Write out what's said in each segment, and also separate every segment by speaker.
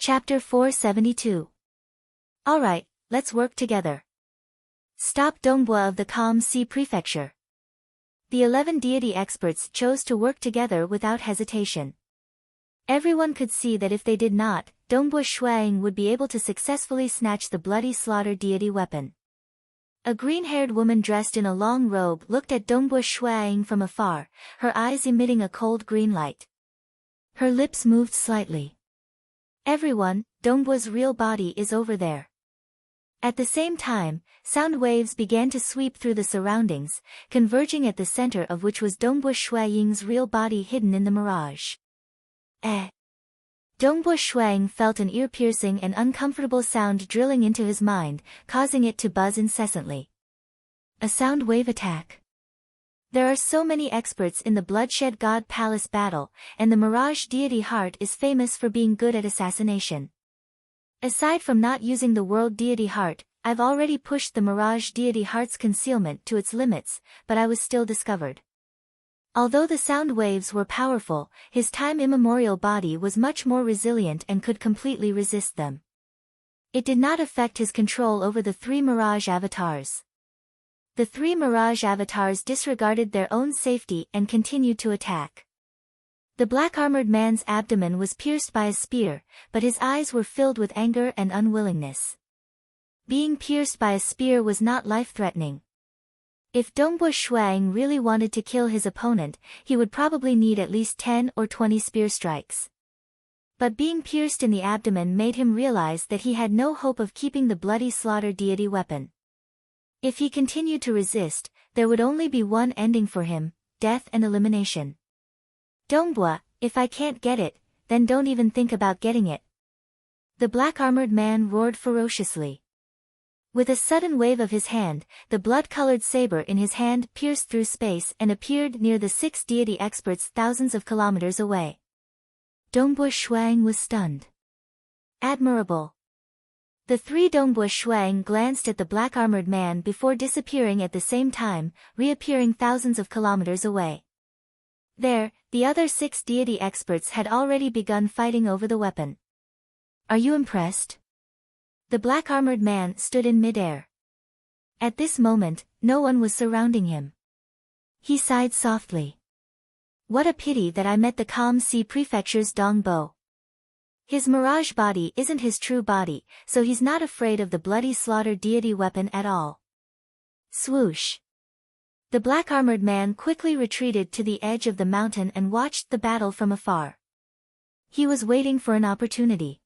Speaker 1: Chapter 472. Alright, let's work together. Stop Dongbua of the Calm Sea Prefecture. The 11 deity experts chose to work together without hesitation. Everyone could see that if they did not, Dongbua Shuang would be able to successfully snatch the bloody slaughter deity weapon. A green-haired woman dressed in a long robe looked at Dongbua Shuang from afar, her eyes emitting a cold green light. Her lips moved slightly. Everyone, Dongbua's real body is over there. At the same time, sound waves began to sweep through the surroundings, converging at the center of which was Dongbua Shuang's real body hidden in the mirage. Dongbua Shuang felt an ear-piercing and uncomfortable sound drilling into his mind, causing it to buzz incessantly. A sound wave attack. There are so many experts in the Bloodshed God Palace battle, and the Mirage deity heart is famous for being good at assassination. Aside from not using the World deity heart, I've already pushed the Mirage deity heart's concealment to its limits, but I was still discovered. Although the sound waves were powerful, his time-immemorial body was much more resilient and could completely resist them. It did not affect his control over the 3 Mirage avatars. The 3 Mirage avatars disregarded their own safety and continued to attack. The black-armored man's abdomen was pierced by a spear, but his eyes were filled with anger and unwillingness. Being pierced by a spear was not life-threatening. If Dongbua Shuang really wanted to kill his opponent, he would probably need at least 10 or 20 spear strikes. But being pierced in the abdomen made him realize that he had no hope of keeping the bloody slaughter deity weapon. If he continued to resist, there would only be one ending for him, death and elimination. Dongbua, if I can't get it, then don't even think about getting it. The black-armored man roared ferociously. With a sudden wave of his hand, the blood-colored saber in his hand pierced through space and appeared near the 6 deity experts thousands of kilometers away. Dongbua Shuang was stunned. Admirable. The 3 Dongbua Shuang glanced at the black-armored man before disappearing at the same time, reappearing thousands of kilometers away. There, the other 6 deity experts had already begun fighting over the weapon. Are you impressed? The black-armored man stood in mid-air. At this moment, no one was surrounding him. He sighed softly. What a pity that I met the Calm Sea Prefecture's Dongbo. His mirage body isn't his true body, so he's not afraid of the bloody slaughter deity weapon at all. Swoosh. The black-armored man quickly retreated to the edge of the mountain and watched the battle from afar. He was waiting for an opportunity.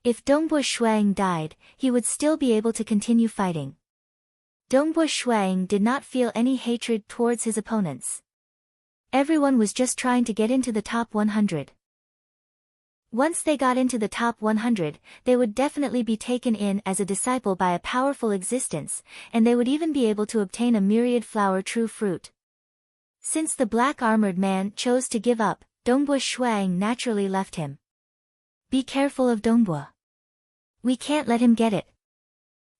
Speaker 1: If Dongbua Shuang died, he would still be able to continue fighting. Dongbua Shuang did not feel any hatred towards his opponents. Everyone was just trying to get into the top 100. Once they got into the top 100, they would definitely be taken in as a disciple by a powerful existence, and they would even be able to obtain a myriad flower true fruit. Since the black-armored man chose to give up, Dongbua Shuang naturally left him. Be careful of Dongbua. We can't let him get it.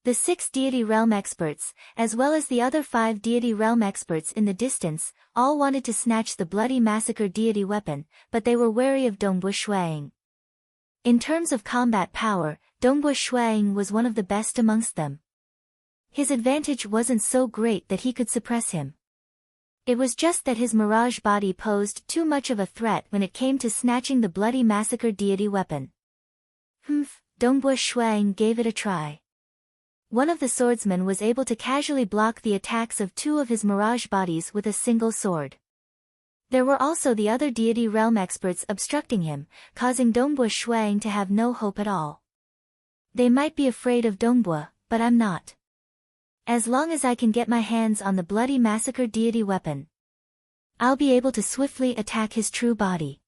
Speaker 1: The 6 deity realm experts, as well as the other 5 deity realm experts in the distance, all wanted to snatch the bloody massacre deity weapon, but they were wary of Dongbua Shuang. In terms of combat power, Dongbua Shuang was one of the best amongst them. His advantage wasn't so great that he could suppress him. It was just that his mirage body posed too much of a threat when it came to snatching the bloody massacre deity weapon. Dongbua Shuang gave it a try. One of the swordsmen was able to casually block the attacks of 2 of his mirage bodies with a single sword. There were also the other deity realm experts obstructing him, causing Dongbua Shuang to have no hope at all. They might be afraid of Dongbua, but I'm not. As long as I can get my hands on the bloody massacre deity weapon, I'll be able to swiftly attack his true body.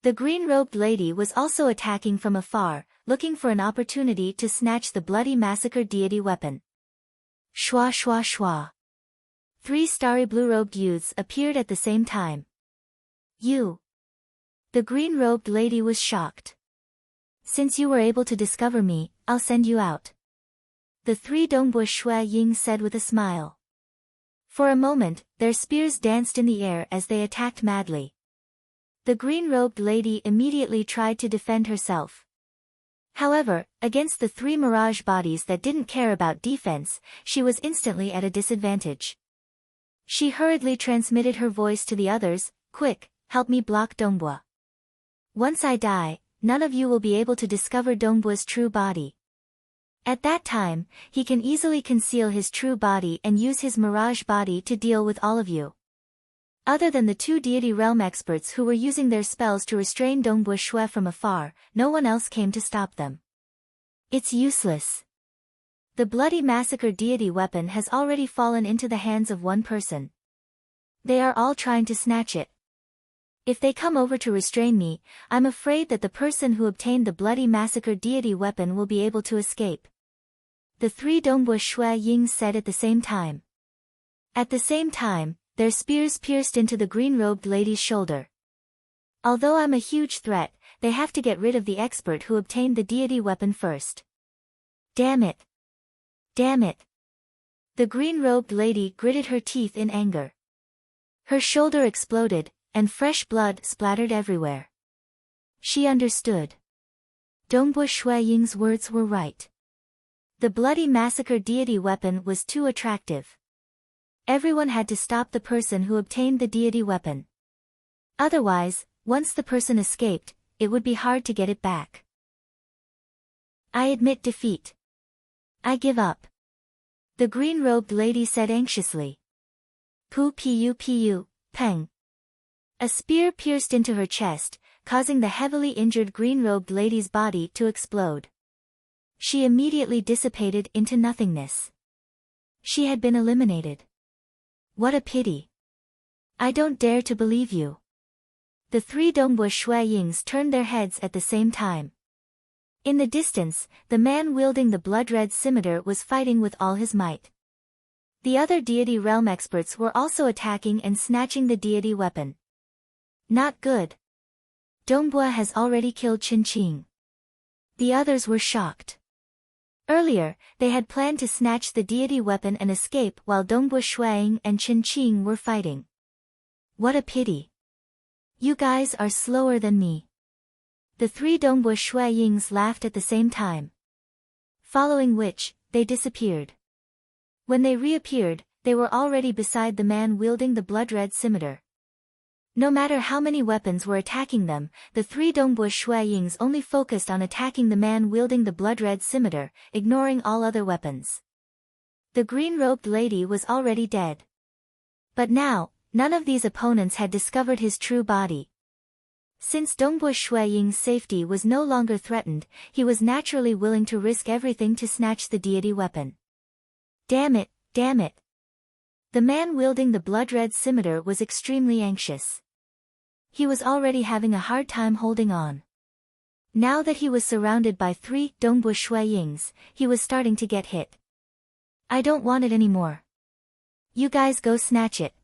Speaker 1: The green-robed lady was also attacking from afar, looking for an opportunity to snatch the bloody massacre deity weapon. Shwa shwa shwa. 3 starry blue-robed youths appeared at the same time. You. The green-robed lady was shocked. Since you were able to discover me, I'll send you out. The 3 Dongbua Shuang said with a smile. For a moment, their spears danced in the air as they attacked madly. The green-robed lady immediately tried to defend herself. However, against the three mirage bodies that didn't care about defense, she was instantly at a disadvantage. She hurriedly transmitted her voice to the others, "Quick, help me block Dongbua. Once I die, none of you will be able to discover Dongbua's true body. At that time, he can easily conceal his true body and use his mirage body to deal with all of you." Other than the two deity realm experts who were using their spells to restrain Dongbua Shui from afar, no one else came to stop them. It's useless. The bloody massacre deity weapon has already fallen into the hands of one person. They are all trying to snatch it. If they come over to restrain me, I'm afraid that the person who obtained the bloody massacre deity weapon will be able to escape. The three Dongbua Shui Ying said at the same time. At the same time, their spears pierced into the green-robed lady's shoulder. Although I'm a huge threat, they have to get rid of the expert who obtained the deity weapon first. Damn it! Damn it! The green-robed lady gritted her teeth in anger. Her shoulder exploded, and fresh blood splattered everywhere. She understood. Dongbua Shui Ying's words were right. The bloody massacre deity weapon was too attractive. Everyone had to stop the person who obtained the deity weapon. Otherwise, once the person escaped, it would be hard to get it back. I admit defeat. I give up. The green-robed lady said anxiously. Pu, peng. A spear pierced into her chest, causing the heavily injured green-robed lady's body to explode. She immediately dissipated into nothingness. She had been eliminated. What a pity. I don't dare to believe you. The three Dongbua Shui Yings turned their heads at the same time. In the distance, the man wielding the blood-red scimitar was fighting with all his might. The other deity realm experts were also attacking and snatching the deity weapon. Not good. Dongbua has already killed Qin Qing. The others were shocked. Earlier, they had planned to snatch the deity weapon and escape while Dongbua Shuang and Qin Qing were fighting. What a pity. You guys are slower than me. The three Dongbua Shui Yings laughed at the same time. Following which, they disappeared. When they reappeared, they were already beside the man wielding the blood-red scimitar. No matter how many weapons were attacking them, the three Dongbua Shui Yings only focused on attacking the man wielding the blood-red scimitar, ignoring all other weapons. The green-robed lady was already dead. But now, none of these opponents had discovered his true body. Since Dongbua Shui Ying's safety was no longer threatened, he was naturally willing to risk everything to snatch the deity weapon. Damn it, damn it. The man wielding the blood-red scimitar was extremely anxious. He was already having a hard time holding on. Now that he was surrounded by three Dongbua Shui Yings, he was starting to get hit. I don't want it anymore. You guys go snatch it.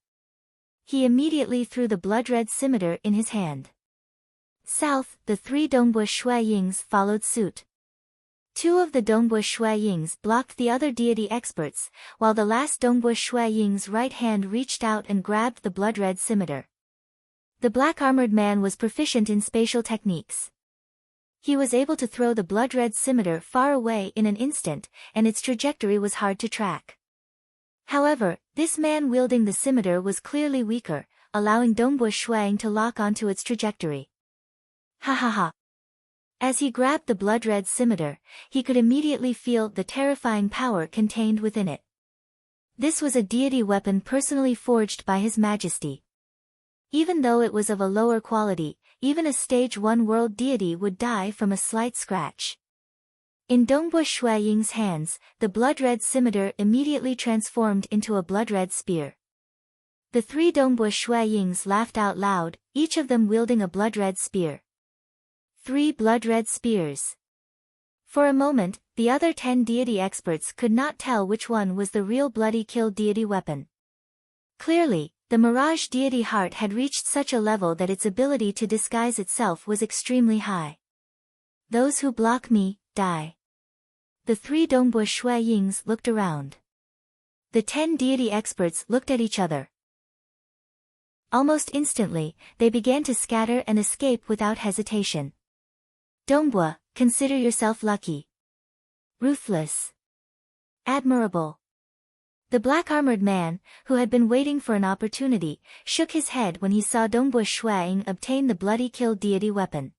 Speaker 1: He immediately threw the blood-red scimitar in his hand. South, the three Dongbua Shui Yings followed suit. Two of the Dongbua Shui Yings blocked the other deity experts, while the last Dongbua Shui Ying's right hand reached out and grabbed the blood-red scimitar. The black-armored man was proficient in spatial techniques. He was able to throw the blood-red scimitar far away in an instant, and its trajectory was hard to track. However, this man wielding the scimitar was clearly weaker, allowing Dongbua Shuang to lock onto its trajectory. Ha ha ha. As he grabbed the blood-red scimitar, he could immediately feel the terrifying power contained within it. This was a deity weapon personally forged by His Majesty. Even though it was of a lower quality, even a stage 1 world deity would die from a slight scratch. In Dongbua Shui Ying's hands, the blood-red scimitar immediately transformed into a blood-red spear. The three Dongbua Shui Yings laughed out loud, each of them wielding a blood-red spear. 3 blood-red spears. For a moment, the other 10 deity experts could not tell which one was the real bloody kill deity weapon. Clearly, the Mirage deity heart had reached such a level that its ability to disguise itself was extremely high. Those who block me, die. The three Dongbua Shui Yings looked around. The 10 deity experts looked at each other. Almost instantly, they began to scatter and escape without hesitation. Dongbua, consider yourself lucky. Ruthless. Admirable. The black-armored man, who had been waiting for an opportunity, shook his head when he saw Dongbua Shuang obtain the bloody kill deity weapon.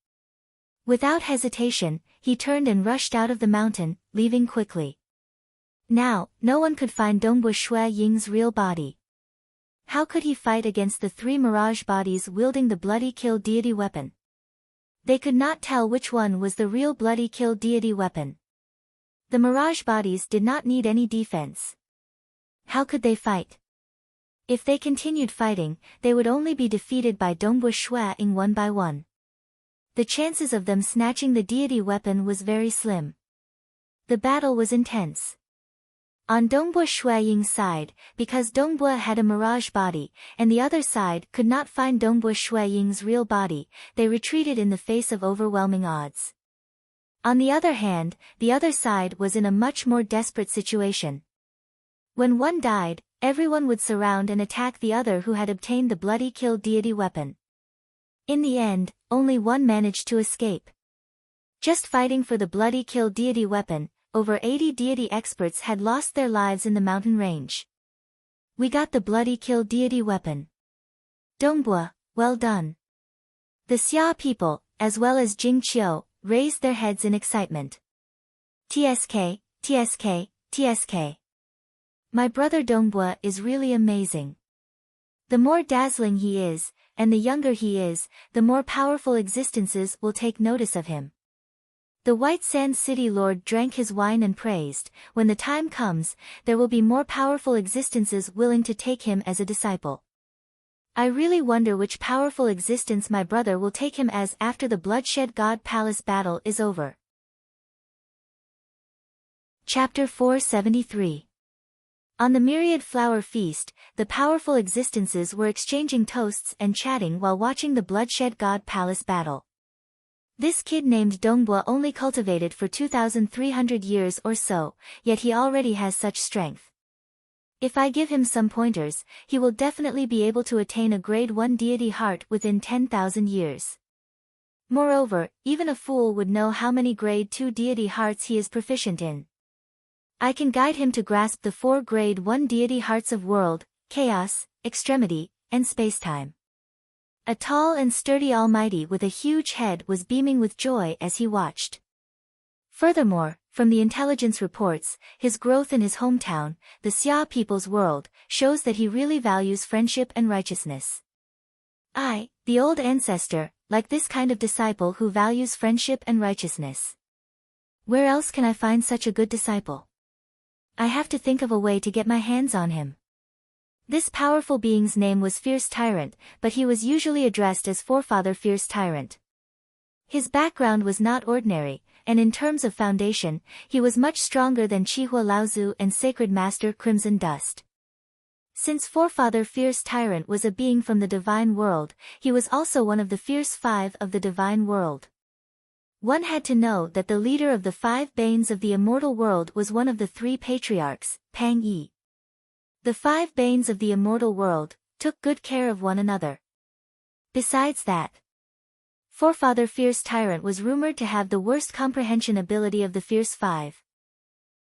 Speaker 1: Without hesitation, he turned and rushed out of the mountain, leaving quickly. Now, no one could find Dongbua Ying's real body. How could he fight against the three mirage bodies wielding the bloody kill deity weapon? They could not tell which one was the real bloody kill deity weapon. The mirage bodies did not need any defense. How could they fight? If they continued fighting, they would only be defeated by Dongbua Shuang one by one. The chances of them snatching the deity weapon was very slim. The battle was intense. On Dongbua Shuang's side, because Dongbua had a mirage body, and the other side could not find Dongbua Shuang's real body, they retreated in the face of overwhelming odds. On the other hand, the other side was in a much more desperate situation. When one died, everyone would surround and attack the other who had obtained the bloody kill deity weapon. In the end, only one managed to escape. Just fighting for the bloody kill deity weapon, over 80 deity experts had lost their lives in the mountain range. We got the bloody kill deity weapon. Dongbua, well done. The Xia people, as well as Jing Qiu, raised their heads in excitement. TSK, TSK, TSK. My brother Dongbua is really amazing. The more dazzling he is, and the younger he is, the more powerful existences will take notice of him. The White Sand City Lord drank his wine and praised, when the time comes, there will be more powerful existences willing to take him as a disciple. I really wonder which powerful existence my brother will take him as after the Bloodshed God Palace battle is over. Chapter 473. On the Myriad Flower Feast, the powerful existences were exchanging toasts and chatting while watching the Bloodshed God Palace battle. This kid named Dongbua only cultivated for 2,300 years or so, yet he already has such strength. If I give him some pointers, he will definitely be able to attain a grade 1 deity heart within 10,000 years. Moreover, even a fool would know how many grade 2 deity hearts he is proficient in. I can guide him to grasp the 4 grade 1 deity hearts of world, chaos, extremity, and spacetime. A tall and sturdy almighty with a huge head was beaming with joy as he watched. Furthermore, from the intelligence reports, his growth in his hometown, the Xia people's world, shows that he really values friendship and righteousness. I, the old ancestor, like this kind of disciple who values friendship and righteousness. Where else can I find such a good disciple? I have to think of a way to get my hands on him. This powerful being's name was Fierce Tyrant, but he was usually addressed as Forefather Fierce Tyrant. His background was not ordinary, and in terms of foundation, he was much stronger than Chihua Laozu and Sacred Master Crimson Dust. Since Forefather Fierce Tyrant was a being from the Divine World, he was also one of the Fierce Five of the Divine World. One had to know that the leader of the 5 Banes of the Immortal World was one of the 3 Patriarchs, Pang Yi. The 5 Banes of the Immortal World took good care of one another. Besides that, Forefather Fierce Tyrant was rumored to have the worst comprehension ability of the Fierce Five.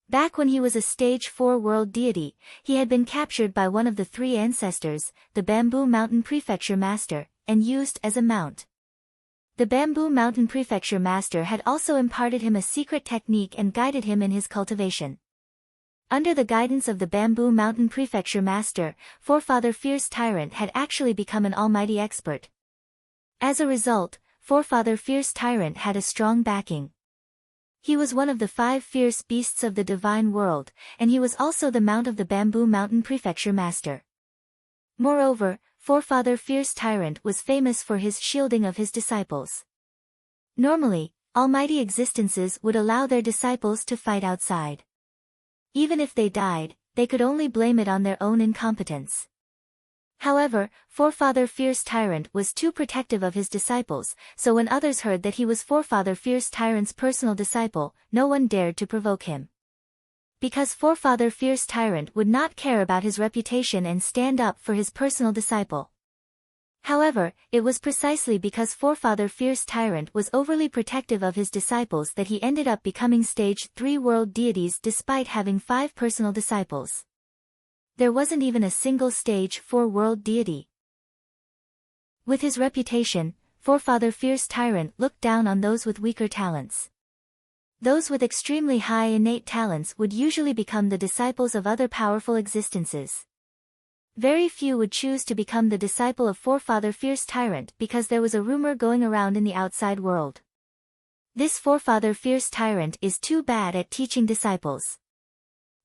Speaker 1: Back when he was a stage 4 world deity, he had been captured by one of the 3 ancestors, the Bamboo Mountain Prefecture Master, and used as a mount. The Bamboo Mountain Prefecture Master had also imparted him a secret technique and guided him in his cultivation. Under the guidance of the Bamboo Mountain Prefecture Master, Forefather Fierce Tyrant had actually become an almighty expert. As a result, Forefather Fierce Tyrant had a strong backing. He was one of the 5 fierce beasts of the Divine World, and he was also the mount of the Bamboo Mountain Prefecture Master. Moreover, Forefather Fierce Tyrant was famous for his shielding of his disciples. Normally, almighty existences would allow their disciples to fight outside. Even if they died, they could only blame it on their own incompetence. However, Forefather Fierce Tyrant was too protective of his disciples, so when others heard that he was Forefather Fierce Tyrant's personal disciple, no one dared to provoke him. Because Forefather Fierce Tyrant would not care about his reputation and stand up for his personal disciple. However, it was precisely because Forefather Fierce Tyrant was overly protective of his disciples that he ended up becoming stage 3 world deities despite having 5 personal disciples. There wasn't even a single stage 4 world deity. With his reputation, Forefather Fierce Tyrant looked down on those with weaker talents. Those with extremely high innate talents would usually become the disciples of other powerful existences. Very few would choose to become the disciple of Forefather Fierce Tyrant because there was a rumor going around in the outside world. This Forefather Fierce Tyrant is too bad at teaching disciples.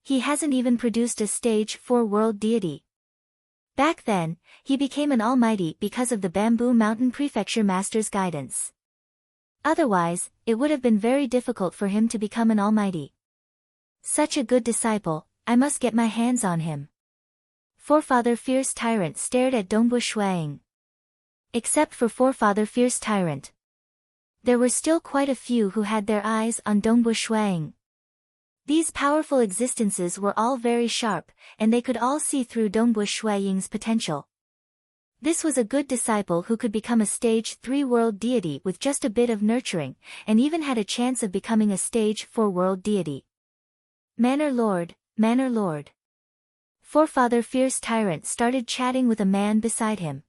Speaker 1: He hasn't even produced a stage 4 world deity. Back then, he became an almighty because of the Bamboo Mountain Prefecture Master's guidance. Otherwise, it would have been very difficult for him to become an almighty. Such a good disciple, I must get my hands on him. Forefather Fierce Tyrant stared at Dongbu Shuang. Except for Forefather Fierce Tyrant, there were still quite a few who had their eyes on Dongbu Shuang. These powerful existences were all very sharp, and they could all see through Dongbu Shuang's potential. This was a good disciple who could become a stage 3 world deity with just a bit of nurturing, and even had a chance of becoming a stage 4 world deity. Manor Lord, Manor Lord. Forefather Fierce Tyrant started chatting with a man beside him.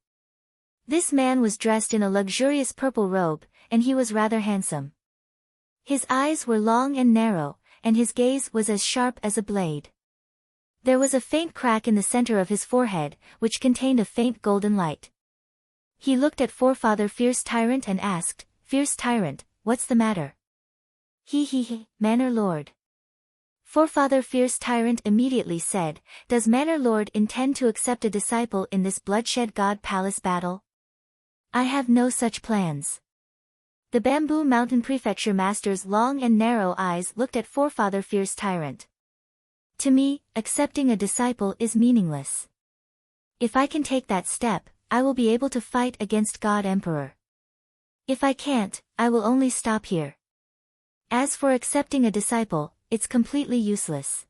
Speaker 1: This man was dressed in a luxurious purple robe, and he was rather handsome. His eyes were long and narrow, and his gaze was as sharp as a blade. There was a faint crack in the center of his forehead, which contained a faint golden light. He looked at Forefather Fierce Tyrant and asked, "Fierce Tyrant, what's the matter?" He, Manor Lord. Forefather Fierce Tyrant immediately said, "Does Manor Lord intend to accept a disciple in this Bloodshed God Palace battle?" "I have no such plans." The Bamboo Mountain Prefecture Master's long and narrow eyes looked at Forefather Fierce Tyrant. "To me, accepting a disciple is meaningless. If I can take that step, I will be able to fight against God Emperor. If I can't, I will only stop here. As for accepting a disciple, it's completely useless."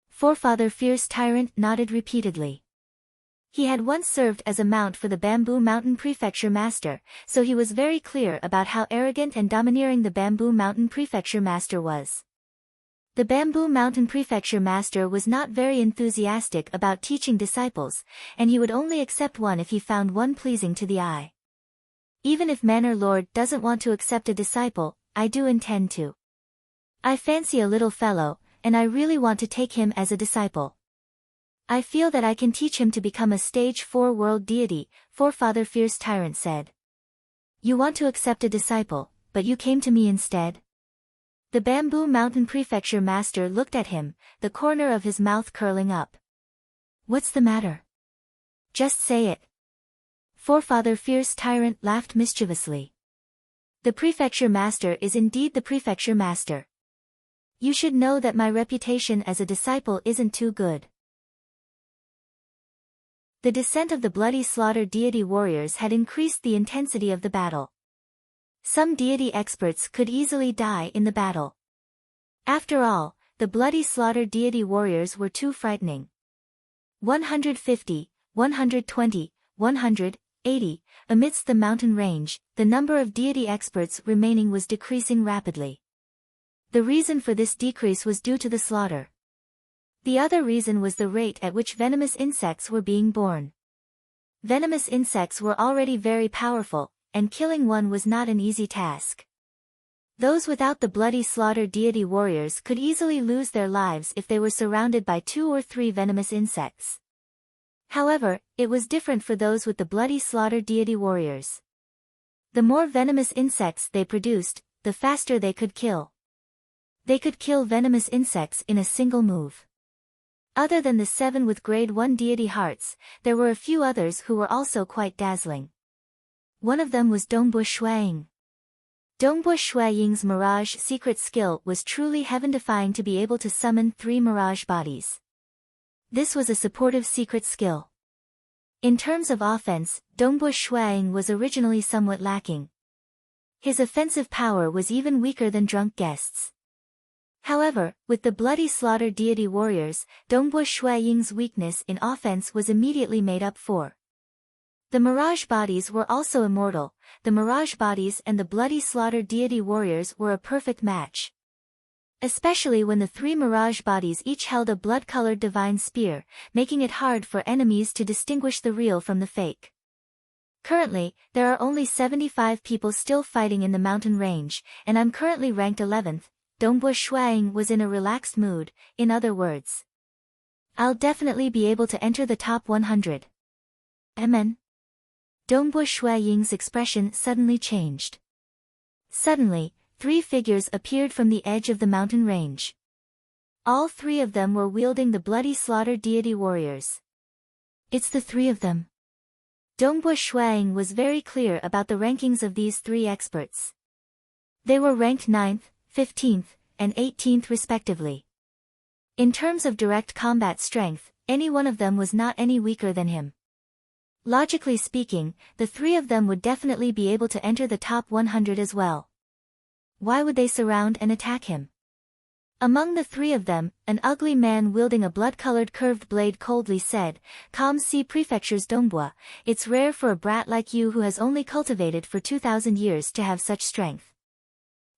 Speaker 1: Forefather Fierce Tyrant nodded repeatedly. He had once served as a mount for the Bamboo Mountain Prefecture Master, so he was very clear about how arrogant and domineering the Bamboo Mountain Prefecture Master was. The Bamboo Mountain Prefecture Master was not very enthusiastic about teaching disciples, and he would only accept one if he found one pleasing to the eye. "Even if Manor Lord doesn't want to accept a disciple, I do intend to. I fancy a little fellow, and I really want to take him as a disciple. I feel that I can teach him to become a stage 4 world deity," Forefather Fierce Tyrant said. "You want to accept a disciple, but you came to me instead?" The Bamboo Mountain Prefecture Master looked at him, the corner of his mouth curling up. "What's the matter? Just say it." Forefather Fierce Tyrant laughed mischievously. "The Prefecture Master is indeed the Prefecture Master. You should know that my reputation as a disciple isn't too good." The descent of the bloody slaughter deity warriors had increased the intensity of the battle. Some deity experts could easily die in the battle. After all, the bloody slaughter deity warriors were too frightening. 150, 120, 180, amidst the mountain range, the number of deity experts remaining was decreasing rapidly. The reason for this decrease was due to the slaughter. The other reason was the rate at which venomous insects were being born. Venomous insects were already very powerful, and killing one was not an easy task. Those without the bloody slaughter deity warriors could easily lose their lives if they were surrounded by 2 or 3 venomous insects. However, it was different for those with the bloody slaughter deity warriors. The more venomous insects they produced, the faster they could kill. They could kill venomous insects in a single move. Other than the 7 with grade 1 deity hearts, there were a few others who were also quite dazzling. One of them was Dongbu Shuang. Dongbu Shuang's mirage secret skill was truly heaven-defying to be able to summon 3 mirage bodies. This was a supportive secret skill. In terms of offense, Dongbu Shuang was originally somewhat lacking. His offensive power was even weaker than drunk guests. However, with the bloody slaughter deity warriors, Dongbu Shuang's weakness in offense was immediately made up for. The mirage bodies were also immortal. The mirage bodies and the bloody slaughter deity warriors were a perfect match. Especially when the three mirage bodies each held a blood-colored divine spear, making it hard for enemies to distinguish the real from the fake. Currently, there are only 75 people still fighting in the mountain range, and I'm currently ranked 11th. Dongbua Shuang was in a relaxed mood, in other words. I'll definitely be able to enter the top 100. Amen. Dongbua Shuaying's expression suddenly changed. Suddenly, 3 figures appeared from the edge of the mountain range. All 3 of them were wielding the bloody slaughter deity warriors. It's the 3 of them. Dongbua Shuang was very clear about the rankings of these 3 experts. They were ranked 9th, 15th, and 18th respectively. In terms of direct combat strength, any one of them was not any weaker than him. Logically speaking, the 3 of them would definitely be able to enter the top 100 as well. Why would they surround and attack him? Among the 3 of them, an ugly man wielding a blood-colored curved blade coldly said, "Calm Sea Prefecture's Dongbua, it's rare for a brat like you who has only cultivated for 2,000 years to have such strength.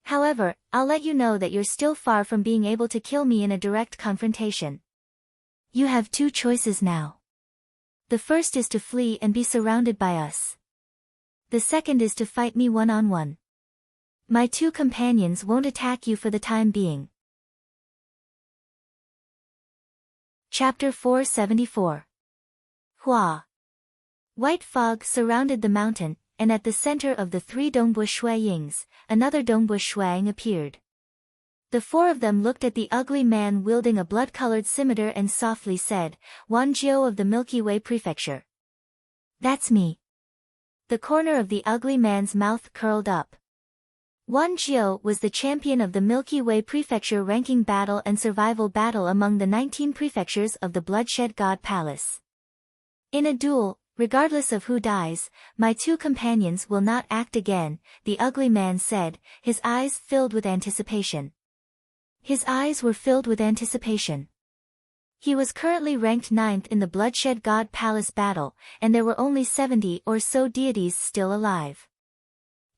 Speaker 1: However, I'll let you know that you're still far from being able to kill me in a direct confrontation. You have 2 choices now. The first is to flee and be surrounded by us. The second is to fight me one-on-one. My 2 companions won't attack you for the time being." Chapter 474. Hua. White fog surrounded the mountain, and at the center of the 3 Dongbua Shuayings, another Dongbua Shuang appeared. The 4 of them looked at the ugly man wielding a blood-colored scimitar and softly said, "Wanjiao of the Milky Way Prefecture." "That's me." The corner of the ugly man's mouth curled up. Wanjiao was the champion of the Milky Way Prefecture ranking battle and survival battle among the 19 prefectures of the Bloodshed God Palace. "In a duel, regardless of who dies, my 2 companions will not act again," the ugly man said, his eyes filled with anticipation. His eyes were filled with anticipation. He was currently ranked 9th in the Bloodshed God Palace battle, and there were only 70 or so deities still alive.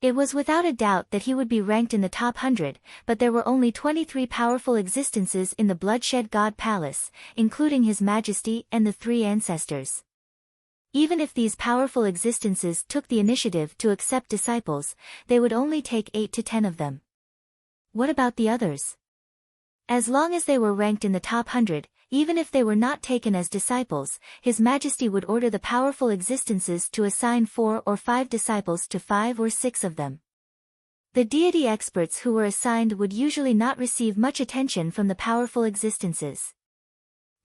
Speaker 1: It was without a doubt that he would be ranked in the top 100, but there were only 23 powerful existences in the Bloodshed God Palace, including His Majesty and the 3 ancestors. Even if these powerful existences took the initiative to accept disciples, they would only take 8 to 10 of them. What about the others? As long as they were ranked in the top 100, even if they were not taken as disciples, His Majesty would order the powerful existences to assign 4 or 5 disciples to 5 or 6 of them. The deity experts who were assigned would usually not receive much attention from the powerful existences.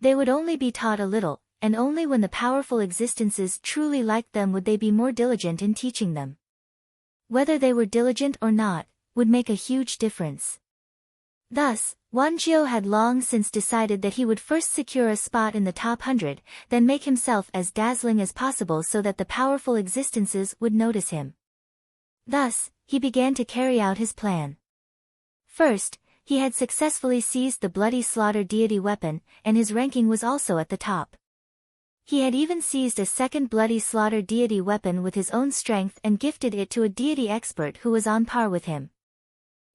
Speaker 1: They would only be taught a little, and only when the powerful existences truly liked them would they be more diligent in teaching them. Whether they were diligent or not, would make a huge difference. Thus, Wanjiao had long since decided that he would first secure a spot in the top 100, then make himself as dazzling as possible so that the powerful existences would notice him. Thus, he began to carry out his plan. First, he had successfully seized the bloody slaughter deity weapon, and his ranking was also at the top. He had even seized a second bloody slaughter deity weapon with his own strength and gifted it to a deity expert who was on par with him.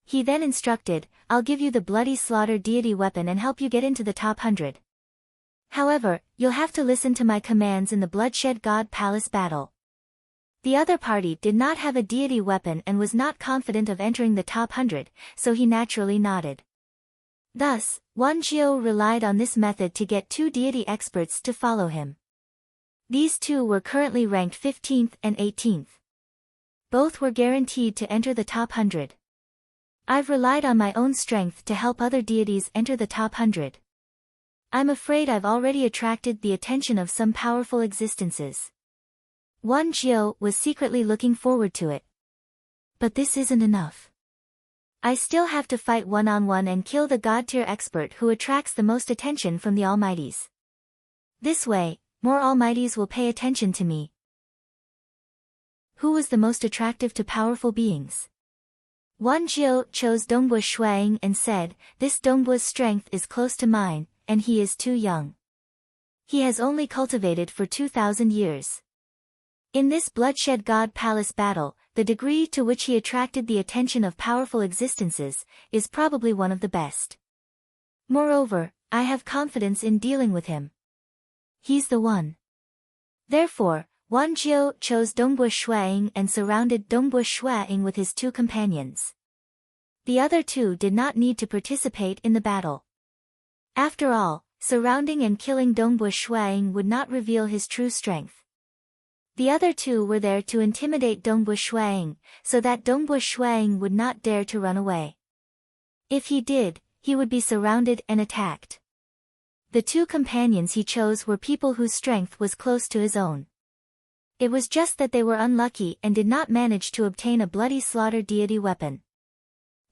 Speaker 1: He then instructed, "I'll give you the bloody slaughter deity weapon and help you get into the top 100. However, you'll have to listen to my commands in the Bloodshed God Palace battle." The other party did not have a deity weapon and was not confident of entering the top 100, so he naturally nodded. Thus, Wanjiao relied on this method to get 2 deity experts to follow him. These 2 were currently ranked 15th and 18th. Both were guaranteed to enter the top 100. I've relied on my own strength to help other deities enter the top 100. I'm afraid I've already attracted the attention of some powerful existences. Wanjiao was secretly looking forward to it. But this isn't enough. I still have to fight one-on-one and kill the god-tier expert who attracts the most attention from the Almighties. This way, more Almighties will pay attention to me. Who was the most attractive to powerful beings? Wanjiao chose Dongbua Shuang and said, "This Dongbua's strength is close to mine, and he is too young. He has only cultivated for 2,000 years. In this bloodshed god palace battle, the degree to which he attracted the attention of powerful existences is probably one of the best. Moreover, I have confidence in dealing with him. He's the one. Therefore, Wan Jiao chose Dongbu Shuaying and surrounded Dongbu Shuaying with his two companions. The other two did not need to participate in the battle. After all, surrounding and killing Dongbu Shuaying would not reveal his true strength. The other two were there to intimidate Dongbu Shuaying, so that Dongbu Shuaying would not dare to run away. If he did, he would be surrounded and attacked. The two companions he chose were people whose strength was close to his own. It was just that they were unlucky and did not manage to obtain a bloody slaughter deity weapon.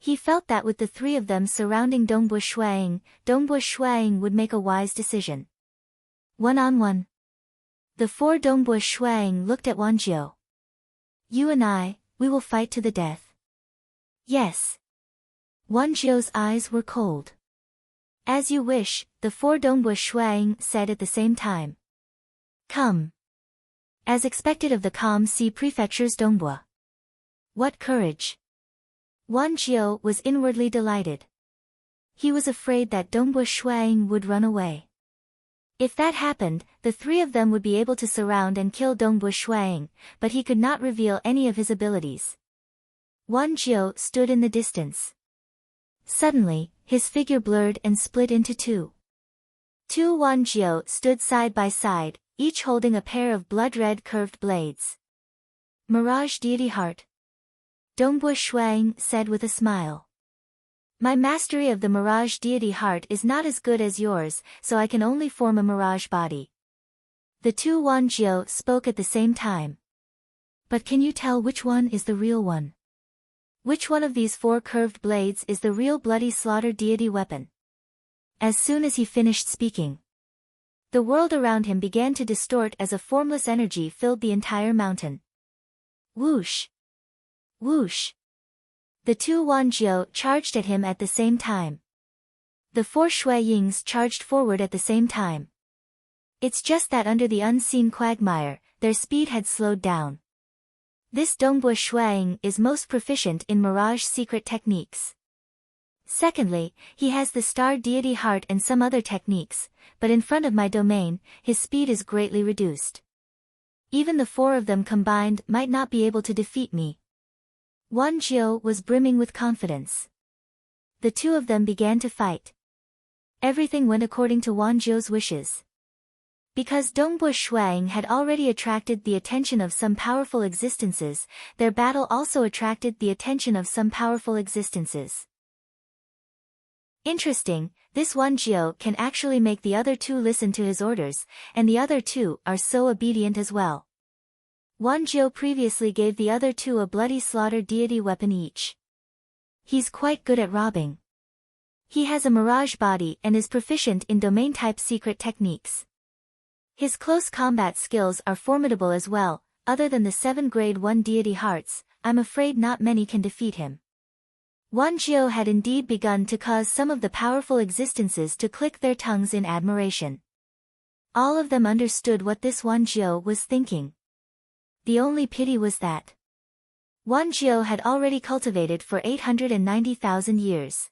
Speaker 1: He felt that with the three of them surrounding Dongbu Shuaying would make a wise decision. One-on-one. The four Dongbu Shuaying looked at Wan Jiao. You and I, we will fight to the death. Yes. Wan Jiao's eyes were cold. As you wish, the four Dongbu Shuaying said at the same time. Come. As expected of the calm sea prefecture's Dongbu. What courage. Wan Jiao was inwardly delighted. He was afraid that Dongbu Shuaying would run away. If that happened, the three of them would be able to surround and kill Dongbu Shuaying, but he could not reveal any of his abilities. Wan Jiao stood in the distance. Suddenly, his figure blurred and split into two. Two Wan Jiao stood side by side, each holding a pair of blood-red curved blades. Mirage Deity Heart. Dongbu Shuaying said with a smile. My mastery of the Mirage Deity Heart is not as good as yours, so I can only form a mirage body. The two Wan Jiao spoke at the same time. But can you tell which one is the real one? Which one of these four curved blades is the real bloody slaughter deity weapon? As soon as he finished speaking, the world around him began to distort as a formless energy filled the entire mountain. Whoosh! Whoosh! The two Wan Jiao charged at him at the same time. The four Shui Yings charged forward at the same time. It's just that under the unseen quagmire, their speed had slowed down. This Dongbu Shuaying is most proficient in mirage secret techniques. Secondly, he has the star deity heart and some other techniques, but in front of my domain, his speed is greatly reduced. Even the four of them combined might not be able to defeat me. Wan Jiao was brimming with confidence. The two of them began to fight. Everything went according to Wan Jiao's wishes. Because Dongbu Shuaying had already attracted the attention of some powerful existences, their battle also attracted the attention of some powerful existences. Interesting, this Wan Jiao can actually make the other two listen to his orders, and the other two are so obedient as well. Wan Jiao previously gave the other two a bloody slaughter deity weapon each. He's quite good at robbing. He has a mirage body and is proficient in domain-type secret techniques. His close combat skills are formidable as well. Other than the 7 grade 1 deity hearts, I'm afraid not many can defeat him. Wan Jiao had indeed begun to cause some of the powerful existences to click their tongues in admiration. All of them understood what this Wan Jiao was thinking. The only pity was that Wan Jiao had already cultivated for 890,000 years.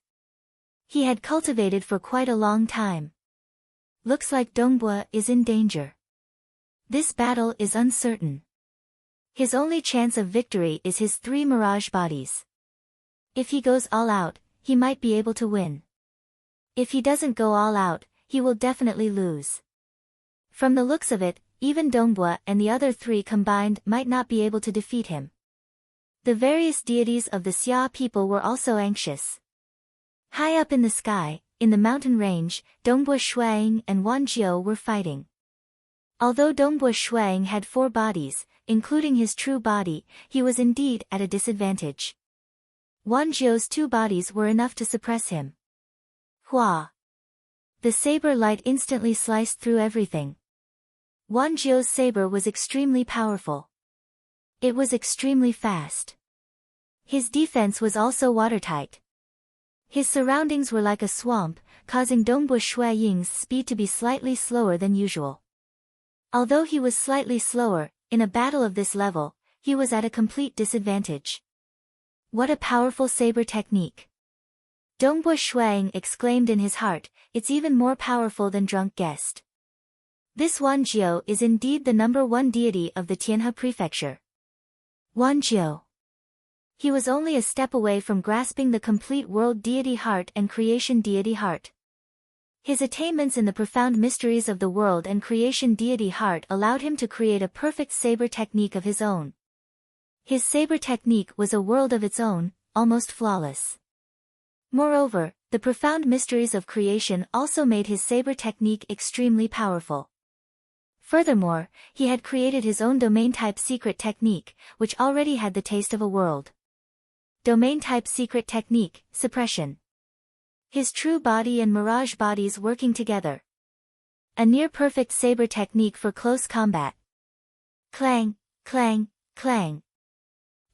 Speaker 1: He had cultivated for quite a long time. Looks like Dongbu is in danger. This battle is uncertain. His only chance of victory is his 3 mirage bodies. If he goes all out, he might be able to win. If he doesn't go all out, he will definitely lose. From the looks of it, even Dongbu and the other 3 combined might not be able to defeat him. The various deities of the Xia people were also anxious. High up in the sky, in the mountain range, Dongbu Shuaying and Wan Jiao were fighting. Although Dongbu Shuaying had 4 bodies, including his true body, he was indeed at a disadvantage. Wan Jiao's 2 bodies were enough to suppress him. Hua! The saber light instantly sliced through everything. Wan Jiao's saber was extremely powerful. It was extremely fast. His defense was also watertight. His surroundings were like a swamp, causing Dongbu Shuaying's speed to be slightly slower than usual. Although he was slightly slower, in a battle of this level, he was at a complete disadvantage. What a powerful saber technique! Dongbo Shuang exclaimed in his heart, it's even more powerful than Drunk Guest. This Wan Jiao is indeed the #1 deity of the Tianhe prefecture. Wan Jiao. He was only a step away from grasping the complete world deity heart and creation deity heart. His attainments in the profound mysteries of the world and creation deity heart allowed him to create a perfect saber technique of his own. His saber technique was a world of its own, almost flawless. Moreover, the profound mysteries of creation also made his saber technique extremely powerful. Furthermore, he had created his own domain-type secret technique, which already had the taste of a world. Domain-type secret technique, suppression. His true body and mirage bodies working together. A near-perfect saber technique for close combat. Clang, clang, clang.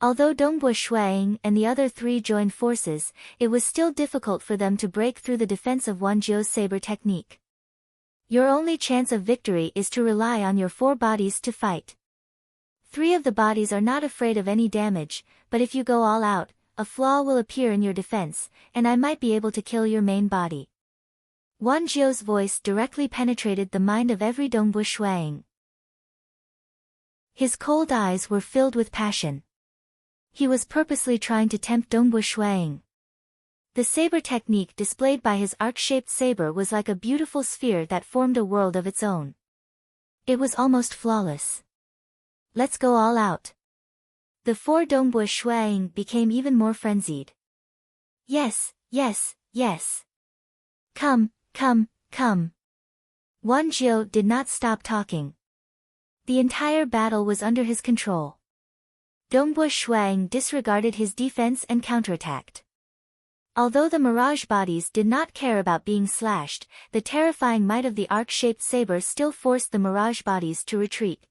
Speaker 1: Although Dongbo Shuang and the other three joined forces, it was still difficult for them to break through the defense of Wan Jiao's saber technique. Your only chance of victory is to rely on your 4 bodies to fight. 3 of the bodies are not afraid of any damage, but if you go all out, a flaw will appear in your defense, and I might be able to kill your main body. Wan Jiao's voice directly penetrated the mind of every Dongbo Shuang. His cold eyes were filled with passion. He was purposely trying to tempt Dongbo Shuang. The saber technique displayed by his arc-shaped saber was like a beautiful sphere that formed a world of its own. It was almost flawless. Let's go all out. The 4 Dongbo Shuang became even more frenzied. Yes, yes, yes. Come, come, come. Wan Jiao did not stop talking. The entire battle was under his control. Dongbo Shuang disregarded his defense and counterattacked. Although the mirage bodies did not care about being slashed, the terrifying might of the arc-shaped saber still forced the mirage bodies to retreat.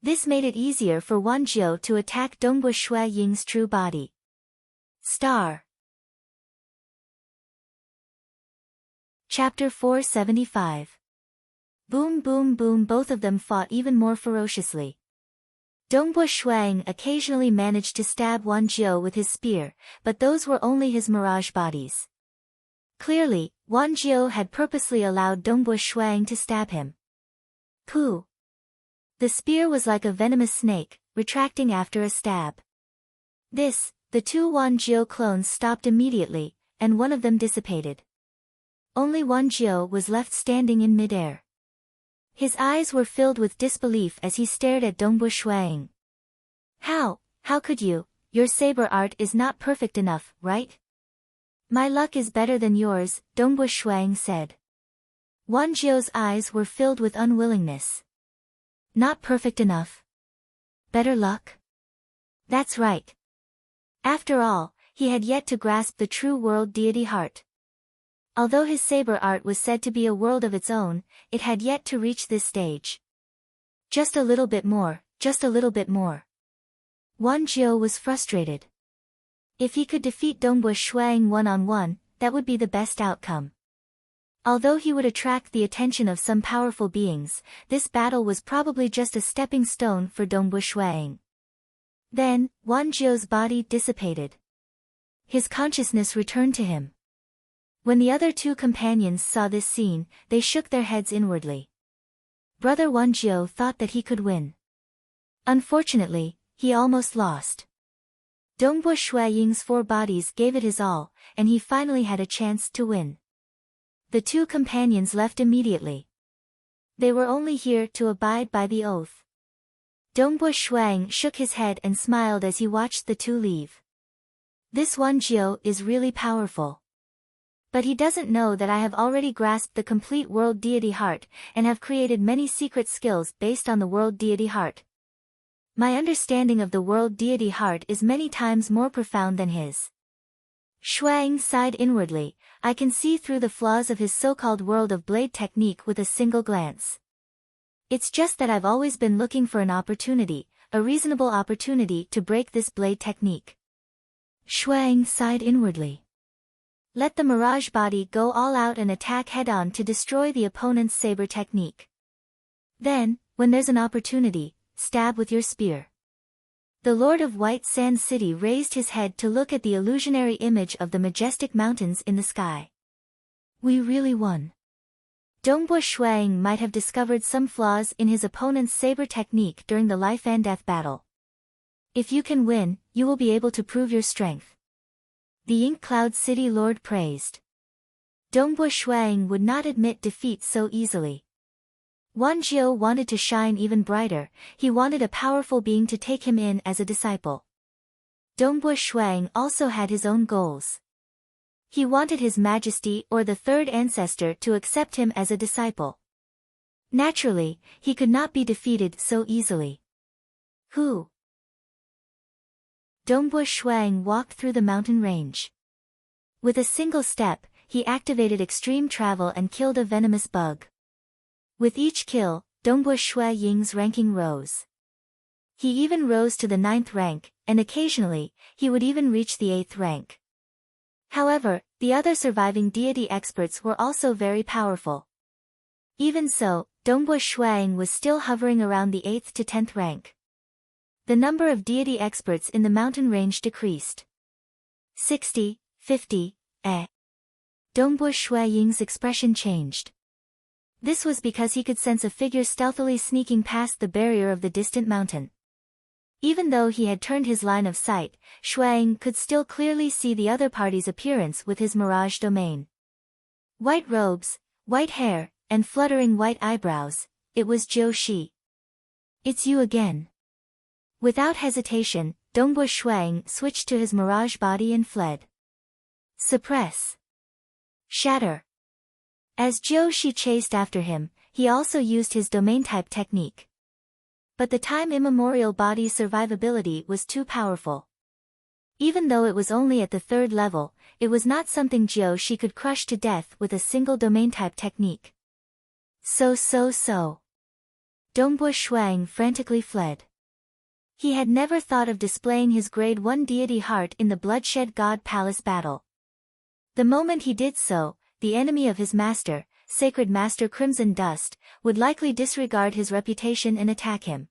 Speaker 1: This made it easier for Wan Jiao to attack Dongbo Ying's true body. Star. Chapter 475. Boom boom boom. Both of them fought even more ferociously. Dongbo Shuang occasionally managed to stab Wan Jiao with his spear, but those were only his mirage bodies. Clearly, Wan Jiao had purposely allowed Dongbo Shuang to stab him. Pooh! The spear was like a venomous snake, retracting after a stab. The 2 Wan Jiao clones stopped immediately, and one of them dissipated. Only Wan Jiao was left standing in midair. His eyes were filled with disbelief as he stared at Dongbo Shuang. How could you? Your saber art is not perfect enough, right? My luck is better than yours, Dongbo Shuang said. Wan Jiao's eyes were filled with unwillingness. Not perfect enough. Better luck? That's right. After all, he had yet to grasp the true world deity heart. Although his saber art was said to be a world of its own, it had yet to reach this stage. Just a little bit more, just a little bit more. Wan Jiao was frustrated. If he could defeat Dongbo Shuang one-on-one, that would be the best outcome. Although he would attract the attention of some powerful beings, this battle was probably just a stepping stone for Dongbo Shuang. Then, Wan Jiao's body dissipated. His consciousness returned to him. When the other 2 companions saw this scene, they shook their heads inwardly. Brother Wan Jiao thought that he could win. Unfortunately, he almost lost. Dongbo Ying's 4 bodies gave it his all, and he finally had a chance to win. The 2 companions left immediately. They were only here to abide by the oath. Dongbo Shuang shook his head and smiled as he watched the 2 leave. This Wan Jiao is really powerful. But he doesn't know that I have already grasped the complete world deity heart, and have created many secret skills based on the world deity heart. My understanding of the world deity heart is many times more profound than his. Shuang sighed inwardly. I can see through the flaws of his so-called world of blade technique with a single glance. It's just that I've always been looking for an opportunity, a reasonable opportunity to break this blade technique. Shuang sighed inwardly. Let the mirage body go all out and attack head-on to destroy the opponent's saber technique. Then, when there's an opportunity, stab with your spear. The Lord of White Sand City raised his head to look at the illusionary image of the majestic mountains in the sky. We really won. Dongbua Shuang might have discovered some flaws in his opponent's saber technique during the life and death battle. If you can win, you will be able to prove your strength. The Ink Cloud City Lord praised. Dongbua Shuang would not admit defeat so easily. Wan Jiao wanted to shine even brighter, he wanted a powerful being to take him in as a disciple. Dongbua Shuang also had his own goals. He wanted His Majesty or the third ancestor to accept him as a disciple. Naturally, he could not be defeated so easily. Who? Dongbua Shuang walked through the mountain range. With a single step, he activated extreme travel and killed a venomous bug. With each kill, Dongbua Ying's ranking rose. He even rose to the 9th rank, and occasionally, he would even reach the 8th rank. However, the other surviving deity experts were also very powerful. Even so, Dongbua Shuang was still hovering around the 8th to 10th rank. The number of deity experts in the mountain range decreased. 60, 50, Dongbua Ying's expression changed. This was because he could sense a figure stealthily sneaking past the barrier of the distant mountain. Even though he had turned his line of sight, Shuang could still clearly see the other party's appearance with his mirage domain. White robes, white hair, and fluttering white eyebrows, it was Jiao Shi. It's you again. Without hesitation, Dongbua Shuang switched to his mirage body and fled. Suppress. Shatter. As Jiao Shi chased after him, he also used his domain-type technique. But the time-immemorial body's survivability was too powerful. Even though it was only at the 3rd level, it was not something Jiao Shi could crush to death with a single domain-type technique. So. Dongbua Shuang frantically fled. He had never thought of displaying his grade 1 deity heart in the Bloodshed God Palace battle. The moment he did so, the enemy of his master, Sacred Master Crimson Dust, would likely disregard his reputation and attack him.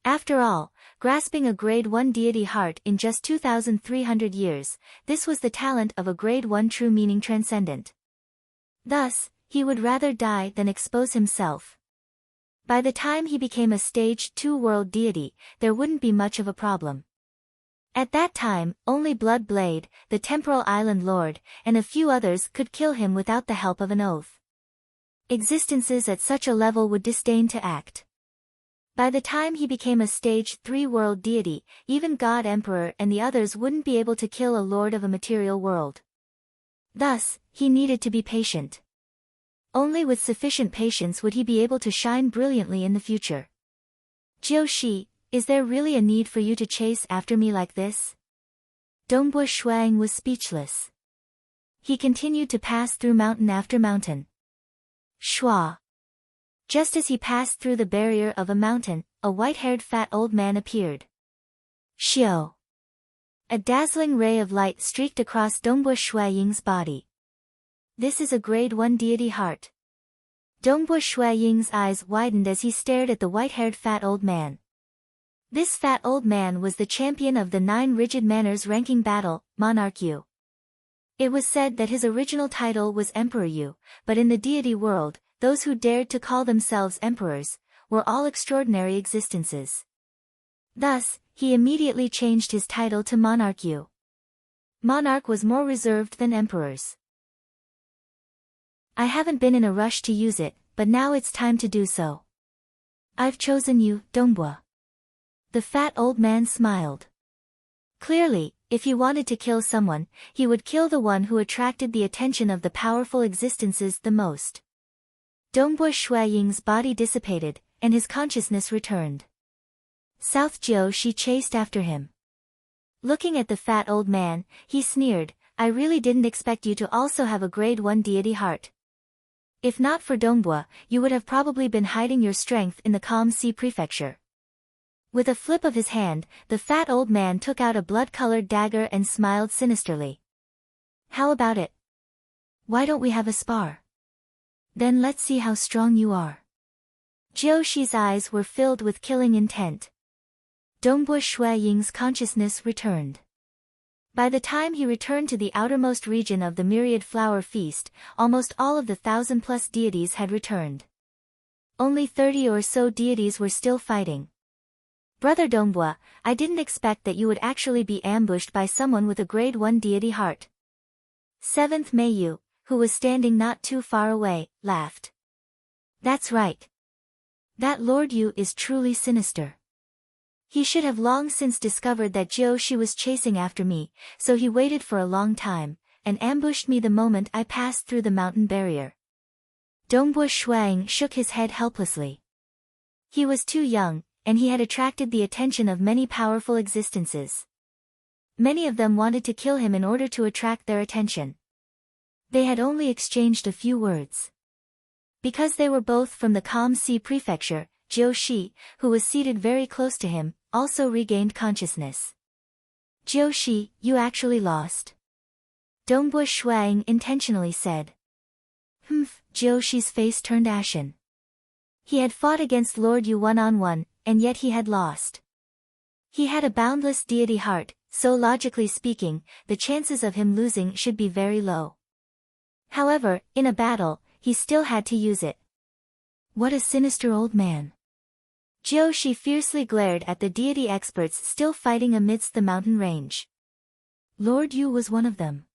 Speaker 1: After all, grasping a grade 1 deity heart in just 2,300 years, this was the talent of a grade 1 true meaning transcendent. Thus, he would rather die than expose himself. By the time he became a stage 2 world deity, there wouldn't be much of a problem. At that time, only Blood Blade, the Temporal Island Lord, and a few others could kill him without the help of an oath. Existences at such a level would disdain to act. By the time he became a stage 3 world deity, even God Emperor and the others wouldn't be able to kill a lord of a material world. Thus, he needed to be patient. Only with sufficient patience would he be able to shine brilliantly in the future. Jiao Shi, is there really a need for you to chase after me like this? Dongbua Shuang was speechless. He continued to pass through mountain after mountain. Shua. Just as he passed through the barrier of a mountain, a white-haired fat old man appeared. Xiao. A dazzling ray of light streaked across Dongbua Ying's body. This is a grade 1 deity heart. Dongbua Ying's eyes widened as he stared at the white-haired fat old man. This fat old man was the champion of the 9 Rigid Manners ranking battle, Monarch Yu. It was said that his original title was Emperor Yu, but in the deity world, those who dared to call themselves emperors, were all extraordinary existences. Thus, he immediately changed his title to Monarch Yu. Monarch was more reserved than emperors. I haven't been in a rush to use it, but now it's time to do so. I've chosen you, Dongbua. The fat old man smiled. Clearly, if he wanted to kill someone, he would kill the one who attracted the attention of the powerful existences the most. Dongbua Ying's body dissipated, and his consciousness returned. South Jiao Shi chased after him. Looking at the fat old man, he sneered, I really didn't expect you to also have a grade 1 deity heart. If not for Dongbua, you would have probably been hiding your strength in the Calm Sea Prefecture. With a flip of his hand, the fat old man took out a blood-colored dagger and smiled sinisterly. How about it? Why don't we have a spar? Then let's see how strong you are. Jiu Shi's eyes were filled with killing intent. Dongbo Shui Ying's consciousness returned. By the time he returned to the outermost region of the myriad flower feast, almost all of the 1,000+ deities had returned. Only 30 or so deities were still fighting. Brother Dongbua, I didn't expect that you would actually be ambushed by someone with a grade 1 deity heart. 7th Meiyu, who was standing not too far away, laughed. That's right. That Lord Yu is truly sinister. He should have long since discovered that Jiu Shi was chasing after me, so he waited for a long time, and ambushed me the moment I passed through the mountain barrier. Dongbua Shuang shook his head helplessly. He was too young, and he had attracted the attention of many powerful existences. Many of them wanted to kill him in order to attract their attention. They had only exchanged a few words. Because they were both from the Calm Sea Prefecture, Jiu Shi, who was seated very close to him, also regained consciousness. Jiu Shi, you actually lost. Dongbua Shuang intentionally said. Jiu Shi's face turned ashen. He had fought against Lord Yu one-on-one, and yet he had lost. He had a boundless deity heart, so logically speaking, the chances of him losing should be very low. However, in a battle, he still had to use it. What a sinister old man. Jiu Shi fiercely glared at the deity experts still fighting amidst the mountain range. Lord Yu was one of them.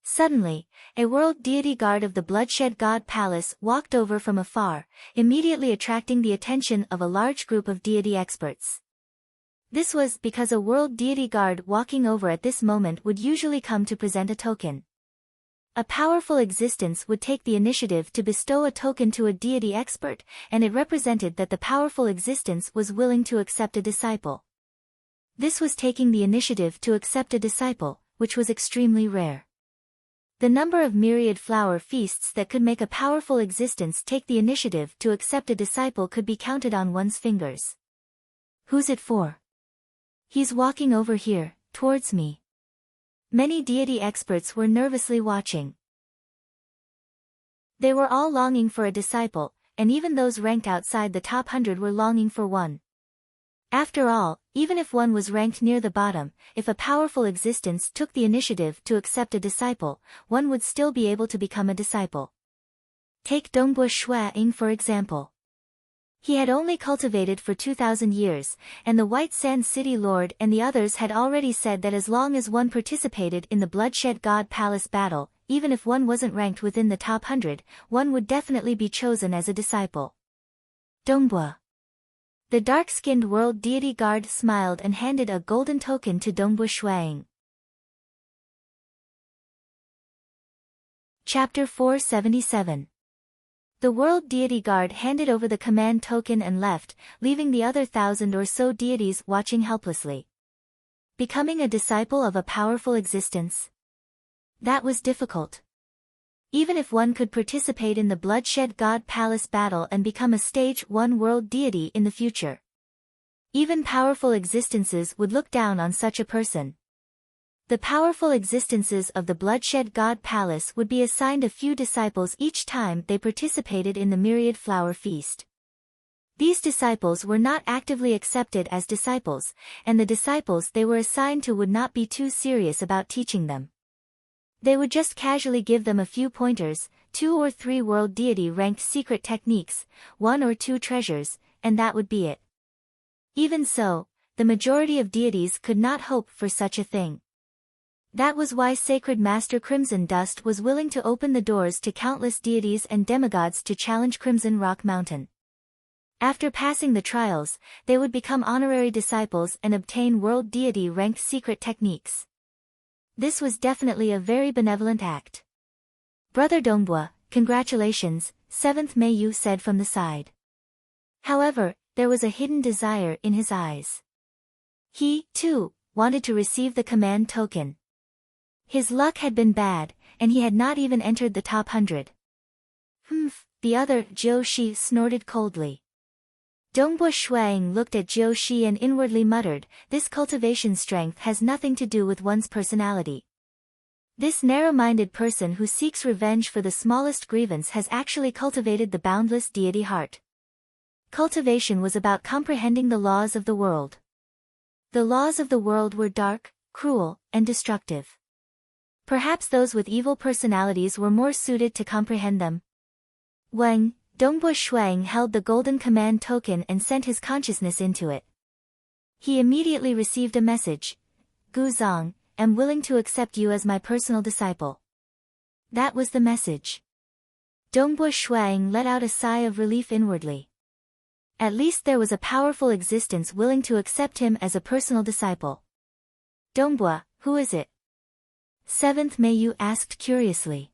Speaker 1: Suddenly, a world deity guard of the Bloodshed God Palace walked over from afar, immediately attracting the attention of a large group of deity experts. This was because a world deity guard walking over at this moment would usually come to present a token. A powerful existence would take the initiative to bestow a token to a deity expert, and it represented that the powerful existence was willing to accept a disciple. This was taking the initiative to accept a disciple, which was extremely rare. The number of myriad flower feasts that could make a powerful existence take the initiative to accept a disciple could be counted on one's fingers. Who's it for? He's walking over here, towards me. Many deity experts were nervously watching. They were all longing for a disciple, and even those ranked outside the top 100 were longing for one. After all, even if one was ranked near the bottom, if a powerful existence took the initiative to accept a disciple, one would still be able to become a disciple. Take Dongbua Shuang for example. He had only cultivated for 2,000 years, and the White Sand City Lord and the others had already said that as long as one participated in the Bloodshed God Palace battle, even if one wasn't ranked within the top 100, one would definitely be chosen as a disciple. Dongbua. The dark-skinned world deity guard smiled and handed a golden token to Dongbua Shuang. Chapter 477. The world deity guard handed over the command token and left, leaving the other 1,000 or so deities watching helplessly. Becoming a disciple of a powerful existence? That was difficult. Even if one could participate in the Bloodshed God Palace battle and become a Stage 1 world deity in the future. Even powerful existences would look down on such a person. The powerful existences of the Bloodshed God Palace would be assigned a few disciples each time they participated in the Myriad Flower Feast. These disciples were not actively accepted as disciples, and the disciples they were assigned to would not be too serious about teaching them. They would just casually give them a few pointers, 2 or 3 world deity ranked secret techniques, 1 or 2 treasures, and that would be it. Even so, the majority of deities could not hope for such a thing. That was why Sacred Master Crimson Dust was willing to open the doors to countless deities and demigods to challenge Crimson Rock Mountain. After passing the trials, they would become honorary disciples and obtain world deity ranked secret techniques. This was definitely a very benevolent act. Brother Dongbua, congratulations, 7th Meiyu said from the side. However, there was a hidden desire in his eyes. He, too, wanted to receive the command token. His luck had been bad, and he had not even entered the top 100. The other, Jiu Shi, snorted coldly. Dongbua Shuang looked at Jiu Shi and inwardly muttered, this cultivation strength has nothing to do with one's personality. This narrow-minded person who seeks revenge for the smallest grievance has actually cultivated the boundless deity heart. cultivation was about comprehending the laws of the world. The laws of the world were dark, cruel, and destructive. Perhaps those with evil personalities were more suited to comprehend them. When Dongbua Shuang held the golden command token and sent his consciousness into it, he immediately received a message. Gu Zong, am willing to accept you as my personal disciple. That was the message. Dongbua Shuang let out a sigh of relief inwardly. At least there was a powerful existence willing to accept him as a personal disciple. Dongbua, who is it? 7th Meiyu asked curiously.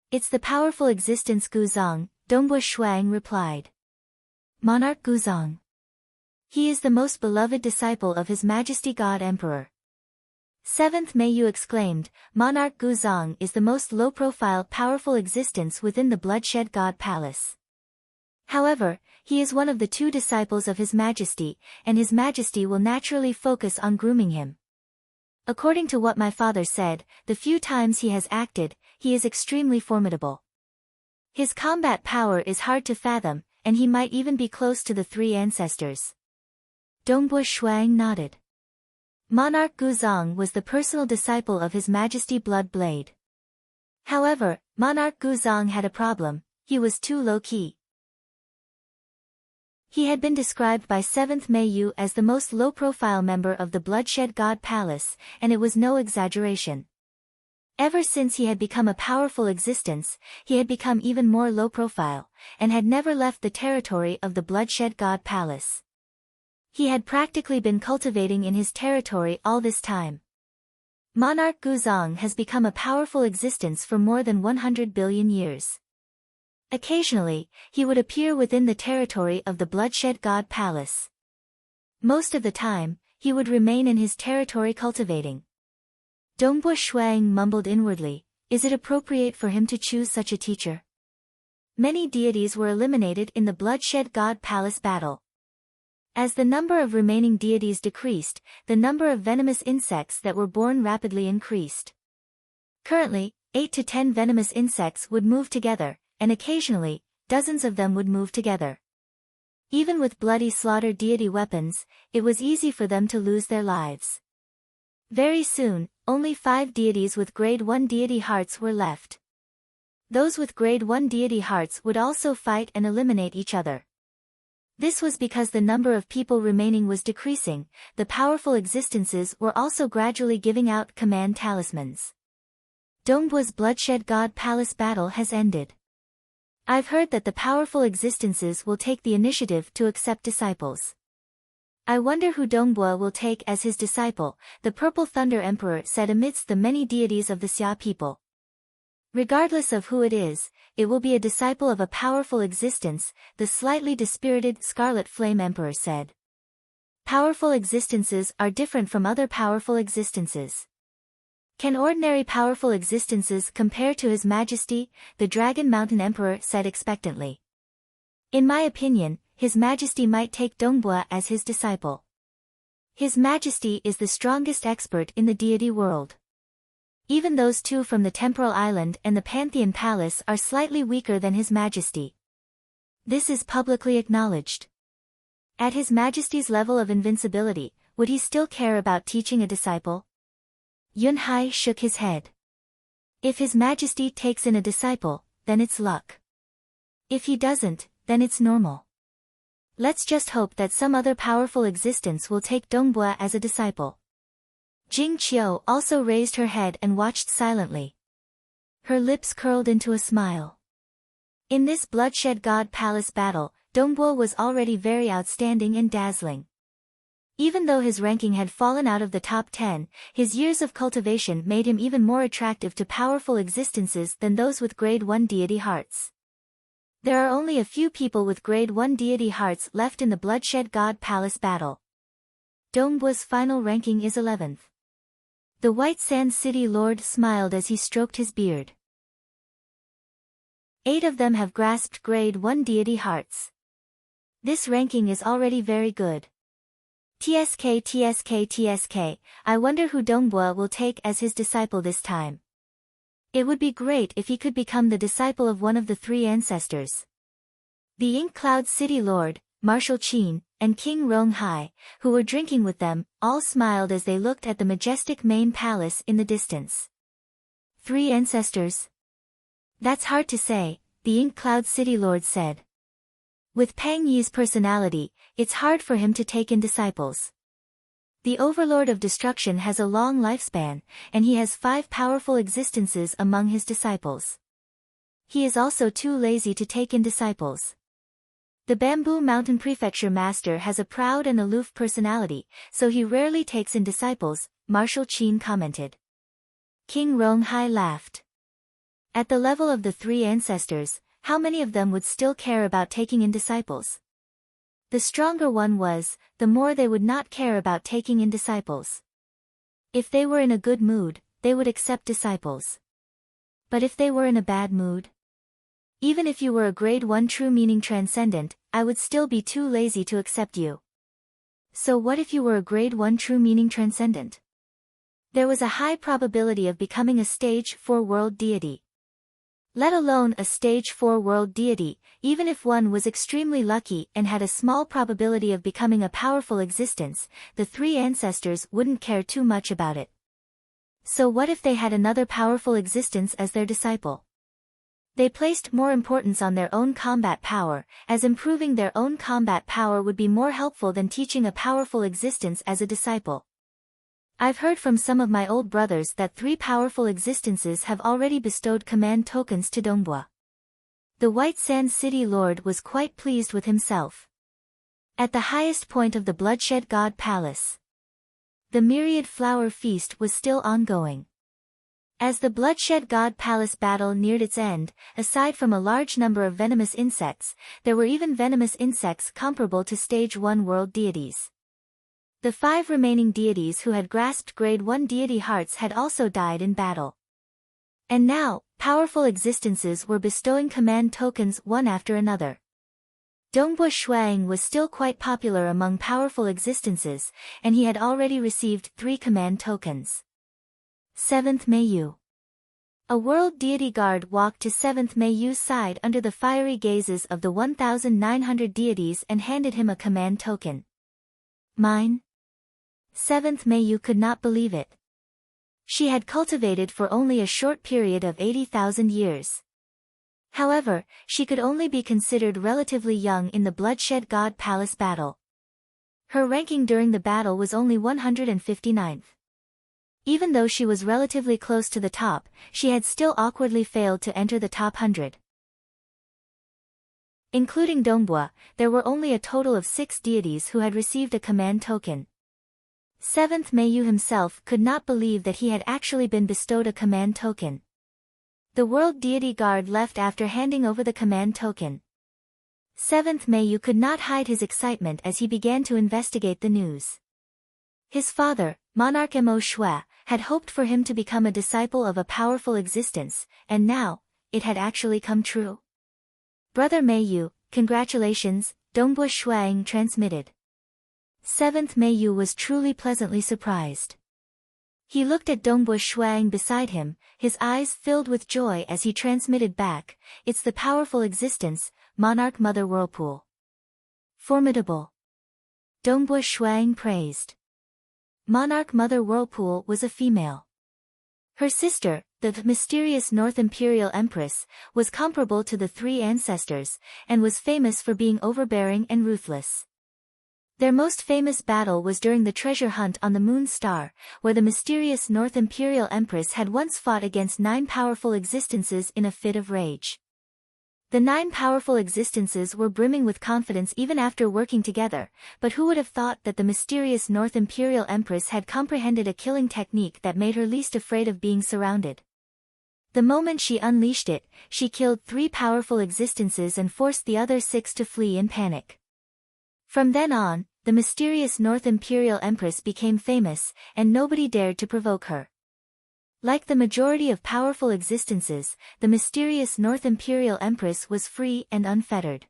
Speaker 1: It's the powerful existence Guzong, Dongbua Shuang replied. Monarch Guzong. He is the most beloved disciple of His Majesty God Emperor. 7th Meiyu exclaimed, Monarch Guzong is the most low-profile powerful existence within the Bloodshed God Palace. However, he is one of the 2 disciples of His Majesty, and His Majesty will naturally focus on grooming him. According to what my father said, the few times he has acted, he is extremely formidable. His combat power is hard to fathom, and he might even be close to the 3 ancestors. Dongbua Shuang nodded. Monarch Guzong was the personal disciple of His Majesty Blood Blade. However, Monarch Guzong had a problem, he was too low-key. He had been described by 7th Meiyu as the most low-profile member of the Bloodshed God Palace, and it was no exaggeration. Ever since he had become a powerful existence, he had become even more low-profile, and had never left the territory of the Bloodshed God Palace. He had practically been cultivating in his territory all this time. Monarch Guzong has become a powerful existence for more than 100 billion years. Occasionally, he would appear within the territory of the Bloodshed God Palace. Most of the time, he would remain in his territory cultivating. Dongbua Shuang mumbled inwardly, is it appropriate for him to choose such a teacher? Many deities were eliminated in the Bloodshed God Palace battle. As the number of remaining deities decreased, the number of venomous insects that were born rapidly increased. Currently, 8 to 10 venomous insects would move together, and occasionally, dozens of them would move together. Even with bloody slaughter deity weapons, it was easy for them to lose their lives. Very soon, only 5 deities with Grade 1 deity hearts were left. Those with Grade 1 deity hearts would also fight and eliminate each other. This was because the number of people remaining was decreasing, the powerful existences were also gradually giving out command talismans. Dongbua's Bloodshed God Palace battle has ended. I've heard that the powerful existences will take the initiative to accept disciples. I wonder who Dongbua will take as his disciple, the Purple Thunder Emperor said amidst the many deities of the Xia people. Regardless of who it is, it will be a disciple of a powerful existence, the slightly dispirited Scarlet Flame Emperor said. Powerful existences are different from other powerful existences. Can ordinary powerful existences compare to His Majesty? The Dragon Mountain Emperor said expectantly. In my opinion, His Majesty might take Dongbua as his disciple. His Majesty is the strongest expert in the deity world. Even those 2 from the Temporal Island and the Pantheon Palace are slightly weaker than His Majesty. This is publicly acknowledged. At His Majesty's level of invincibility, would he still care about teaching a disciple? Yunhai shook his head. If His Majesty takes in a disciple, then it's luck. If he doesn't, then it's normal. Let's just hope that some other powerful existence will take Dongbua as a disciple. Jing Qiu also raised her head and watched silently. Her lips curled into a smile. In this Bloodshed God Palace battle, Dongbua was already very outstanding and dazzling. Even though his ranking had fallen out of the top 10, his years of cultivation made him even more attractive to powerful existences than those with Grade 1 deity hearts. There are only a few people with Grade 1 deity hearts left in the Bloodshed God Palace battle. Dongbua's final ranking is 11th. The White Sand City Lord smiled as he stroked his beard. 8 of them have grasped Grade 1 deity hearts. This ranking is already very good. TSK, I wonder who Dongbua will take as his disciple this time. It would be great if he could become the disciple of one of the 3 ancestors. The Ink Cloud City Lord, Marshal Qin, and King Ronghai, who were drinking with them, all smiled as they looked at the majestic main palace in the distance. 3 ancestors? That's hard to say, the Ink Cloud City Lord said. With Pang Yi's personality, it's hard for him to take in disciples. The Overlord of Destruction has a long lifespan, and he has 5 powerful existences among his disciples. He is also too lazy to take in disciples. The Bamboo Mountain Prefecture Master has a proud and aloof personality, so he rarely takes in disciples, Marshal Qin commented. King Ronghai laughed. At the level of the 3 ancestors, how many of them would still care about taking in disciples? The stronger one was, the more they would not care about taking in disciples. If they were in a good mood, they would accept disciples. But if they were in a bad mood? Even if you were a grade 1 true meaning transcendent, I would still be too lazy to accept you. So what if you were a grade 1 true meaning transcendent? There was a high probability of becoming a stage 4 world deity. Let alone a stage 4 world deity, even if one was extremely lucky and had a small probability of becoming a powerful existence, the 3 ancestors wouldn't care too much about it. So what if they had another powerful existence as their disciple? They placed more importance on their own combat power, as improving their own combat power would be more helpful than teaching a powerful existence as a disciple. I've heard from some of my old brothers that 3 powerful existences have already bestowed command tokens to Dongbua. The White Sand City Lord was quite pleased with himself. At the highest point of the Bloodshed God Palace, the Myriad Flower Feast was still ongoing. As the Bloodshed God Palace battle neared its end, aside from a large number of venomous insects, there were even venomous insects comparable to Stage 1 world deities. The 5 remaining deities who had grasped Grade 1 deity hearts had also died in battle. And now, powerful existences were bestowing command tokens one after another. Dongbua Shuang was still quite popular among powerful existences, and he had already received 3 command tokens. 7th Meiyu. A world deity guard walked to 7th Meiyu's side under the fiery gazes of the 1,900 deities and handed him a command token. Mine? 7th Meiyu could not believe it. She had cultivated for only a short period of 80,000 years. However, she could only be considered relatively young in the Bloodshed God Palace battle. Her ranking during the battle was only 159th. Even though she was relatively close to the top, she had still awkwardly failed to enter the top 100. Including Dongbua, there were only a total of 6 deities who had received a command token. 7th Meiyu himself could not believe that he had actually been bestowed a command token. The world deity guard left after handing over the command token. 7th Meiyu could not hide his excitement as he began to investigate the news. His father, Monarch Mo Shui, had hoped for him to become a disciple of a powerful existence, and now, it had actually come true. Brother Meiyu, congratulations, Dongbua Shuang transmitted. 7th Meiyu was truly pleasantly surprised. He looked at Dongbua Shuang beside him, his eyes filled with joy as he transmitted back, it's the powerful existence, Monarch Mother Whirlpool. Formidable. Dongbua Shuang praised. Monarch Mother Whirlpool was a female. Her sister, the mysterious North Imperial Empress, was comparable to the 3 ancestors, and was famous for being overbearing and ruthless. Their most famous battle was during the treasure hunt on the Moon Star, where the mysterious North Imperial Empress had once fought against 9 powerful existences in a fit of rage. The 9 powerful existences were brimming with confidence even after working together, but who would have thought that the mysterious North Imperial Empress had comprehended a killing technique that made her least afraid of being surrounded. The moment she unleashed it, she killed 3 powerful existences and forced the other 6 to flee in panic. From then on, the mysterious North Imperial Empress became famous, and nobody dared to provoke her. Like the majority of powerful existences, the mysterious North Imperial Empress was free and unfettered.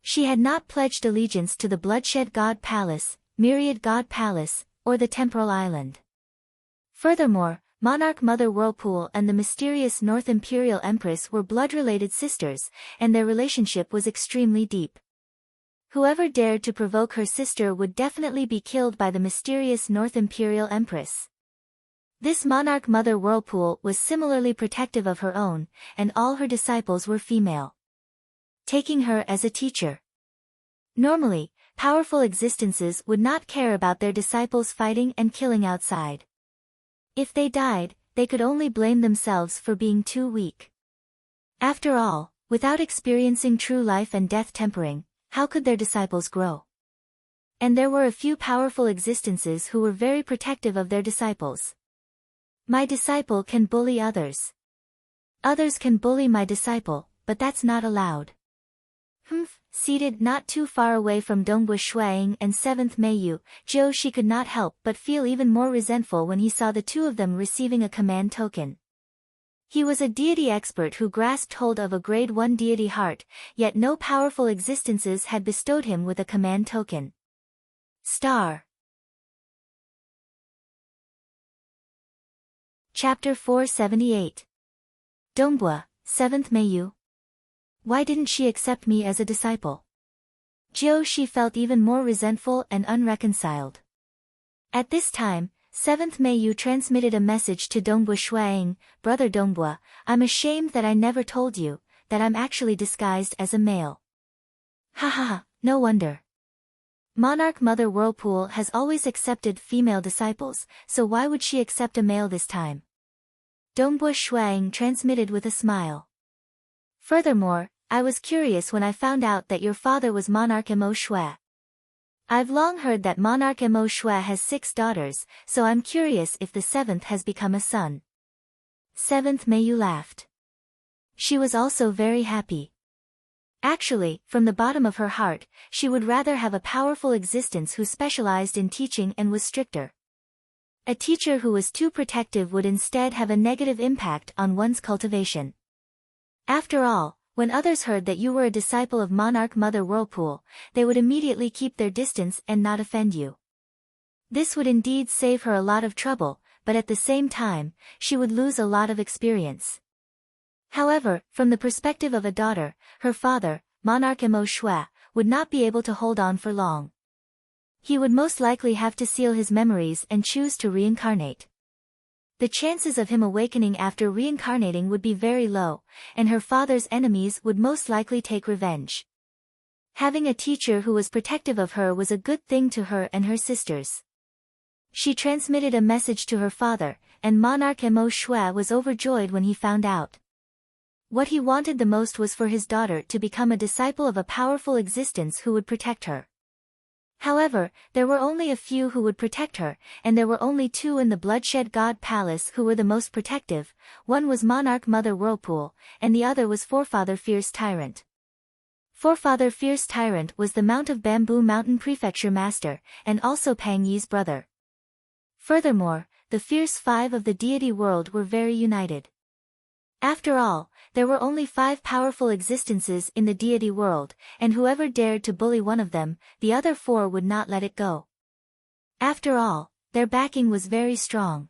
Speaker 1: She had not pledged allegiance to the Bloodshed God Palace, Myriad God Palace, or the Temporal Island. Furthermore, Monarch Mother Whirlpool and the mysterious North Imperial Empress were blood-related sisters, and their relationship was extremely deep. Whoever dared to provoke her sister would definitely be killed by the mysterious North Imperial Empress. This monarch Mother Whirlpool was similarly protective of her own, and all her disciples were female, taking her as a teacher. Normally, powerful existences would not care about their disciples fighting and killing outside. If they died, they could only blame themselves for being too weak. After all, without experiencing true life and death tempering, how could their disciples grow? And there were a few powerful existences who were very protective of their disciples. My disciple can bully others. Others can bully my disciple, but that's not allowed. Seated not too far away from Dongbua Shuang and 7th Meiyu, Zhou Shi could not help but feel even more resentful when he saw the two of them receiving a command token. He was a deity expert who grasped hold of a grade 1 deity heart, yet no powerful existences had bestowed him with a command token. Star. Chapter 478. Dongbua, 7th Meiyu. Why didn't she accept me as a disciple? Zhou Shi felt even more resentful and unreconciled. At this time, 7th Meiyu transmitted a message to Dongbua Shuang, Brother Dongbua, I'm ashamed that I never told you, that I'm actually disguised as a male. Ha, no wonder. Monarch Mother Whirlpool has always accepted female disciples, so why would she accept a male this time? Dongbua Shuang transmitted with a smile. Furthermore, I was curious when I found out that your father was Monarch Mo Shui. I've long heard that Monarch Mo Shui has 6 daughters, so I'm curious if the 7th has become a son. 7th Meiyu laughed. She was also very happy. Actually, from the bottom of her heart, she would rather have a powerful existence who specialized in teaching and was stricter. A teacher who was too protective would instead have a negative impact on one's cultivation. After all, when others heard that you were a disciple of Monarch Mother Whirlpool, they would immediately keep their distance and not offend you. This would indeed save her a lot of trouble, but at the same time, she would lose a lot of experience. However, from the perspective of a daughter, her father, Monarch Mo Shui, would not be able to hold on for long. He would most likely have to seal his memories and choose to reincarnate. The chances of him awakening after reincarnating would be very low, and her father's enemies would most likely take revenge. Having a teacher who was protective of her was a good thing to her and her sisters. She transmitted a message to her father, and Monarch Mo Shui was overjoyed when he found out. What he wanted the most was for his daughter to become a disciple of a powerful existence who would protect her. However, there were only a few who would protect her, and there were only 2 in the Bloodshed God Palace who were the most protective. One was Monarch Mother Whirlpool, and the other was Forefather Fierce Tyrant. Forefather Fierce Tyrant was the Mount of Bamboo Mountain Prefecture Master, and also Pang Yi's brother. Furthermore, the Fierce 5 of the deity world were very united. After all, there were only 5 powerful existences in the deity world, and whoever dared to bully one of them, the other 4 would not let it go. After all, their backing was very strong.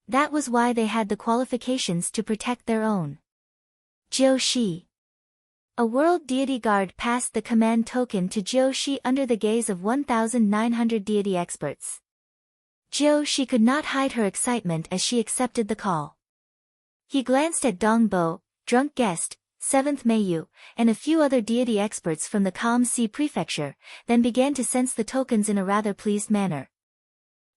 Speaker 1: That was why they had the qualifications to protect their own. Zhou Shi. A world deity guard passed the command token to Zhou Shi under the gaze of 1,900 deity experts. Zhou Shi could not hide her excitement as she accepted the call. He glanced at Dongbo, Drunk Guest, 7th Meiyu, and a few other deity experts from the Calm Sea Prefecture, then began to sense the tokens in a rather pleased manner.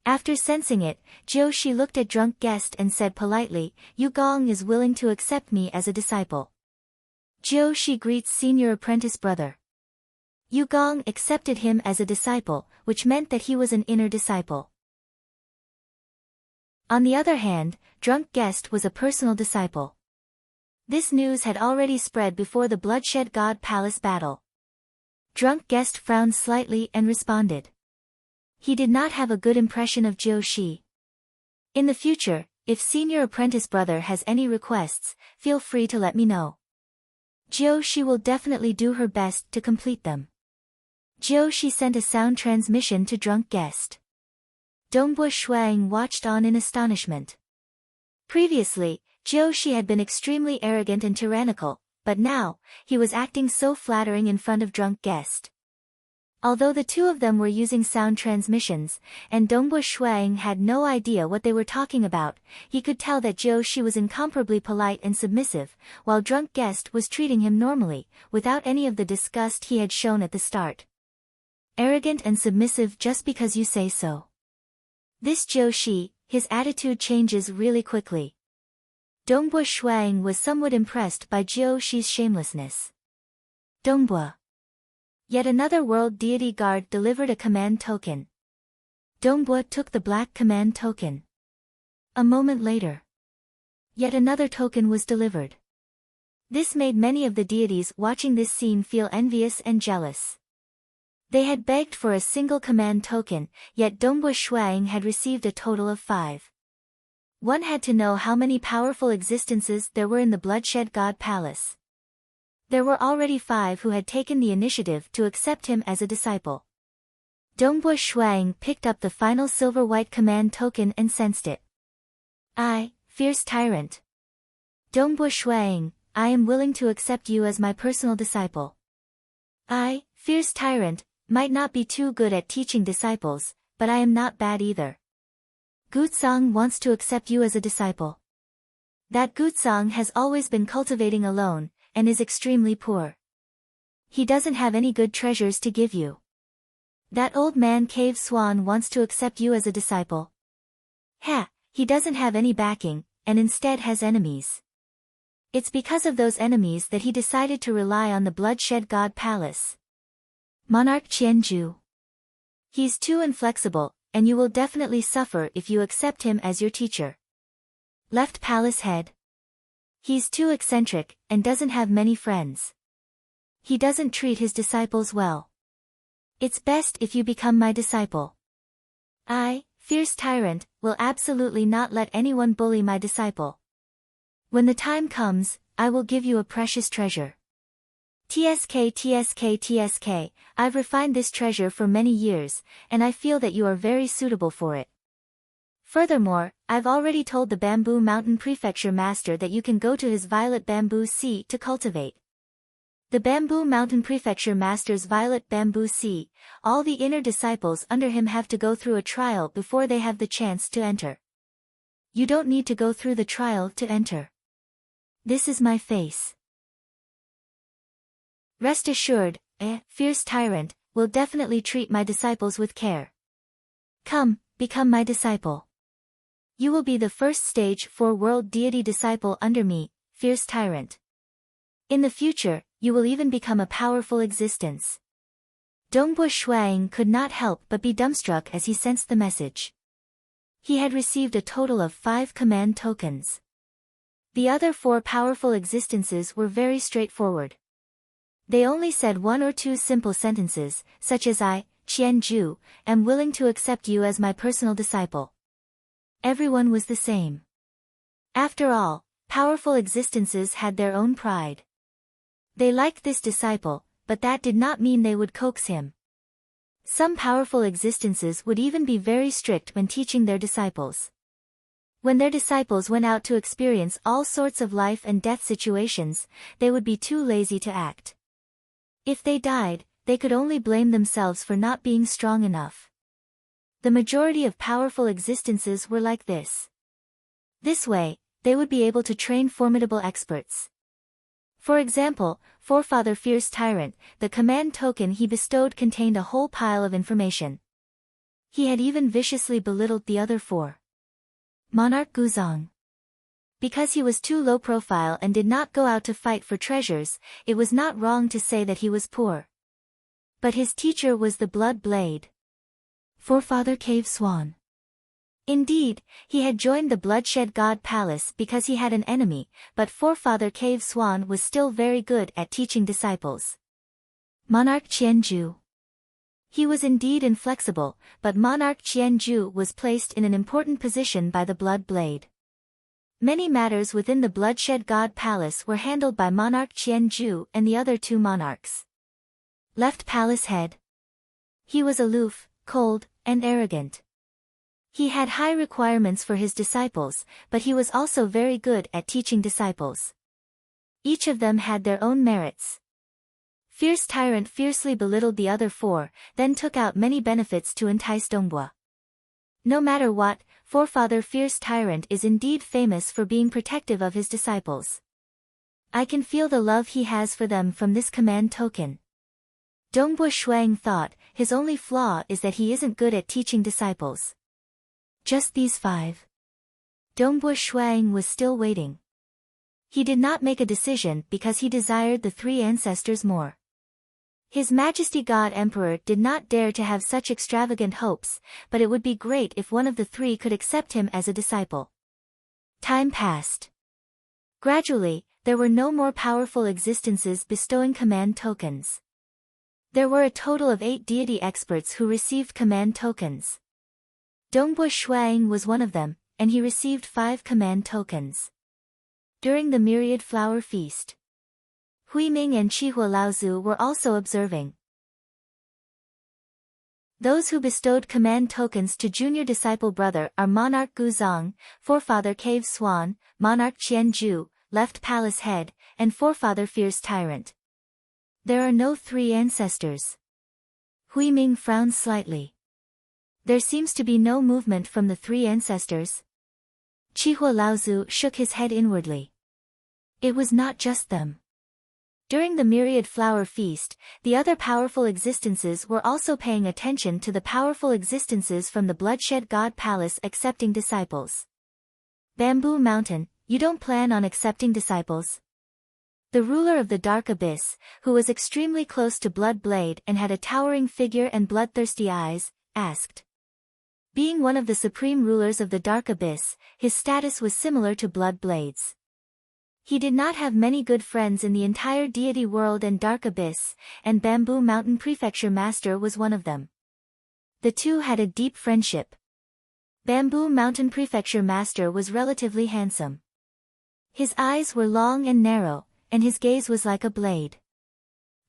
Speaker 1: After sensing it, Zhou Shi looked at Drunk Guest and said politely, Yu Gong is willing to accept me as a disciple. Zhou Shi greets senior apprentice brother. Yu Gong accepted him as a disciple, which meant that he was an inner disciple. On the other hand, Drunk Guest was a personal disciple. This news had already spread before the Bloodshed God Palace battle. Drunk Guest frowned slightly and responded. He did not have a good impression of Zhou Shi. In the future, if senior apprentice brother has any requests, feel free to let me know. Zhou Shi will definitely do her best to complete them. Zhou Shi sent a sound transmission to Drunk Guest. Dongbua Shuang watched on in astonishment. Previously, Zhou Shi had been extremely arrogant and tyrannical, but now, he was acting so flattering in front of Drunk Guest. Although the two of them were using sound transmissions, and Dongbua Shuang had no idea what they were talking about, he could tell that Jiu Shi was incomparably polite and submissive, while drunk guest was treating him normally, without any of the disgust he had shown at the start. Arrogant and submissive just because you say so. This Jiu Shi, his attitude changes really quickly. Dongbua Shuang was somewhat impressed by Jiu Shi's shamelessness. Dongbua. Yet another world deity guard delivered a command token. Dongbua took the black command token. A moment later, yet another token was delivered. This made many of the deities watching this scene feel envious and jealous. They had begged for a single command token, yet Dongbua Shuang had received a total of 5. One had to know how many powerful existences there were in the Bloodshed God Palace. There were already 5 who had taken the initiative to accept him as a disciple. Dongbua Shuang picked up the final silver-white command token and sensed it. I, fierce tyrant. Dongbua Shuang, I am willing to accept you as my personal disciple. I, fierce tyrant, might not be too good at teaching disciples, but I am not bad either. Gutsang wants to accept you as a disciple. That Gutsang has always been cultivating alone, and is extremely poor. He doesn't have any good treasures to give you. That old man Cave Swan wants to accept you as a disciple. He doesn't have any backing, and instead has enemies. It's because of those enemies that he decided to rely on the Bloodshed God Palace. Monarch Qianju. He's too inflexible, and you will definitely suffer if you accept him as your teacher. Left Palace Head. He's too eccentric, and doesn't have many friends. He doesn't treat his disciples well. It's best if you become my disciple. I, fierce tyrant, will absolutely not let anyone bully my disciple. When the time comes, I will give you a precious treasure. TSK, I've refined this treasure for many years, and I feel that you are very suitable for it. Furthermore, I've already told the Bamboo Mountain Prefecture Master that you can go to his Violet Bamboo Sea to cultivate. The Bamboo Mountain Prefecture Master's Violet Bamboo Sea, all the inner disciples under him have to go through a trial before they have the chance to enter. You don't need to go through the trial to enter. This is my face. Rest assured, fierce tyrant, will definitely treat my disciples with care. Come, become my disciple. You will be the first stage 4 world deity disciple under me, fierce tyrant. In the future, you will even become a powerful existence. Dongbua Shuang could not help but be dumbstruck as he sensed the message. He had received a total of 5 command tokens. The other 4 powerful existences were very straightforward. They only said 1 or 2 simple sentences, such as I, Qianju, am willing to accept you as my personal disciple. Everyone was the same. After all, powerful existences had their own pride. They liked this disciple, but that did not mean they would coax him. Some powerful existences would even be very strict when teaching their disciples. When their disciples went out to experience all sorts of life and death situations, they would be too lazy to act. If they died, they could only blame themselves for not being strong enough. The majority of powerful existences were like this. This way, they would be able to train formidable experts. For example, Forefather Fierce Tyrant, the command token he bestowed contained a whole pile of information. He had even viciously belittled the other 4. Monarch Guzong. Because he was too low profile and did not go out to fight for treasures, it was not wrong to say that he was poor. But his teacher was the Blood Blade. Forefather Cave Swan. Indeed, he had joined the Bloodshed God Palace because he had an enemy, but Forefather Cave Swan was still very good at teaching disciples. Monarch Qianju. He was indeed inflexible, but Monarch Qianju was placed in an important position by the Blood Blade. Many matters within the Bloodshed God Palace were handled by Monarch Qianju and the other 2 monarchs. Left Palace Head. He was aloof, cold, and arrogant. He had high requirements for his disciples, but he was also very good at teaching disciples. Each of them had their own merits. Fierce Tyrant fiercely belittled the other four, then took out many benefits to entice Dongbua. No matter what, forefather Fierce Tyrant is indeed famous for being protective of his disciples. I can feel the love he has for them from this command token. Dongbua Shuang thought, his only flaw is that he isn't good at teaching disciples. Just these 5. Dongbua Shuang was still waiting. He did not make a decision because he desired the 3 ancestors more. His Majesty God Emperor did not dare to have such extravagant hopes, but it would be great if one of the 3 could accept him as a disciple. Time passed. Gradually, there were no more powerful existences bestowing command tokens. There were a total of 8 deity experts who received command tokens. Dongbua Shuang was one of them, and he received 5 command tokens. During the Myriad Flower Feast, Huiming and Chihua Laozu were also observing. Those who bestowed command tokens to junior disciple brother are Monarch Guzong, Forefather Cave Swan, Monarch Qianju, Left Palace Head, and Forefather Fierce Tyrant. There are no 3 ancestors. Huiming frowned slightly. There seems to be no movement from the 3 ancestors. Chihua Laozu shook his head inwardly. It was not just them. During the Myriad Flower Feast, the other powerful existences were also paying attention to the powerful existences from the Bloodshed God Palace accepting disciples. Bamboo Mountain, you don't plan on accepting disciples? The ruler of the Dark Abyss, who was extremely close to Blood Blade and had a towering figure and bloodthirsty eyes, asked. Being one of the supreme rulers of the Dark Abyss, his status was similar to Blood Blade's. He did not have many good friends in the entire deity world and Dark Abyss, and Bamboo Mountain Prefecture Master was one of them. The 2 had a deep friendship. Bamboo Mountain Prefecture Master was relatively handsome. His eyes were long and narrow, and his gaze was like a blade.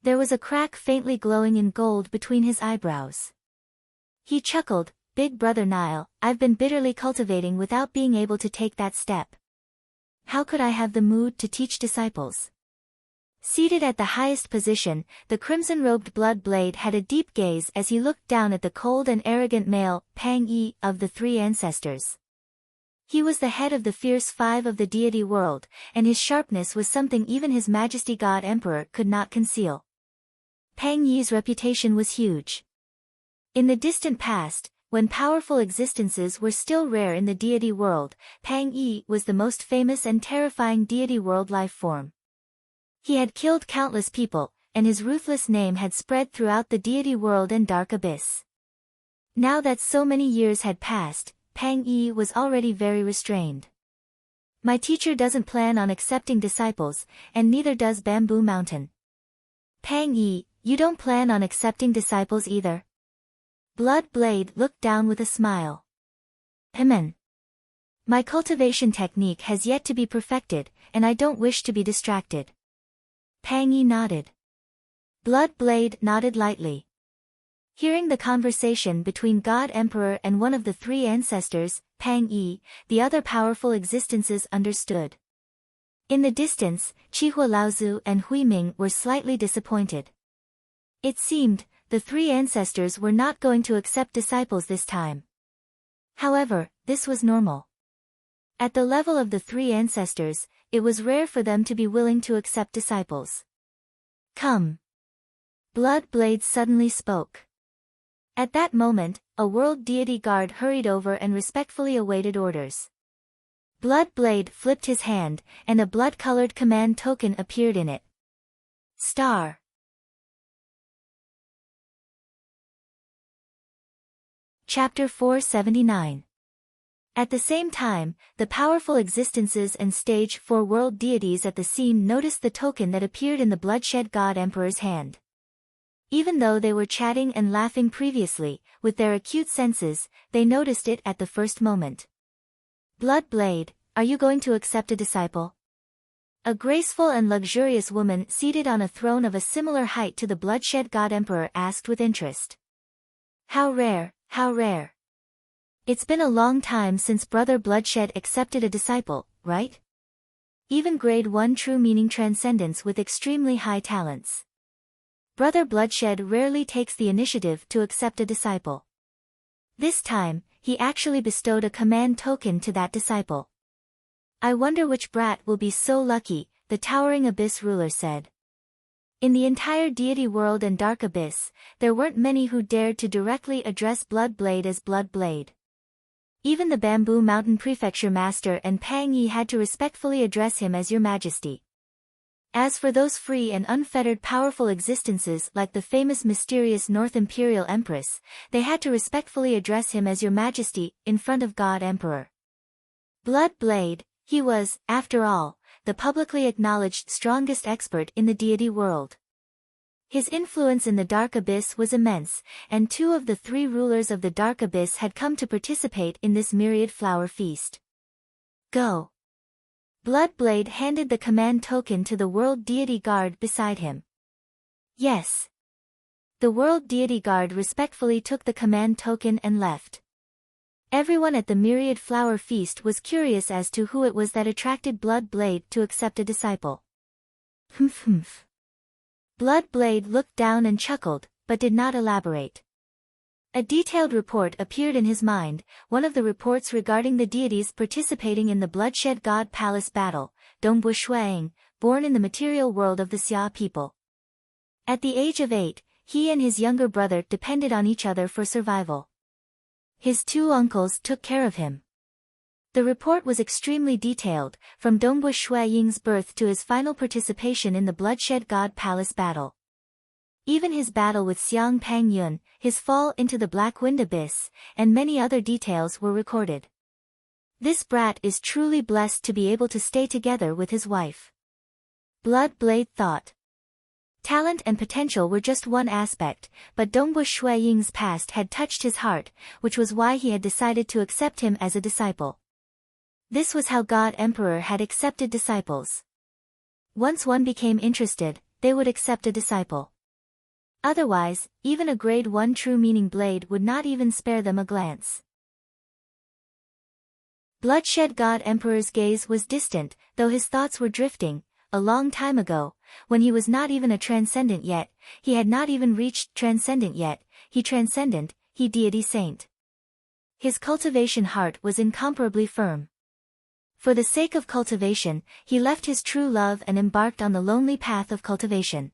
Speaker 1: There was a crack faintly glowing in gold between his eyebrows. He chuckled, Big Brother Nile, I've been bitterly cultivating without being able to take that step. How could I have the mood to teach disciples? Seated at the highest position, the crimson-robed Blood Blade had a deep gaze as he looked down at the cold and arrogant male, Pang Yi, of the 3 ancestors. He was the head of the fierce 5 of the deity world, and his sharpness was something even his Majesty God Emperor could not conceal. Pang Yi's reputation was huge. In the distant past, when powerful existences were still rare in the deity world, Pang Yi was the most famous and terrifying deity world life form. He had killed countless people, and his ruthless name had spread throughout the deity world and Dark Abyss. Now that so many years had passed, Pang Yi was already very restrained. My teacher doesn't plan on accepting disciples, and neither does Bamboo Mountain. Pang Yi, you don't plan on accepting disciples either? Blood Blade looked down with a smile. My cultivation technique has yet to be perfected, and I don't wish to be distracted. Pang Yi nodded. Blood Blade nodded lightly. Hearing the conversation between God Emperor and one of the 3 ancestors, Pang Yi, the other powerful existences understood. In the distance, Chihua Laozu and Huiming were slightly disappointed. It seemed, the 3 ancestors were not going to accept disciples this time. However, this was normal. At the level of the 3 ancestors, it was rare for them to be willing to accept disciples. Come. Blood Blade suddenly spoke. At that moment, a world deity guard hurried over and respectfully awaited orders. Blood Blade flipped his hand, and a blood-colored command token appeared in it. Star. Chapter 479. At the same time, the powerful existences and stage 4 world deities at the scene noticed the token that appeared in the Bloodshed God Emperor's hand. Even though they were chatting and laughing previously, with their acute senses, they noticed it at the first moment. Blood Blade, are you going to accept a disciple? A graceful and luxurious woman seated on a throne of a similar height to the Bloodshed God Emperor asked with interest. How rare, how rare. It's been a long time since Brother Bloodshed accepted a disciple, right? Even grade 1 true meaning transcendence with extremely high talents. Brother Bloodshed rarely takes the initiative to accept a disciple. This time, he actually bestowed a command token to that disciple. I wonder which brat will be so lucky, the towering abyss ruler said. In the entire deity world and dark abyss, there weren't many who dared to directly address Bloodblade as Bloodblade. Even the Bamboo Mountain Prefecture Master and Pang Yi had to respectfully address him as Your Majesty. As for those free and unfettered powerful existences like the famous mysterious North Imperial Empress, they had to respectfully address him as Your Majesty, in front of God Emperor. Bloodblade, he was, after all, the publicly acknowledged strongest expert in the deity world. His influence in the Dark Abyss was immense, and 2 of the 3 rulers of the Dark Abyss had come to participate in this myriad flower feast. Go! Bloodblade handed the command token to the World Deity Guard beside him. Yes. The World Deity Guard respectfully took the command token and left. Everyone at the myriad flower feast was curious as to who it was that attracted Bloodblade to accept a disciple. Humph. Bloodblade looked down and chuckled, but did not elaborate. A detailed report appeared in his mind, one of the reports regarding the deities participating in the Bloodshed God Palace battle, Dongbu Shuang, born in the material world of the Xia people. At the age of 8, he and his younger brother depended on each other for survival. His 2 uncles took care of him. The report was extremely detailed, from Dongbu Ying's birth to his final participation in the Bloodshed God Palace battle. Even his battle with Xiang Pangyun, his fall into the Black Wind Abyss, and many other details were recorded. This brat is truly blessed to be able to stay together with his wife. Bloodblade thought. Talent and potential were just one aspect, but Dongbu Ying's past had touched his heart, which was why he had decided to accept him as a disciple. This was how God Emperor had accepted disciples. Once one became interested, they would accept a disciple. Otherwise, even a grade 1 true meaning blade would not even spare them a glance. Bloodshed God Emperor's gaze was distant, though his thoughts were drifting. A long time ago, when he was not even a transcendent yet, he had not even reached transcendent yet, he transcendent, he deity saint. His cultivation heart was incomparably firm. For the sake of cultivation, he left his true love and embarked on the lonely path of cultivation.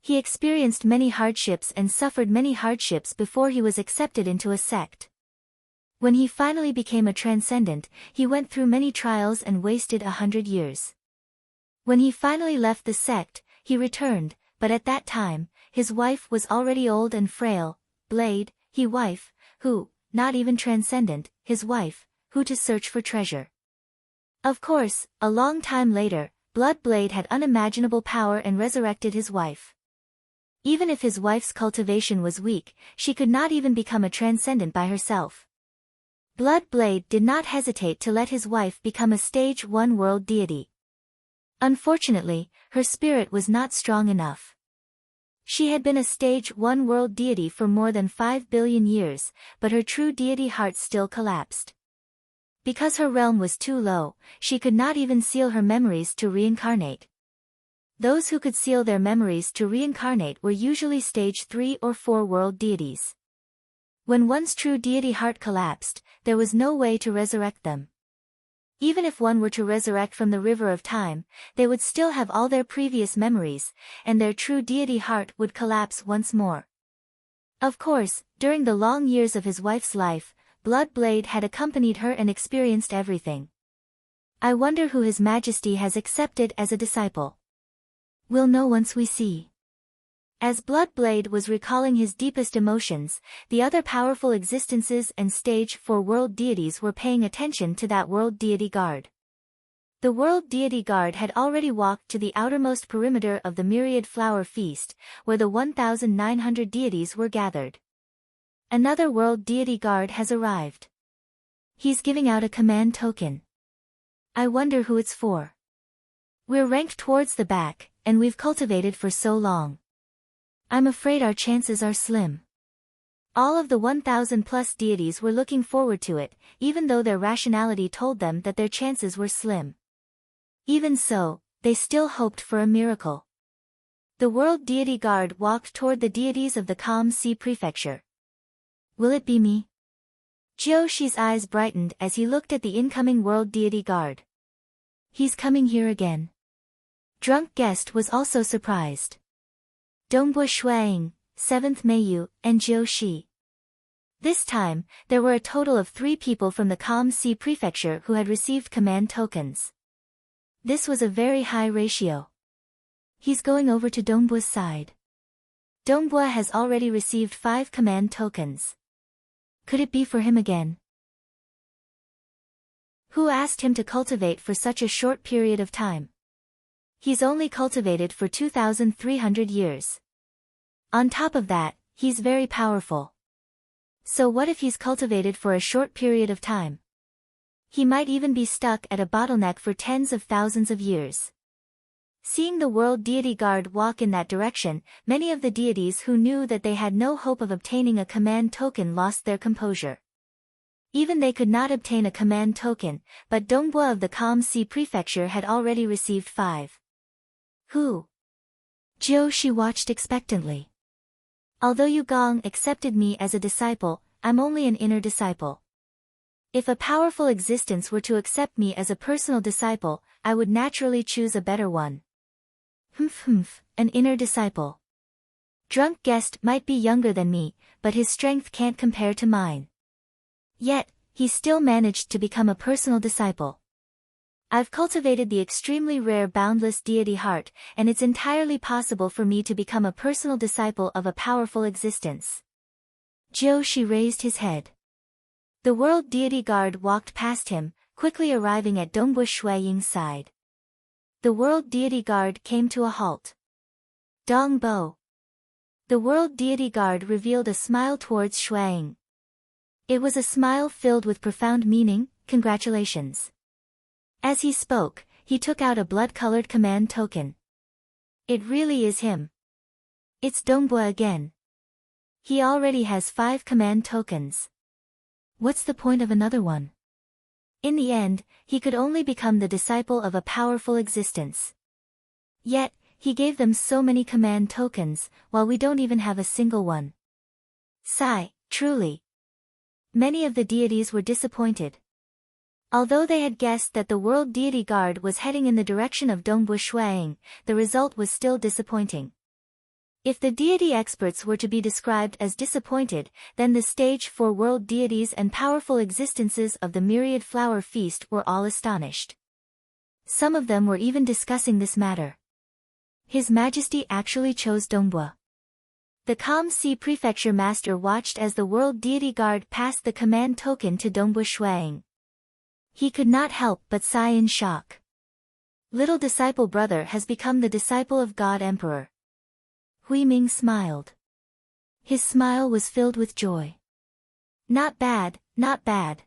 Speaker 1: He experienced many hardships and suffered many hardships before he was accepted into a sect. When he finally became a transcendent, he went through many trials and wasted 100 years. When he finally left the sect, he returned, but at that time, his wife was already old and frail. Blade, he wife, who, not even transcendent, his wife, who to search for treasure. Of course, a long time later, Bloodblade had unimaginable power and resurrected his wife. Even if his wife's cultivation was weak, she could not even become a transcendent by herself. Bloodblade did not hesitate to let his wife become a stage 1 world deity. Unfortunately, her spirit was not strong enough. She had been a stage 1 world deity for more than 5 billion years, but her true deity heart still collapsed. Because her realm was too low, she could not even seal her memories to reincarnate. Those who could seal their memories to reincarnate were usually stage 3 or 4 world deities. When one's true deity heart collapsed, there was no way to resurrect them. Even if one were to resurrect from the river of time, they would still have all their previous memories, and their true deity heart would collapse once more. Of course, during the long years of his wife's life, Bloodblade had accompanied her and experienced everything. I wonder who His Majesty has accepted as a disciple. We'll know once we see. As Bloodblade was recalling his deepest emotions, the other powerful existences and stage 4 world deities were paying attention to that world deity guard. The world deity guard had already walked to the outermost perimeter of the myriad flower feast, where the 1,900 deities were gathered. Another world deity guard has arrived. He's giving out a command token. I wonder who it's for. We're ranked towards the back, and we've cultivated for so long. I'm afraid our chances are slim. All of the 1,000 plus deities were looking forward to it, even though their rationality told them that their chances were slim. Even so, they still hoped for a miracle. The world deity guard walked toward the deities of the calm sea prefecture. Will it be me? Jiu-Shi's eyes brightened as he looked at the incoming world deity guard. He's coming here again. Drunk guest was also surprised. Dongbua Shuang, 7th Meiyu, and Jiu-Shi. This time, there were a total of 3 people from the calm sea prefecture who had received command tokens. This was a very high ratio. He's going over to Dongbua's side. Dongbua has already received 5 command tokens. Could it be for him again? Who asked him to cultivate for such a short period of time? He's only cultivated for 2,300 years. On top of that, he's very powerful. So what if he's cultivated for a short period of time? He might even be stuck at a bottleneck for tens of thousands of years. Seeing the world deity guard walk in that direction, many of the deities who knew that they had no hope of obtaining a command token lost their composure. Even they could not obtain a command token, but Dongbua of the Calm Sea Prefecture had already received 5. Who? Jiu-Shi watched expectantly. Although Yu Gong accepted me as a disciple, I'm only an inner disciple. If a powerful existence were to accept me as a personal disciple, I would naturally choose a better one. An inner disciple. Drunk guest might be younger than me, but his strength can't compare to mine. Yet, he still managed to become a personal disciple. I've cultivated the extremely rare boundless deity heart, and it's entirely possible for me to become a personal disciple of a powerful existence. Jiu-Shi raised his head. The world deity guard walked past him, quickly arriving at Dongbua Shuaying's side. The world deity guard came to a halt. Dong Bo. The world deity guard revealed a smile towards Shuaying. It was a smile filled with profound meaning. Congratulations. As he spoke, he took out a blood-colored command token. It really is him. It's Dongbua again. He already has 5 command tokens. What's the point of another one? In the end, he could only become the disciple of a powerful existence. Yet, he gave them so many command tokens, while we don't even have a single one. Sigh, truly. Many of the deities were disappointed. Although they had guessed that the world deity guard was heading in the direction of Dongbua Shuang, the result was still disappointing. If the deity experts were to be described as disappointed, then the stage 4 world deities and powerful existences of the myriad flower feast were all astonished. Some of them were even discussing this matter. His Majesty actually chose Dongbua. The Calm Sea Prefecture Master watched as the world deity guard passed the command token to Dongbua Shuang. He could not help but sigh in shock. Little disciple brother has become the disciple of God Emperor. Hui Ming smiled. His smile was filled with joy. Not bad, not bad.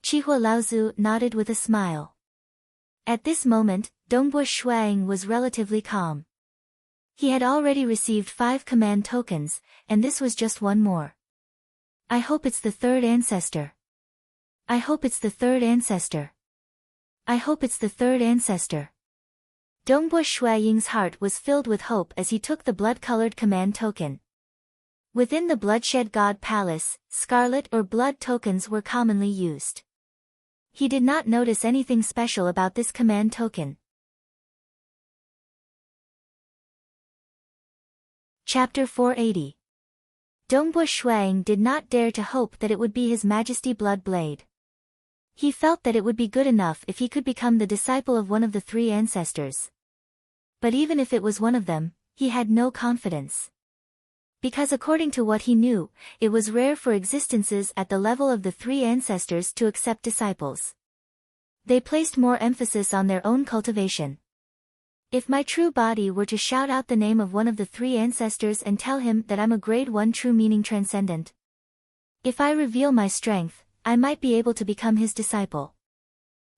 Speaker 1: Chihua Laozu nodded with a smile. At this moment, Dongbua Shuang was relatively calm. He had already received 5 command tokens, and this was just one more. I hope it's the 3rd ancestor. I hope it's the 3rd ancestor. I hope it's the 3rd ancestor. Dongbua Shuaying's heart was filled with hope as he took the blood-colored command token. Within the Bloodshed God Palace, scarlet or blood tokens were commonly used. He did not notice anything special about this command token. Chapter 480. Dongbua Shuang did not dare to hope that it would be His Majesty Blood Blade. He felt that it would be good enough if he could become the disciple of one of the 3 ancestors. But even if it was one of them, he had no confidence. Because according to what he knew, it was rare for existences at the level of the 3 ancestors to accept disciples. They placed more emphasis on their own cultivation. If my true body were to shout out the name of one of the 3 ancestors and tell him that I'm a grade 1 true meaning transcendent. If I reveal my strength, I might be able to become his disciple.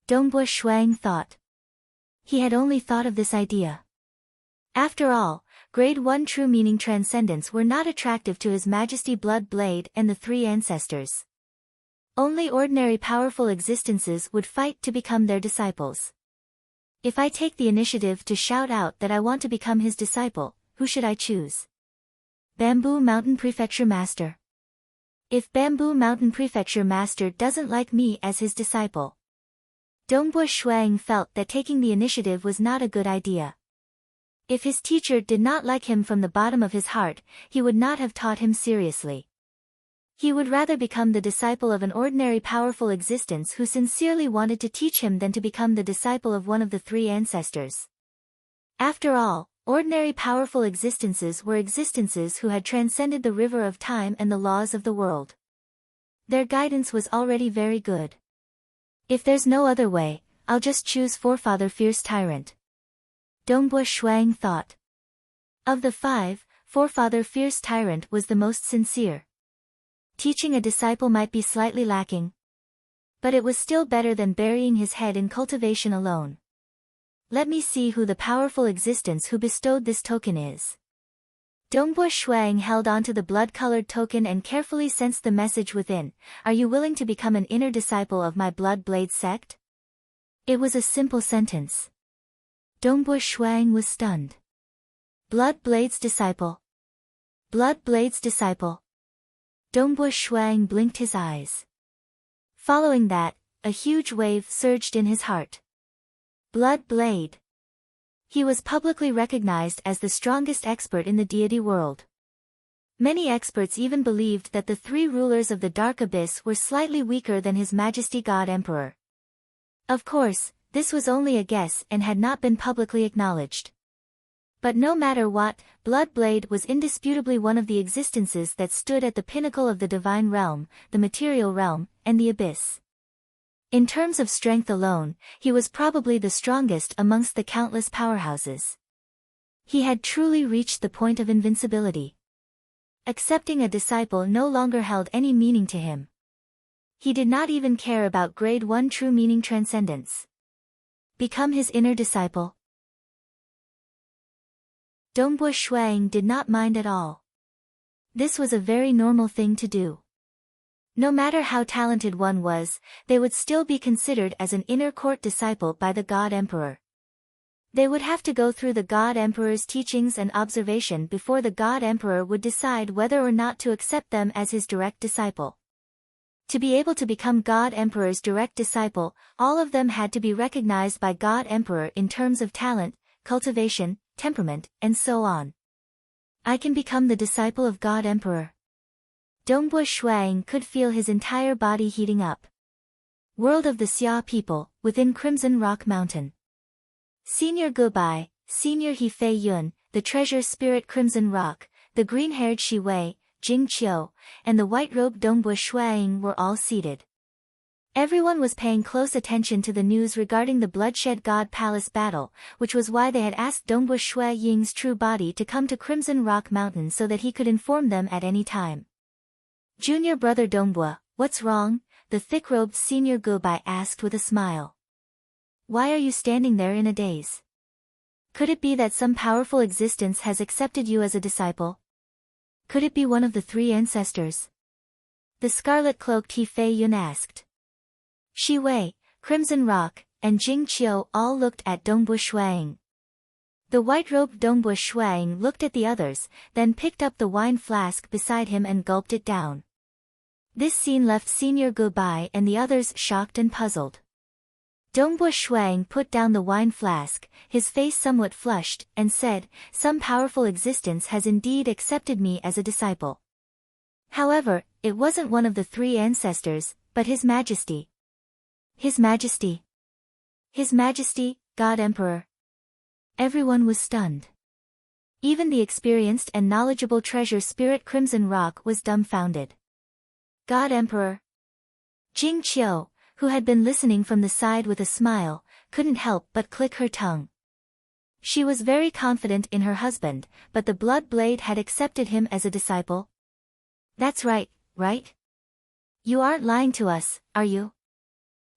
Speaker 1: Dongbua Shuang thought. He had only thought of this idea. After all, grade 1 true meaning transcendents were not attractive to His Majesty Blood Blade and the 3 ancestors. Only ordinary powerful existences would fight to become their disciples. If I take the initiative to shout out that I want to become his disciple, who should I choose? Bamboo Mountain Prefecture Master. If Bamboo Mountain Prefecture Master doesn't like me as his disciple. Dongbo Shuang felt that taking the initiative was not a good idea. If his teacher did not like him from the bottom of his heart, he would not have taught him seriously. He would rather become the disciple of an ordinary powerful existence who sincerely wanted to teach him than to become the disciple of one of the three ancestors. After all, ordinary powerful existences were existences who had transcended the river of time and the laws of the world. Their guidance was already very good. If there's no other way, I'll just choose Forefather Fierce Tyrant. Dongbo Shuang thought. Of the five, Forefather Fierce Tyrant was the most sincere. Teaching a disciple might be slightly lacking, but it was still better than burying his head in cultivation alone. Let me see who the powerful existence who bestowed this token is. Dongbo Shuang held onto the blood-colored token and carefully sensed the message within. Are you willing to become an inner disciple of my Blood Blade sect? It was a simple sentence. Dongbo Shuang was stunned. Blood Blade's disciple. Blood Blade's disciple. Dongbo Shuang blinked his eyes. Following that, a huge wave surged in his heart. Blood Blade. He was publicly recognized as the strongest expert in the deity world. Many experts even believed that the three rulers of the Dark Abyss were slightly weaker than His Majesty God Emperor. Of course, this was only a guess and had not been publicly acknowledged. But no matter what, Bloodblade was indisputably one of the existences that stood at the pinnacle of the divine realm, the material realm, and the abyss. In terms of strength alone, he was probably the strongest amongst the countless powerhouses. He had truly reached the point of invincibility. Accepting a disciple no longer held any meaning to him. He did not even care about grade 1 true meaning transcendence. Become his inner disciple. Dongbo Shuang did not mind at all. This was a very normal thing to do. No matter how talented one was, they would still be considered as an inner court disciple by the God Emperor. They would have to go through the God Emperor's teachings and observation before the God Emperor would decide whether or not to accept them as his direct disciple. To be able to become God Emperor's direct disciple, all of them had to be recognized by God Emperor in terms of talent, cultivation, temperament, and so on. I can become the disciple of God Emperor. Dongbo Shuang could feel his entire body heating up. World of the Xia people, within Crimson Rock Mountain. Senior Gubai, Senior He Fei Yun, the treasure spirit Crimson Rock, the green-haired Shi Wei, Jing Qiu, and the white-robed Dongbo Shuang were all seated. Everyone was paying close attention to the news regarding the Bloodshed God Palace battle, which was why they had asked Dongbo Shui Ying's true body to come to Crimson Rock Mountain so that he could inform them at any time. Junior brother Dongbo, what's wrong? The thick-robed senior Gubai asked with a smile. Why are you standing there in a daze? Could it be that some powerful existence has accepted you as a disciple? Could it be one of the three ancestors? The scarlet-cloaked He Fei Yun asked. Shi Wei, Crimson Rock, and Jing Qiu all looked at Dongbo Shuang. The white-robed Dongbo Shuang looked at the others, then picked up the wine flask beside him and gulped it down. This scene left Senior Gubai and the others shocked and puzzled. Dongbo Shuang put down the wine flask, his face somewhat flushed, and said, some powerful existence has indeed accepted me as a disciple. However, it wasn't one of the three ancestors, but His Majesty. His Majesty. His Majesty, God Emperor. Everyone was stunned. Even the experienced and knowledgeable treasure spirit Crimson Rock was dumbfounded. God Emperor. Jing Qiu, who had been listening from the side with a smile, couldn't help but click her tongue. She was very confident in her husband, but the Blood Blade had accepted him as a disciple. That's right, right? You aren't lying to us, are you?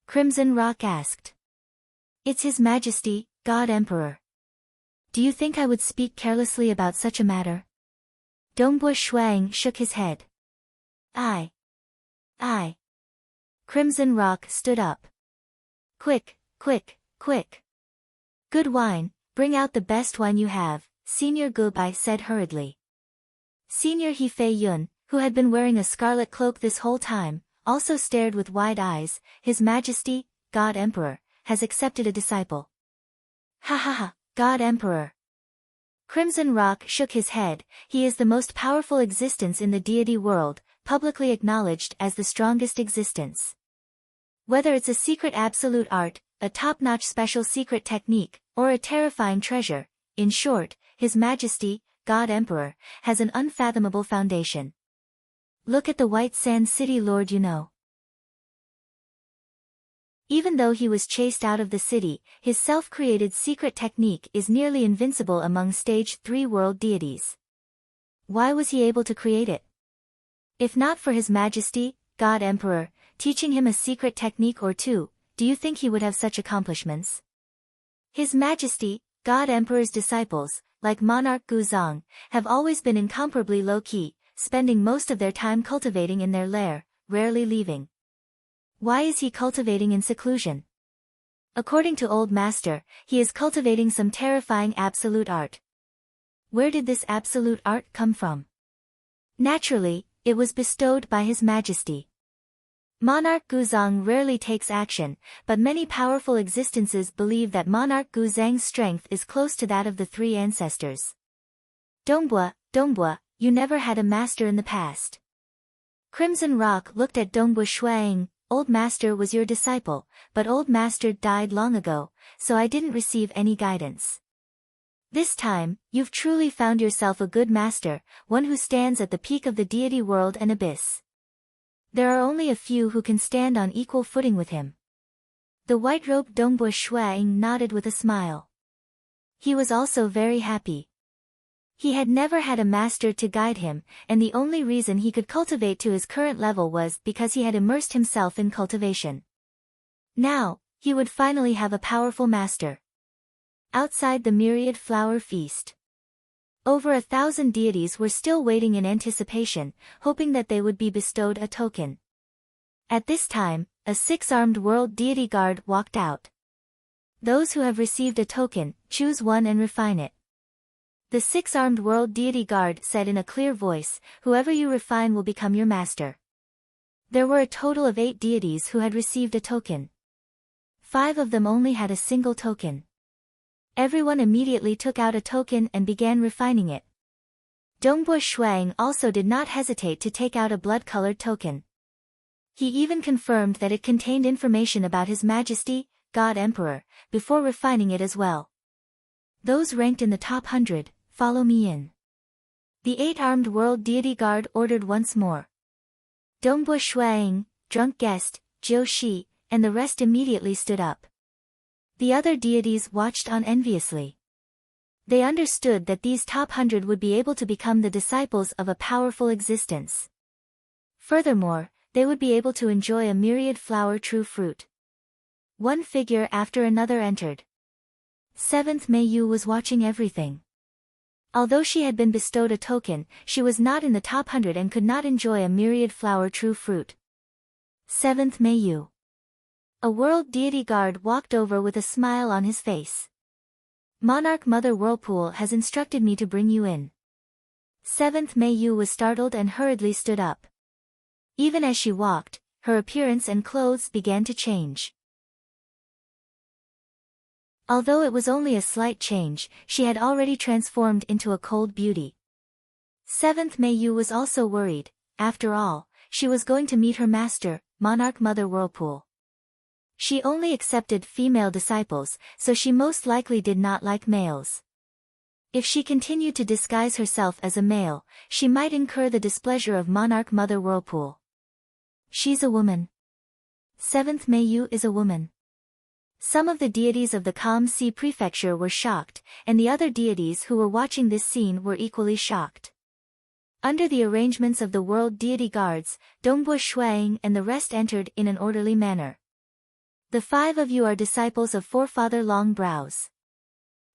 Speaker 1: Crimson Rock asked. It's His Majesty, God Emperor. Do you think I would speak carelessly about such a matter? Dongbo Shuang shook his head. I. Crimson Rock stood up. Quick, quick, quick. Good wine, bring out the best wine you have, Senior Gubai said hurriedly. Senior He Fei Yun, who had been wearing a scarlet cloak this whole time, also stared with wide eyes. His Majesty, God Emperor, has accepted a disciple. Ha ha ha, God Emperor. Crimson Rock shook his head. He is the most powerful existence in the deity world, publicly acknowledged as the strongest existence. Whether it's a secret absolute art, a top-notch special secret technique, or a terrifying treasure, in short, His Majesty, God Emperor, has an unfathomable foundation. Look at the White Sand City Lord you know. Even though he was chased out of the city, his self-created secret technique is nearly invincible among Stage 3 world deities. Why was he able to create it? If not for His Majesty, God Emperor, teaching him a secret technique or two, do you think he would have such accomplishments? His Majesty, God Emperor's disciples, like Monarch Guzong, have always been incomparably low-key, spending most of their time cultivating in their lair, rarely leaving. Why is he cultivating in seclusion? According to Old Master, he is cultivating some terrifying absolute art. Where did this absolute art come from? Naturally, it was bestowed by His Majesty. Monarch Guzong rarely takes action, but many powerful existences believe that Monarch Guzang's strength is close to that of the three ancestors. Dongbua, you never had a master in the past. Crimson Rock looked at Dongbua Shuang. Old Master was your disciple, but Old Master died long ago, so I didn't receive any guidance. This time, you've truly found yourself a good master, one who stands at the peak of the deity world and abyss. There are only a few who can stand on equal footing with him. The white-robed Dongbua Shuang nodded with a smile. He was also very happy. He had never had a master to guide him, and the only reason he could cultivate to his current level was because he had immersed himself in cultivation. Now, he would finally have a powerful master. Outside the myriad flower feast, over 1,000 deities were still waiting in anticipation, hoping that they would be bestowed a token. At this time, a 6-armed world deity guard walked out. Those who have received a token, choose one and refine it. The 6-armed world deity guard said in a clear voice, whoever you refine will become your master. There were a total of 8 deities who had received a token. 5 of them only had a single token. Everyone immediately took out a token and began refining it. Dongbua Shuang also did not hesitate to take out a blood-colored token. He even confirmed that it contained information about His Majesty, God Emperor, before refining it as well. Those ranked in the top 100, follow me in. The 8-armed world deity guard ordered once more. Dongbua Shuang, drunk guest, Jiu Shi, and the rest immediately stood up. The other deities watched on enviously. They understood that these top 100 would be able to become the disciples of a powerful existence. Furthermore, they would be able to enjoy a myriad flower true fruit. One figure after another entered. 7th Mei Yu was watching everything. Although she had been bestowed a token, she was not in the top 100 and could not enjoy a myriad flower true fruit. 7th Mei Yu. A world deity guard walked over with a smile on his face. Monarch Mother Whirlpool has instructed me to bring you in. 7th Mei Yu was startled and hurriedly stood up. Even as she walked, her appearance and clothes began to change. Although it was only a slight change, she had already transformed into a cold beauty. 7th Mei Yu was also worried. After all, she was going to meet her master, Monarch Mother Whirlpool. She only accepted female disciples, so she most likely did not like males. If she continued to disguise herself as a male, she might incur the displeasure of Monarch Mother Whirlpool. She's a woman. 7th Mei Yu is a woman. Some of the deities of the Calm Sea Prefecture were shocked, and the other deities who were watching this scene were equally shocked. Under the arrangements of the world deity guards, Dongbua Shuang and the rest entered in an orderly manner. The 5 of you are disciples of Forefather Long Brows.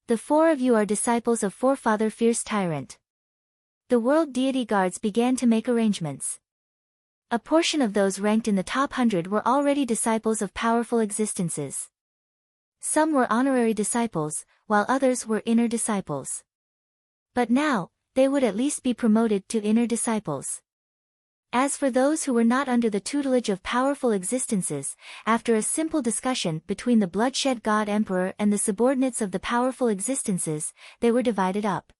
Speaker 1: The 4 of you are disciples of Forefather Fierce Tyrant. The world deity guards began to make arrangements. A portion of those ranked in the top 100 were already disciples of powerful existences. Some were honorary disciples, while others were inner disciples. But now, they would at least be promoted to inner disciples. As for those who were not under the tutelage of powerful existences, after a simple discussion between the bloodshed god emperor and the subordinates of the powerful existences, they were divided up.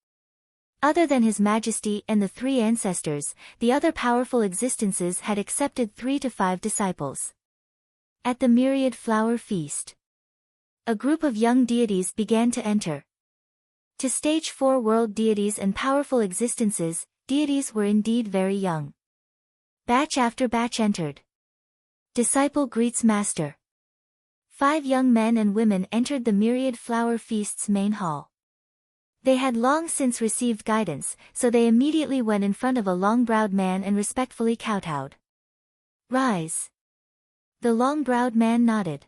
Speaker 1: Other than His Majesty and the three ancestors, the other powerful existences had accepted 3 to 5 disciples. At the myriad flower feast, a group of young deities began to enter. To stage 4 world deities and powerful existences, deities were indeed very young. Batch after batch entered. Disciple greets master. 5 young men and women entered the myriad flower feast's main hall. They had long since received guidance, so they immediately went in front of a long-browed man and respectfully kowtowed. Rise. The long-browed man nodded.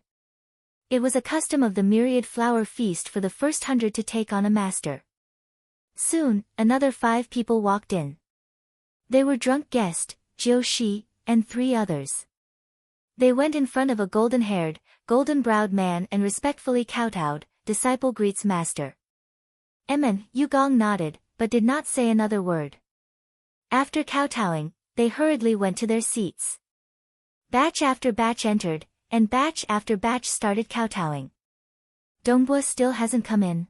Speaker 1: It was a custom of the myriad flower feast for the first 100 to take on a master. Soon, another 5 people walked in. They were drunk guest, Jiu-Shi, and 3 others. They went in front of a golden-haired, golden-browed man and respectfully kowtowed, disciple greets master. Emin, Yugong nodded, but did not say another word. After kowtowing, they hurriedly went to their seats. Batch after batch entered, and batch after batch started kowtowing. Dongbua still hasn't come in.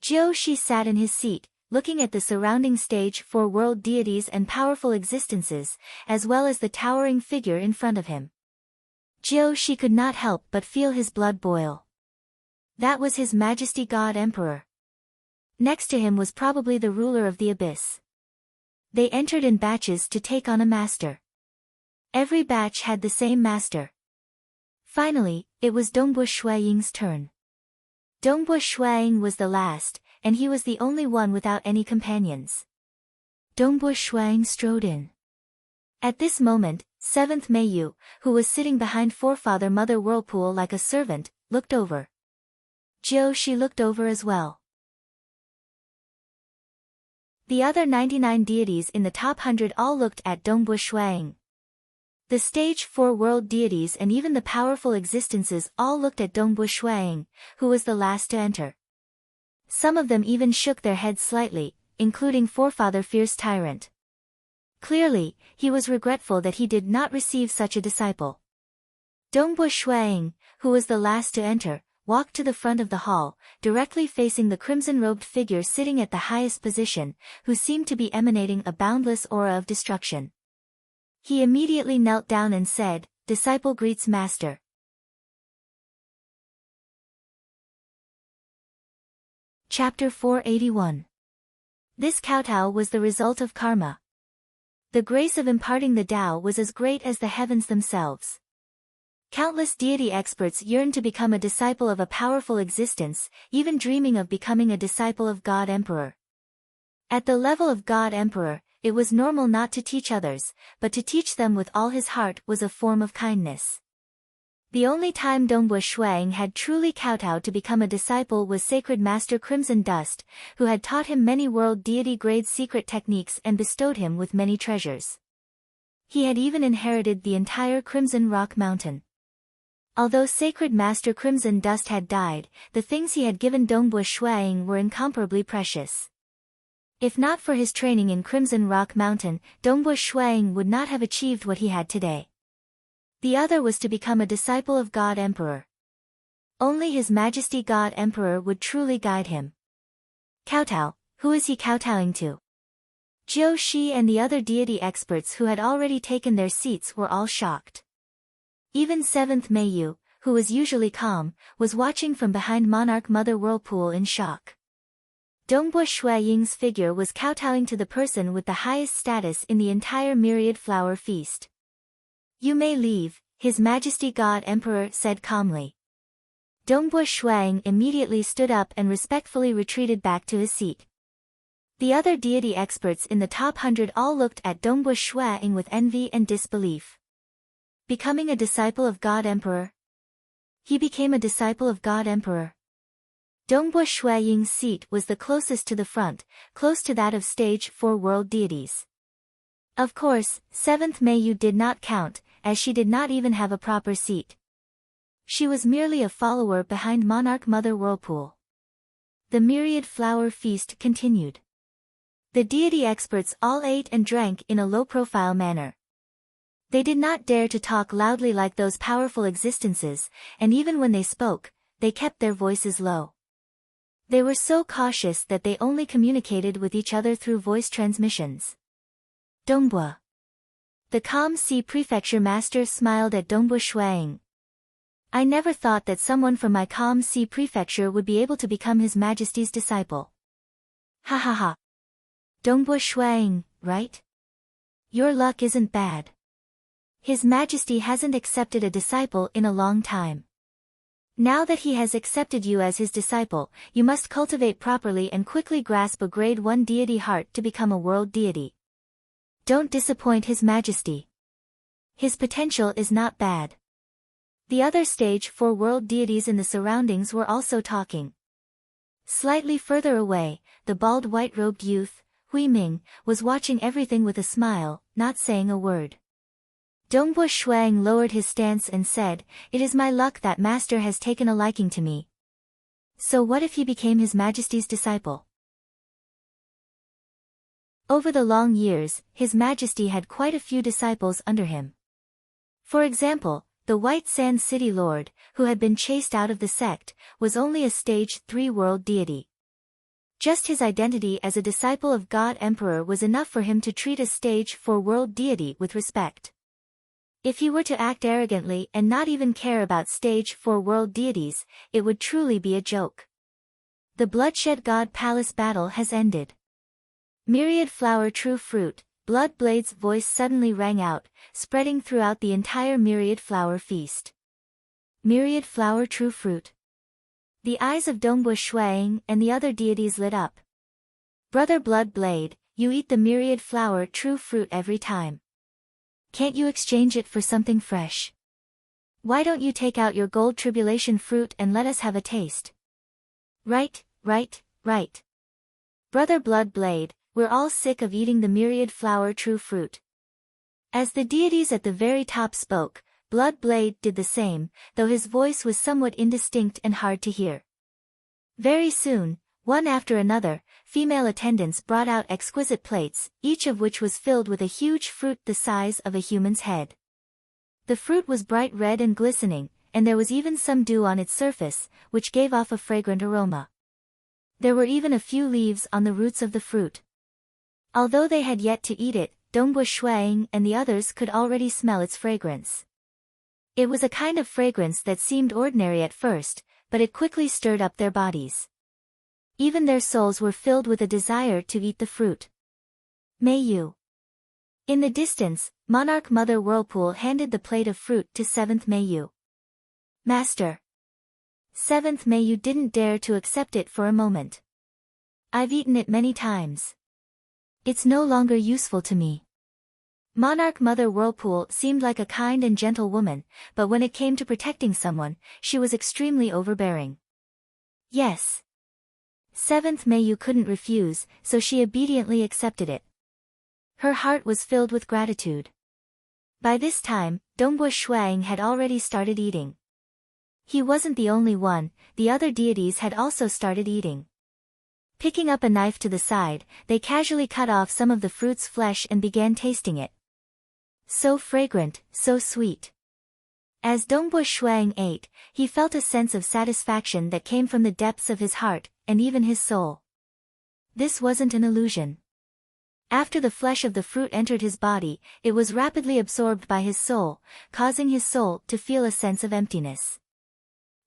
Speaker 1: Jiu-Shi sat in his seat, looking at the surrounding stage 4 world deities and powerful existences, as well as the towering figure in front of him. Jiu-Shi could not help but feel his blood boil. That was His Majesty God Emperor. Next to him was probably the ruler of the abyss. They entered in batches to take on a master. Every batch had the same master. Finally, it was Dongbua Shuiying's turn. Dongbua Shuiying was the last, and he was the only one without any companions. Dongbua Shuiying strode in. At this moment, 7th Meiyu, who was sitting behind forefather Mother Whirlpool like a servant, looked over. Jiu-Shi looked over as well. The other 99 deities in the top 100 all looked at Dongbua Shuiying. The stage 4 world deities and even the powerful existences all looked at Dongbua Shuiying, who was the last to enter. Some of them even shook their heads slightly, including forefather Fierce Tyrant. Clearly, he was regretful that he did not receive such a disciple. Dongbua Shuiying, who was the last to enter, walked to the front of the hall, directly facing the crimson-robed figure sitting at the highest position, who seemed to be emanating a boundless aura of destruction. He immediately knelt down and said, "Disciple greets master." Chapter 481. This kowtow was the result of karma. The grace of imparting the Tao was as great as the heavens themselves. Countless deity experts yearned to become a disciple of a powerful existence, even dreaming of becoming a disciple of God Emperor. At the level of God Emperor, it was normal not to teach others, but to teach them with all his heart was a form of kindness. The only time Dongbua Shuiying had truly kowtowed to become a disciple was Sacred Master Crimson Dust, who had taught him many world deity-grade secret techniques and bestowed him with many treasures. He had even inherited the entire Crimson Rock Mountain. Although Sacred Master Crimson Dust had died, the things he had given Dongbua Shuiying were incomparably precious. If not for his training in Crimson Rock Mountain, Dongbua Shuiying would not have achieved what he had today. The other was to become a disciple of God Emperor. Only His Majesty God Emperor would truly guide him. Kowtow, who is he kowtowing to? Jiu-Shi and the other deity experts who had already taken their seats were all shocked. Even 7th Meiyu, who was usually calm, was watching from behind Monarch Mother Whirlpool in shock. Dongbua Shuiying's figure was kowtowing to the person with the highest status in the entire myriad flower feast. "You may leave," His Majesty God Emperor said calmly. Dongbua Shuiying immediately stood up and respectfully retreated back to his seat. The other deity experts in the top 100 all looked at Dongbua Shuiying with envy and disbelief. Becoming a disciple of God Emperor? He became a disciple of God Emperor. Dongbua Shuiying's seat was the closest to the front, close to that of stage 4 world deities. Of course, 7th Meiyu did not count, as she did not even have a proper seat. She was merely a follower behind Monarch Mother Whirlpool. The myriad flower feast continued. The deity experts all ate and drank in a low-profile manner. They did not dare to talk loudly like those powerful existences, and even when they spoke, they kept their voices low. They were so cautious that they only communicated with each other through voice transmissions. Dongbua. The calm sea prefecture master smiled at Dongbua Shuang. I never thought that someone from my calm sea prefecture would be able to become His Majesty's disciple. Ha ha ha. Dongbua Shuang, right? Your luck isn't bad. His Majesty hasn't accepted a disciple in a long time. Now that he has accepted you as his disciple, you must cultivate properly and quickly grasp a grade 1 deity heart to become a world deity. Don't disappoint His Majesty. His potential is not bad. The other stage 4 world deities in the surroundings were also talking. Slightly further away, the bald white-robed youth, Hui Ming, was watching everything with a smile, not saying a word. Dongbua Shuang lowered his stance and said, "It is my luck that Master has taken a liking to me. So what if he became His Majesty's disciple?" Over the long years, His Majesty had quite a few disciples under him. For example, the White Sand City Lord, who had been chased out of the sect, was only a stage 3 world deity. Just his identity as a disciple of God Emperor was enough for him to treat a stage 4 world deity with respect. If he were to act arrogantly and not even care about stage 4 world deities, it would truly be a joke. The Bloodshed God Palace battle has ended. Myriad flower true fruit, Blood Blade's voice suddenly rang out, spreading throughout the entire myriad flower feast. Myriad flower true fruit. The eyes of Dongbua Shuang and the other deities lit up. Brother Blood Blade, you eat the myriad flower true fruit every time. Can't you exchange it for something fresh? Why don't you take out your gold tribulation fruit and let us have a taste? Right. Brother Blood Blade, we're all sick of eating the myriad flower true fruit. As the deities at the very top spoke, Blood Blade did the same, though his voice was somewhat indistinct and hard to hear. Very soon, one after another, female attendants brought out exquisite plates, each of which was filled with a huge fruit the size of a human's head. The fruit was bright red and glistening, and there was even some dew on its surface, which gave off a fragrant aroma. There were even a few leaves on the roots of the fruit. Although they had yet to eat it, Dongbua Shuang and the others could already smell its fragrance. It was a kind of fragrance that seemed ordinary at first, but it quickly stirred up their bodies. Even their souls were filled with a desire to eat the fruit. May you. In the distance, Monarch Mother Whirlpool handed the plate of fruit to 7th Mayu. Master. 7th Mayu didn't dare to accept it for a moment. I've eaten it many times. It's no longer useful to me. Monarch Mother Whirlpool seemed like a kind and gentle woman, but when it came to protecting someone, she was extremely overbearing. Yes. 7th Mayu couldn't refuse, so she obediently accepted it. Her heart was filled with gratitude. By this time, Dongbua Shuang had already started eating. He wasn't the only one, the other deities had also started eating. Picking up a knife to the side, they casually cut off some of the fruit's flesh and began tasting it. So fragrant, so sweet. As Dongbua Shuang ate, he felt a sense of satisfaction that came from the depths of his heart, and even his soul. This wasn't an illusion. After the flesh of the fruit entered his body, it was rapidly absorbed by his soul, causing his soul to feel a sense of emptiness.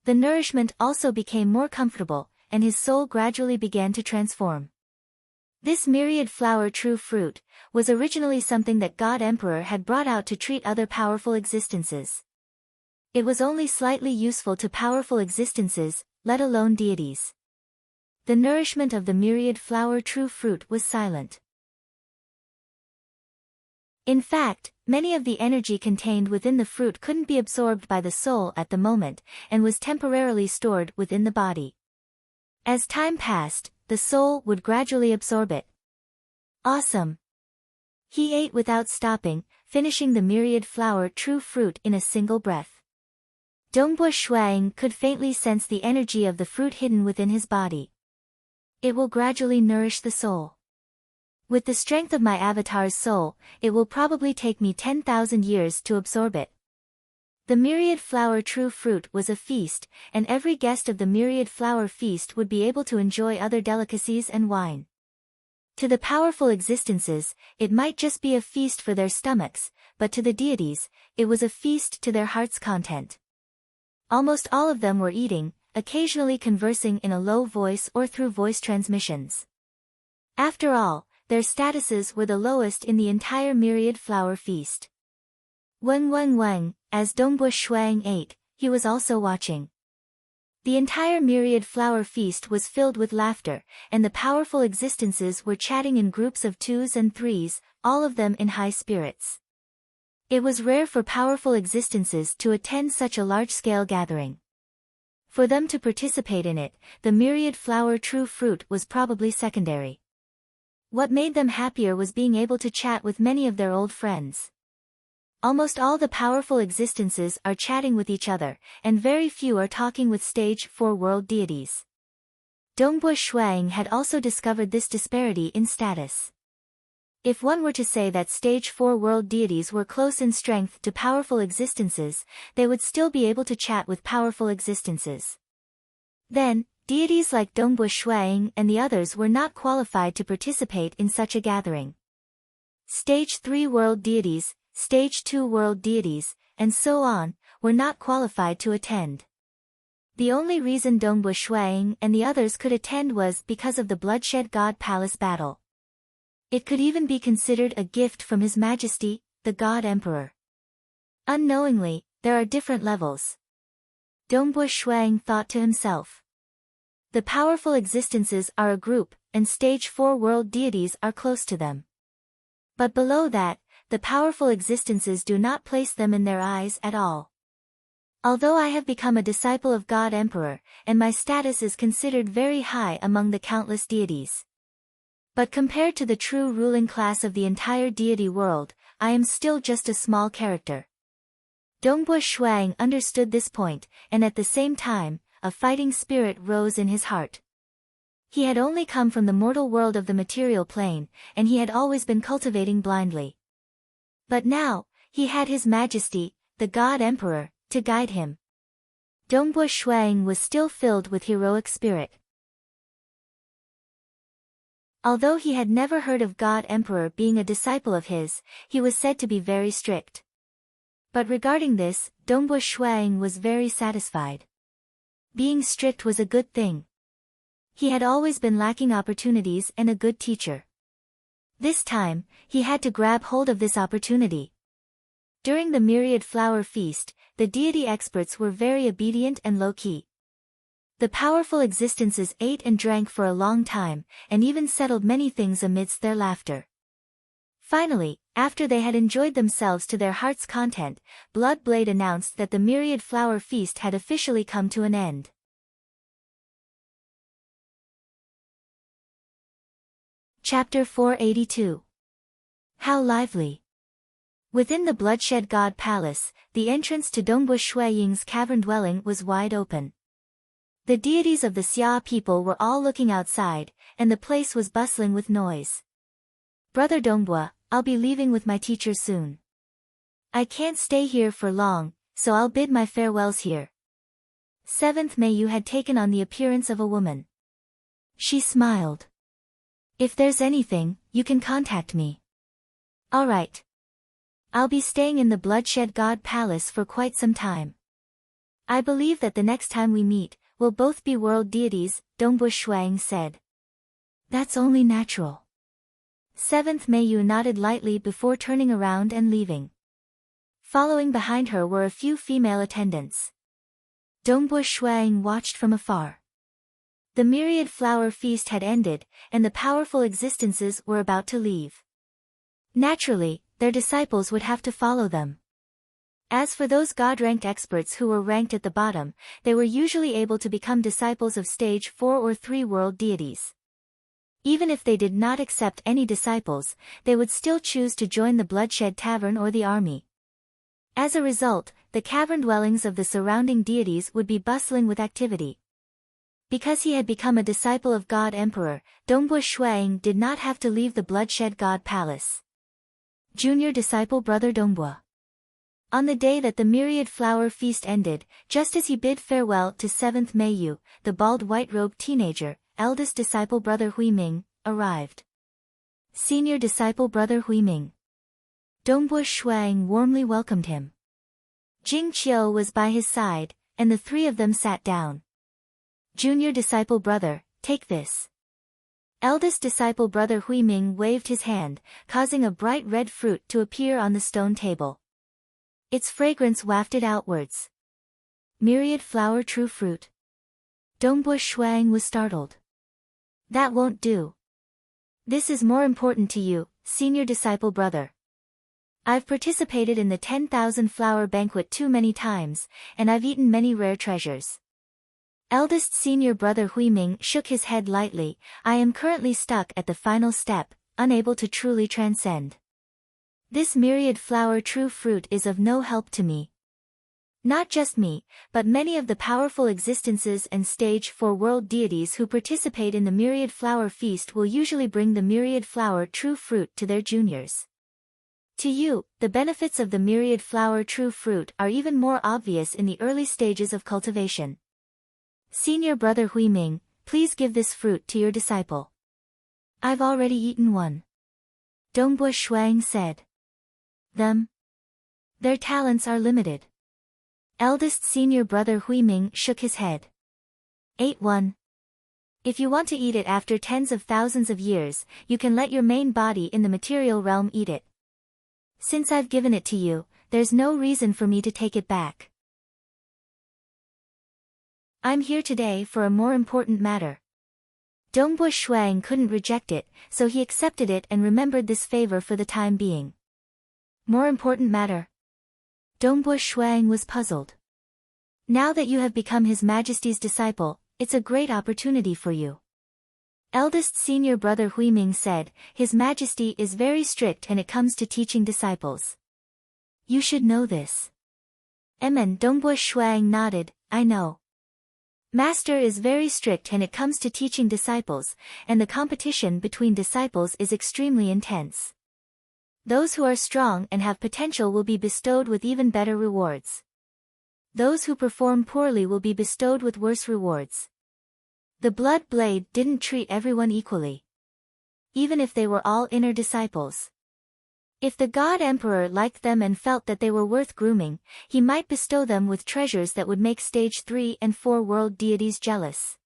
Speaker 1: The nourishment also became more comfortable, and his soul gradually began to transform. This myriad flower true fruit was originally something that God Emperor had brought out to treat other powerful existences. It was only slightly useful to powerful existences, let alone deities. The nourishment of the myriad flower true fruit was silent. In fact, many of the energy contained within the fruit couldn't be absorbed by the soul at the moment, and was temporarily stored within the body. As time passed, the soul would gradually absorb it. Awesome! He ate without stopping, finishing the myriad flower true fruit in a single breath. Dongbua Shuang could faintly sense the energy of the fruit hidden within his body. It will gradually nourish the soul. With the strength of my avatar's soul, it will probably take me 10,000 years to absorb it. The myriad flower true fruit was a feast, and every guest of the myriad flower feast would be able to enjoy other delicacies and wine. To the powerful existences, it might just be a feast for their stomachs, but to the deities, it was a feast to their heart's content. Almost all of them were eating, occasionally conversing in a low voice or through voice transmissions. After all, their statuses were the lowest in the entire myriad flower feast. Weng, as Dongbua Shuang ate, he was also watching. The entire myriad flower feast was filled with laughter, and the powerful existences were chatting in groups of 2s and 3s, all of them in high spirits. It was rare for powerful existences to attend such a large-scale gathering. For them to participate in it, the myriad flower true fruit was probably secondary. What made them happier was being able to chat with many of their old friends. Almost all the powerful existences are chatting with each other, and very few are talking with stage 4 world deities. Dongbua Shuang had also discovered this disparity in status. If one were to say that stage 4 world deities were close in strength to powerful existences, they would still be able to chat with powerful existences. Then, deities like Dongbua Shuang and the others were not qualified to participate in such a gathering. Stage 3 world deities, Stage 2 world deities, and so on, were not qualified to attend. The only reason Dongbua Shuang and the others could attend was because of the Bloodshed God Palace battle. It could even be considered a gift from His Majesty, the God Emperor. Unknowingly, there are different levels. Dongbua Shuang thought to himself. The powerful existences are a group, and stage 4 world deities are close to them. But below that, the powerful existences do not place them in their eyes at all. Although I have become a disciple of God Emperor, and my status is considered very high among the countless deities. But compared to the true ruling class of the entire deity world, I am still just a small character. Dongbua Shuang understood this point, and at the same time, a fighting spirit rose in his heart. He had only come from the mortal world of the material plane, and he had always been cultivating blindly. But now, he had His Majesty, the God Emperor, to guide him. Dongbua Shuang was still filled with heroic spirit. Although he had never heard of God Emperor being a disciple of his, he was said to be very strict. But regarding this, Dongbua Shuang was very satisfied. Being strict was a good thing. He had always been lacking opportunities and a good teacher. This time, he had to grab hold of this opportunity. During the myriad flower feast, the deity experts were very obedient and low-key. The powerful existences ate and drank for a long time, and even settled many things amidst their laughter. Finally, after they had enjoyed themselves to their heart's content, Blood Blade announced that the myriad flower feast had officially come to an end. Chapter 482. How lively! Within the Bloodshed God Palace, the entrance to Dongbua Shuaying's cavern dwelling was wide open. The deities of the Xia people were all looking outside, and the place was bustling with noise. Brother Dongbua, I'll be leaving with my teacher soon. I can't stay here for long, so I'll bid my farewells here. 7th May you had taken on the appearance of a woman. She smiled. If there's anything, you can contact me. All right. I'll be staying in the Bloodshed God Palace for quite some time. I believe that the next time we meet, we'll both be world deities, Dongbua Shuang said. That's only natural. 7th May Yu nodded lightly before turning around and leaving. Following behind her were a few female attendants. Dongbua Shuang watched from afar. The myriad flower feast had ended, and the powerful existences were about to leave. Naturally, their disciples would have to follow them. As for those God-ranked experts who were ranked at the bottom, they were usually able to become disciples of stage 4 or 3 world deities. Even if they did not accept any disciples, they would still choose to join the Bloodshed Tavern or the army. As a result, the cavern dwellings of the surrounding deities would be bustling with activity. Because he had become a disciple of God Emperor, Dongbua Shuang did not have to leave the bloodshed God Palace. Junior disciple brother Dongbua. On the day that the myriad flower feast ended, just as he bid farewell to 7th Meiyu, the bald white-robed teenager, eldest disciple brother Huiming, arrived. Senior disciple brother Huiming. Dongbua Shuang warmly welcomed him. Jing Qiu was by his side, and the three of them sat down. Junior disciple brother, take this. Eldest disciple brother Huiming waved his hand, causing a bright red fruit to appear on the stone table. Its fragrance wafted outwards. Myriad flower true fruit. Dongbua Shuang was startled. That won't do. This is more important to you, senior disciple brother. I've participated in the 10,000 flower banquet too many times, and I've eaten many rare treasures. Eldest senior brother Huiming shook his head lightly. I am currently stuck at the final step, unable to truly transcend. This myriad flower true fruit is of no help to me. Not just me, but many of the powerful existences and stage 4 world deities who participate in the myriad flower feast will usually bring the myriad flower true fruit to their juniors. To you, the benefits of the myriad flower true fruit are even more obvious in the early stages of cultivation. Senior brother Huiming, please give this fruit to your disciple. I've already eaten one. Dongbua Shuang said. Their talents are limited. Eldest senior brother Huiming shook his head. Ate one. If you want to eat it after tens of thousands of years, you can let your main body in the material realm eat it. Since I've given it to you, there's no reason for me to take it back. I'm here today for a more important matter. Dongbua Shuang couldn't reject it, so he accepted it and remembered this favor for the time being. More important matter. Dongbua Shuang was puzzled. Now that you have become His Majesty's disciple, it's a great opportunity for you. Eldest senior brother Huiming said, His Majesty is very strict when it comes to teaching disciples. You should know this. Dongbua Shuang nodded, I know. Master is very strict when it comes to teaching disciples, and the competition between disciples is extremely intense. Those who are strong and have potential will be bestowed with even better rewards. Those who perform poorly will be bestowed with worse rewards. The blood blade didn't treat everyone equally. Even if they were all inner disciples. If the God Emperor liked them and felt that they were worth grooming, he might bestow them with treasures that would make stage 3 and 4 world deities jealous.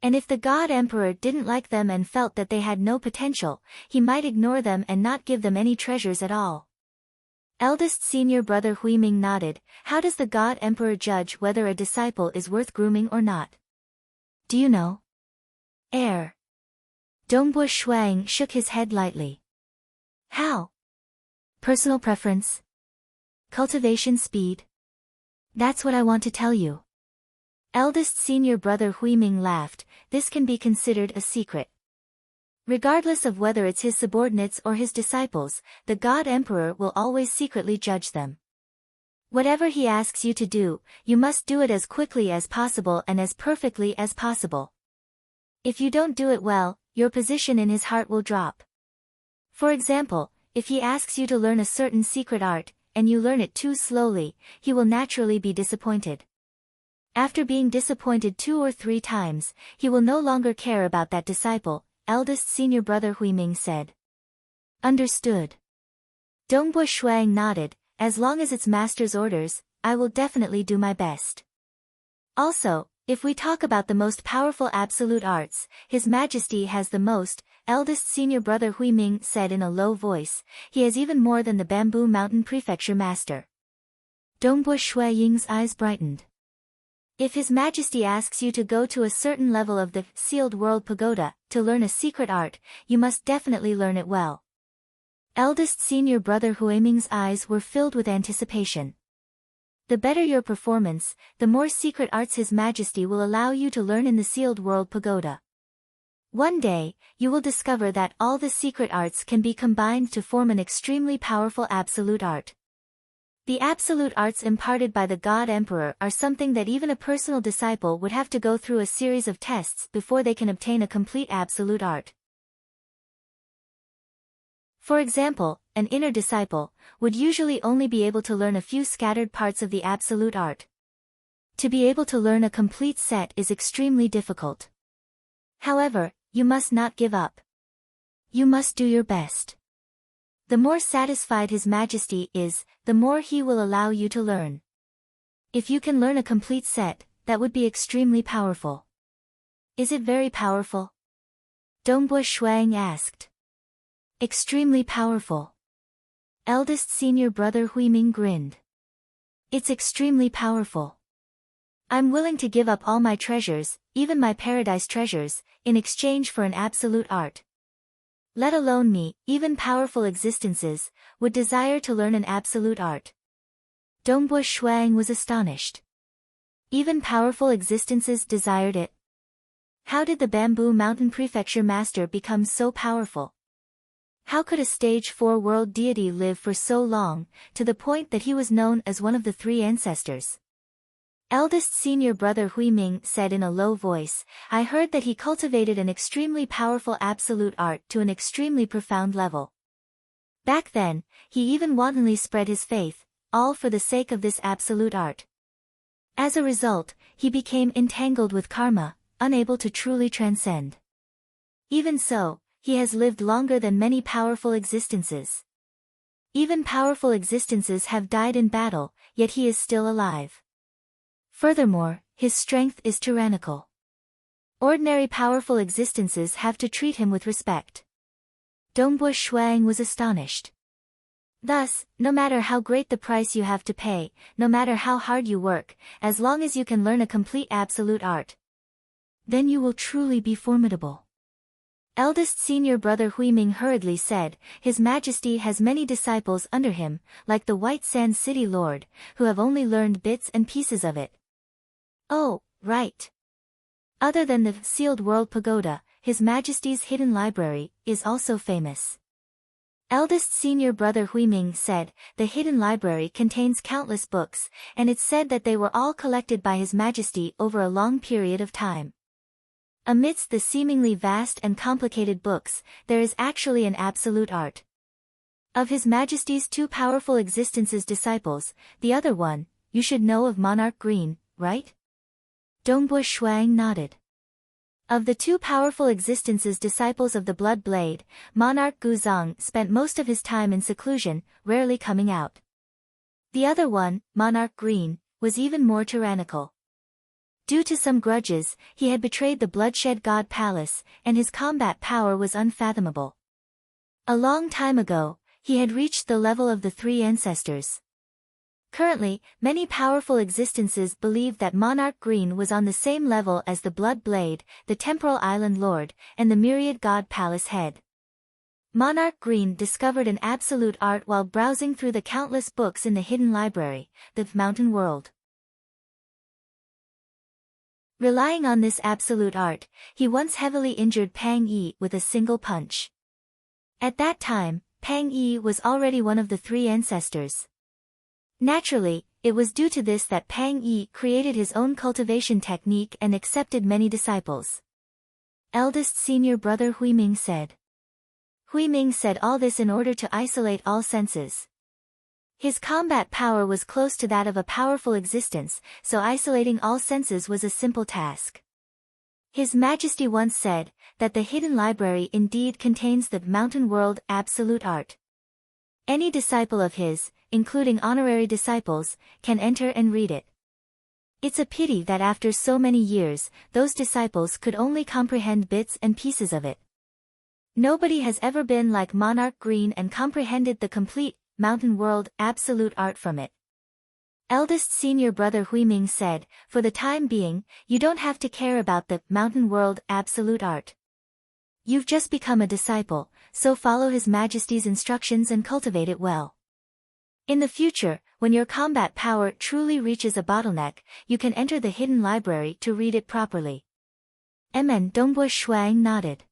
Speaker 1: And if the God Emperor didn't like them and felt that they had no potential, he might ignore them and not give them any treasures at all. Eldest senior brother Huiming nodded. How does the God Emperor judge whether a disciple is worth grooming or not? Do you know? Dongbua Shuang shook his head lightly. How? Personal preference? Cultivation speed? That's what I want to tell you. Eldest senior brother Huiming laughed. This can be considered a secret. Regardless of whether it's his subordinates or his disciples, the God Emperor will always secretly judge them. Whatever he asks you to do, you must do it as quickly as possible and as perfectly as possible. If you don't do it well, your position in his heart will drop. For example, if he asks you to learn a certain secret art, and you learn it too slowly, he will naturally be disappointed. After being disappointed 2 or 3 times, he will no longer care about that disciple, eldest senior brother Huiming said. Understood. Dongbua Shuang nodded. As long as it's master's orders, I will definitely do my best. Also, if we talk about the most powerful absolute arts, His Majesty has the most, eldest senior brother Huiming said in a low voice. He has even more than the Bamboo Mountain Prefecture master. Dongbua Shuang's eyes brightened. If His Majesty asks you to go to a certain level of the Sealed World Pagoda to learn a secret art, you must definitely learn it well. Eldest senior brother Huiming's eyes were filled with anticipation. The better your performance, the more secret arts His Majesty will allow you to learn in the Sealed World Pagoda. One day, you will discover that all the secret arts can be combined to form an extremely powerful absolute art. The absolute arts imparted by the God Emperor are something that even a personal disciple would have to go through a series of tests before they can obtain a complete absolute art. For example, an inner disciple would usually only be able to learn a few scattered parts of the absolute art. To be able to learn a complete set is extremely difficult. However, you must not give up. You must do your best. The more satisfied His Majesty is, the more He will allow you to learn. If you can learn a complete set, that would be extremely powerful. Is it very powerful? Dongbo Shuang asked. Extremely powerful. Eldest senior brother Huiming grinned. It's extremely powerful. I'm willing to give up all my treasures, even my paradise treasures, in exchange for an absolute art. Let alone me, even powerful existences, would desire to learn an absolute art. Dongbo Shuang was astonished. Even powerful existences desired it. How did the Bamboo Mountain Prefecture Master become so powerful? How could a stage 4 world deity live for so long, to the point that he was known as one of the 3 ancestors? Eldest senior brother Huiming said in a low voice, I heard that he cultivated an extremely powerful absolute art to an extremely profound level. Back then, he even wantonly spread his faith, all for the sake of this absolute art. As a result, he became entangled with karma, unable to truly transcend. Even so, he has lived longer than many powerful existences. Even powerful existences have died in battle, yet he is still alive. Furthermore, his strength is tyrannical. Ordinary powerful existences have to treat him with respect. Dongbo Shuang was astonished. Thus, no matter how great the price you have to pay, no matter how hard you work, as long as you can learn a complete absolute art, then you will truly be formidable. Eldest senior brother Huiming hurriedly said, His Majesty has many disciples under him, like the White Sand City Lord, who have only learned bits and pieces of it. Oh, right. Other than the Sealed World Pagoda, His Majesty's Hidden Library is also famous. Eldest senior brother Huiming said, the Hidden Library contains countless books, and it's said that they were all collected by His Majesty over a long period of time. Amidst the seemingly vast and complicated books, there is actually an absolute art. Of His Majesty's 2 powerful existences disciples, the other one, you should know of Monarch Green, right? Dongbo Shuang nodded. Of the 2 powerful existences disciples of the Blood Blade, Monarch Guzong spent most of his time in seclusion, rarely coming out. The other one, Monarch Green, was even more tyrannical. Due to some grudges, he had betrayed the Bloodshed God Palace, and his combat power was unfathomable. A long time ago, he had reached the level of the 3 ancestors. Currently, many powerful existences believe that Monarch Green was on the same level as the Blood Blade, the Temporal Island Lord, and the Myriad God Palace Head. Monarch Green discovered an absolute art while browsing through the countless books in the Hidden Library, the Mountain World. Relying on this absolute art, he once heavily injured Pang Yi with a single punch. At that time, Pang Yi was already one of the 3 ancestors. Naturally, it was due to this that Pang Yi created his own cultivation technique and accepted many disciples. Eldest senior brother Huiming said. Huiming said all this in order to isolate all senses. His combat power was close to that of a powerful existence, so isolating all senses was a simple task. His Majesty once said, that the Hidden Library indeed contains the Mountain World absolute art. Any disciple of his, including honorary disciples, can enter and read it. It's a pity that after so many years, those disciples could only comprehend bits and pieces of it. Nobody has ever been like Monarch Green and comprehended the complete Mountain World absolute art from it. Eldest senior brother Huiming said, for the time being, you don't have to care about the Mountain World absolute art. You've just become a disciple, so follow His Majesty's instructions and cultivate it well. In the future, when your combat power truly reaches a bottleneck, you can enter the Hidden Library to read it properly. Dongbo Shuang nodded.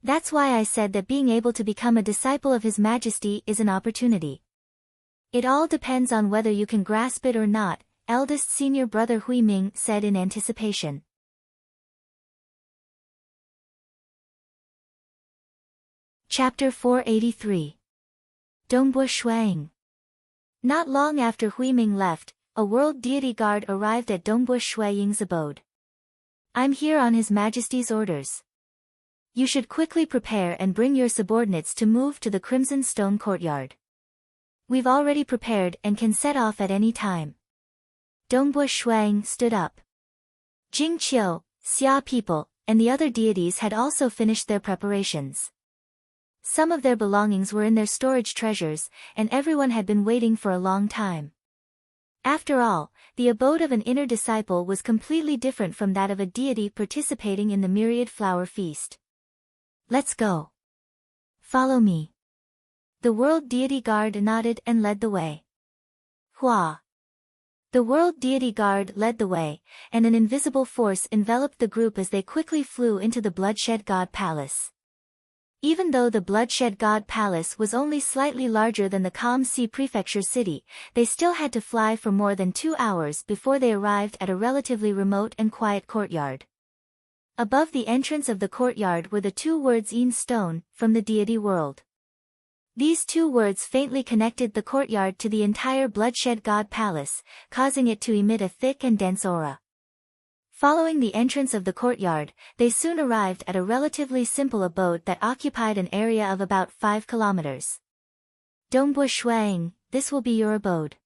Speaker 1: That's why I said that being able to become a disciple of His Majesty is an opportunity. It all depends on whether you can grasp it or not, eldest senior brother Hui Ming said in anticipation. Chapter 483. Dongbo Shuang. Not long after Hui Ming left, a world deity guard arrived at Dongbo Shuang's abode. I'm here on His Majesty's orders. You should quickly prepare and bring your subordinates to move to the Crimson Stone Courtyard. We've already prepared and can set off at any time. Dongbo Shuang stood up. Jing Qiu, Xia people, and the other deities had also finished their preparations. Some of their belongings were in their storage treasures, and everyone had been waiting for a long time. After all, the abode of an inner disciple was completely different from that of a deity participating in the myriad flower feast. Let's go. Follow me. The world deity guard nodded and led the way. Hua. The world deity guard led the way, and an invisible force enveloped the group as they quickly flew into the Bloodshed God Palace. Even though the Bloodshed God Palace was only slightly larger than the Calm Sea Prefecture city, they still had to fly for more than 2 hours before they arrived at a relatively remote and quiet courtyard. Above the entrance of the courtyard were the 2 words Yin Stone, from the deity world. These 2 words faintly connected the courtyard to the entire Bloodshed God Palace, causing it to emit a thick and dense aura. Following the entrance of the courtyard, they soon arrived at a relatively simple abode that occupied an area of about 5 kilometers. Dongbo Shuang, this will be your abode.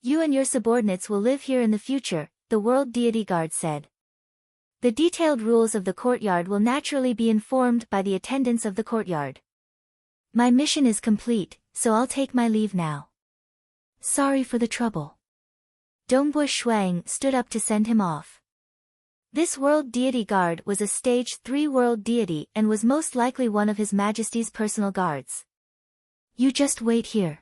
Speaker 1: You and your subordinates will live here in the future, the world deity guard said. The detailed rules of the courtyard will naturally be informed by the attendants of the courtyard. My mission is complete, so I'll take my leave now. Sorry for the trouble. Dongbo Shuang stood up to send him off. This world deity guard was a stage 3 world deity and was most likely one of His Majesty's personal guards. You just wait here.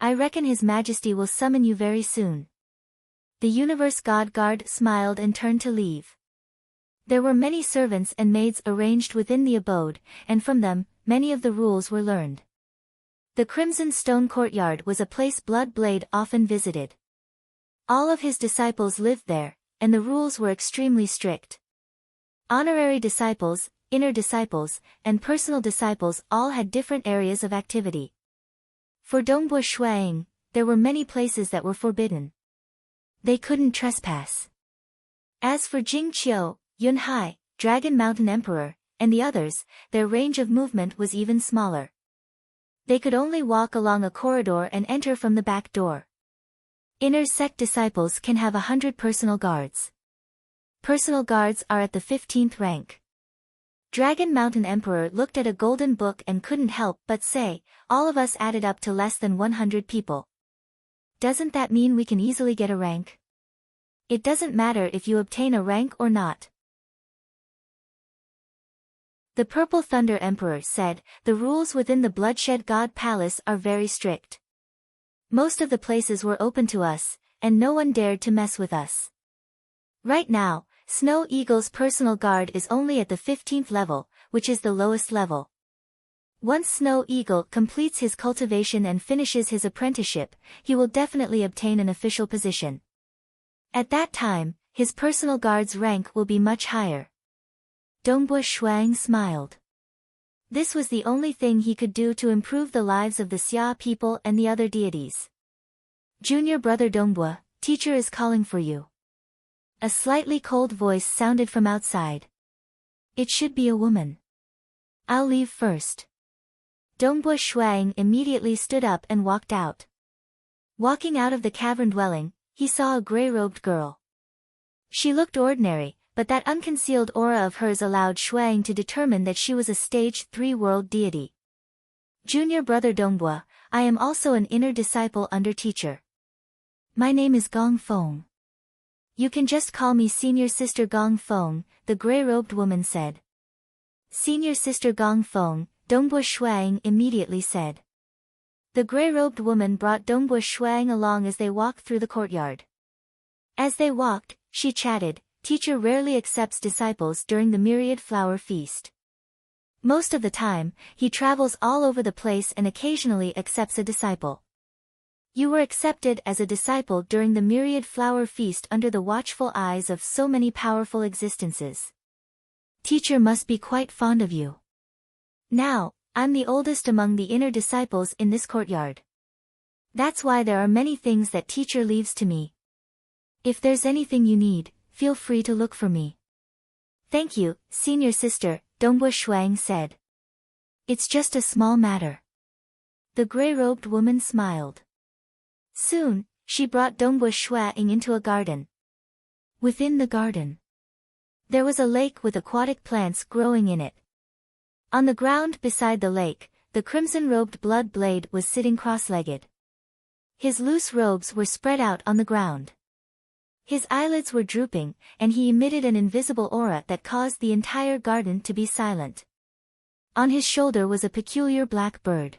Speaker 1: I reckon His Majesty will summon you very soon. The Universe God Guard smiled and turned to leave. There were many servants and maids arranged within the abode, and from them, many of the rules were learned. The Crimson Stone Courtyard was a place Bloodblade often visited. All of his disciples lived there, and the rules were extremely strict. Honorary disciples, inner disciples, and personal disciples all had different areas of activity. For Dongbo Shuang, there were many places that were forbidden. They couldn't trespass. As for Jing Qiu, Yun Hai, Dragon Mountain Emperor, and the others, their range of movement was even smaller. They could only walk along a corridor and enter from the back door. Inner sect disciples can have 100 personal guards. Personal guards are at the 15th rank. Dragon Mountain Emperor looked at a golden book and couldn't help but say, all of us added up to less than 100 people. Doesn't that mean we can easily get a rank? It doesn't matter if you obtain a rank or not. The Purple Thunder Emperor said, the rules within the Bloodshed God Palace are very strict. Most of the places were open to us, and no one dared to mess with us. Right now, Snow Eagle's personal guard is only at the 15th level, which is the lowest level. Once Snow Eagle completes his cultivation and finishes his apprenticeship, he will definitely obtain an official position. At that time, his personal guard's rank will be much higher. Dongbo Shuang smiled. This was the only thing he could do to improve the lives of the Xia people and the other deities. Junior brother Dongbo, teacher is calling for you. A slightly cold voice sounded from outside. It should be a woman. I'll leave first. Dongbo Shuang immediately stood up and walked out. Walking out of the cavern dwelling, he saw a gray-robed girl. She looked ordinary, but that unconcealed aura of hers allowed Shuang to determine that she was a stage 3 world deity. Junior brother Dongbo, I am also an inner disciple under teacher. My name is Gong Feng. You can just call me senior sister Gong Feng, the gray-robed woman said. Senior sister Gong Feng, Dongbo Shuang immediately said. The gray-robed woman brought Dongbo Shuang along as they walked through the courtyard. As they walked, she chatted, teacher rarely accepts disciples during the myriad flower feast. Most of the time, he travels all over the place and occasionally accepts a disciple. You were accepted as a disciple during the myriad flower feast under the watchful eyes of so many powerful existences. Teacher must be quite fond of you. Now, I'm the oldest among the inner disciples in this courtyard. That's why there are many things that teacher leaves to me. If there's anything you need, feel free to look for me. Thank you, senior sister, Dongbua Shuang said. It's just a small matter. The gray-robed woman smiled. Soon, she brought Dongbua Shuang into a garden. Within the garden, there was a lake with aquatic plants growing in it. On the ground beside the lake, the crimson-robed blood blade was sitting cross-legged. His loose robes were spread out on the ground. His eyelids were drooping, and he emitted an invisible aura that caused the entire garden to be silent. On his shoulder was a peculiar black bird.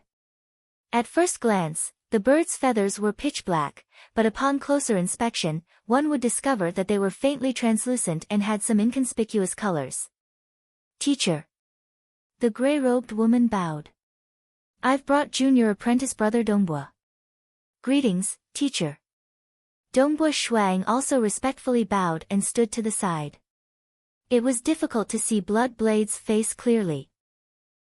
Speaker 1: At first glance, the bird's feathers were pitch black, but upon closer inspection, one would discover that they were faintly translucent and had some inconspicuous colors. Teacher. The gray-robed woman bowed. I've brought junior apprentice brother Dongbua. Greetings, teacher. Dongbua Shuang also respectfully bowed and stood to the side. It was difficult to see Blood Blade's face clearly.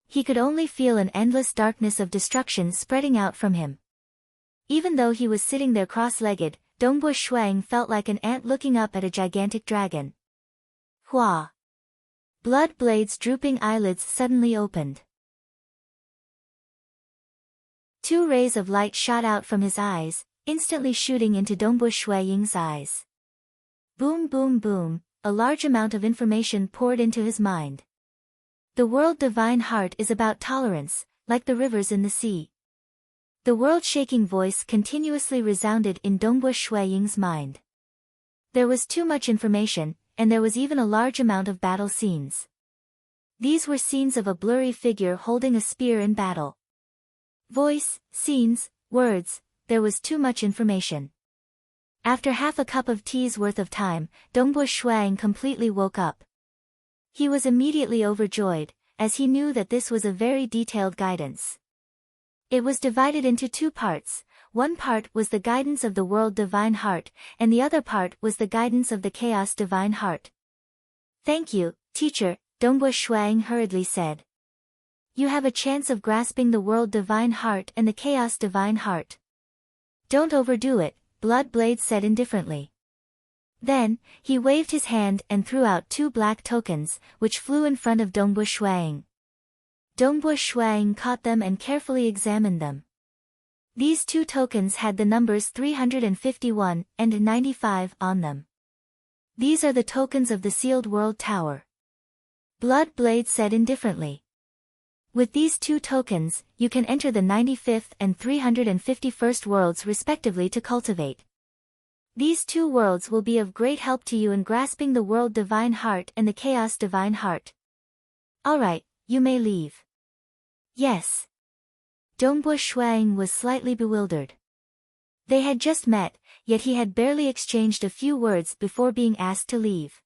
Speaker 1: He could only feel an endless darkness of destruction spreading out from him. Even though he was sitting there cross-legged, Dongbua Shuang felt like an ant looking up at a gigantic dragon. Hua! Blood Blade's drooping eyelids suddenly opened. Two rays of light shot out from his eyes, instantly shooting into Dongbua Shuang's eyes. Boom boom boom, a large amount of information poured into his mind. The world divine heart is about tolerance, like the rivers in the sea. The world-shaking voice continuously resounded in Dongbua Shuang's mind. There was too much information, and there was even a large amount of battle scenes. These were scenes of a blurry figure holding a spear in battle. Voice, scenes, words, there was too much information. After half a cup of tea's worth of time, Dongbua Shuang completely woke up. He was immediately overjoyed, as he knew that this was a very detailed guidance. It was divided into two parts. One part was the guidance of the world divine heart, and the other part was the guidance of the chaos divine heart. Thank you, teacher, Dongbua Shuang hurriedly said. You have a chance of grasping the world divine heart and the chaos divine heart. Don't overdo it, Blood Blade said indifferently. Then, he waved his hand and threw out two black tokens, which flew in front of Dongbua Shuang. Dongbua Shuang caught them and carefully examined them. These two tokens had the numbers 351 and 95 on them. These are the tokens of the sealed world tower. Blood Blade said indifferently. With these two tokens, you can enter the 95th and 351st worlds respectively to cultivate. These two worlds will be of great help to you in grasping the world divine heart and the chaos divine heart. Alright, you may leave. Yes. Dongbua Shuang was slightly bewildered. They had just met, yet he had barely exchanged a few words before being asked to leave.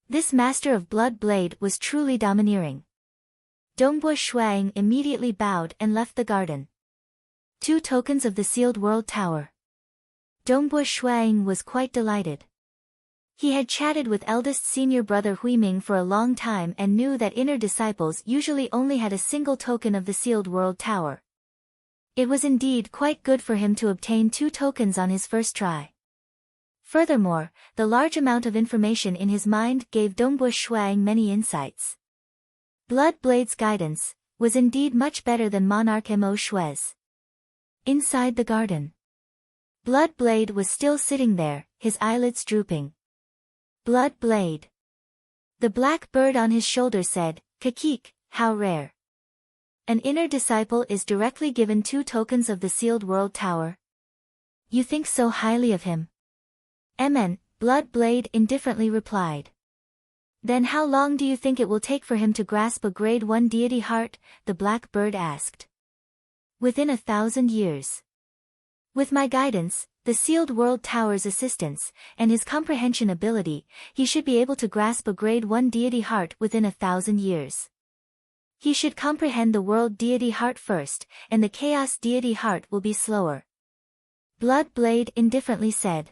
Speaker 1: This master of Blood Blade was truly domineering. Dongbua Shuang immediately bowed and left the garden. Two tokens of the sealed world tower. Dongbua Shuang was quite delighted. He had chatted with eldest senior brother Huiming for a long time and knew that inner disciples usually only had a single token of the sealed world tower. It was indeed quite good for him to obtain two tokens on his first try. Furthermore, the large amount of information in his mind gave Dongbua Shuang many insights. Blood Blade's guidance was indeed much better than Monarch Mo Shui's. Inside the garden, Blood Blade was still sitting there, his eyelids drooping. Blood Blade. The black bird on his shoulder said, "Kakik, how rare." An inner disciple is directly given two tokens of the sealed world tower. You think so highly of him? Mn, Blood Blade indifferently replied. Then how long do you think it will take for him to grasp a grade 1 deity heart? The black bird asked. Within 1,000 years. With my guidance, the sealed world tower's assistance, and his comprehension ability, he should be able to grasp a grade 1 deity heart within 1,000 years. He should comprehend the world deity heart first, and the chaos deity heart will be slower. Blood Blade indifferently said.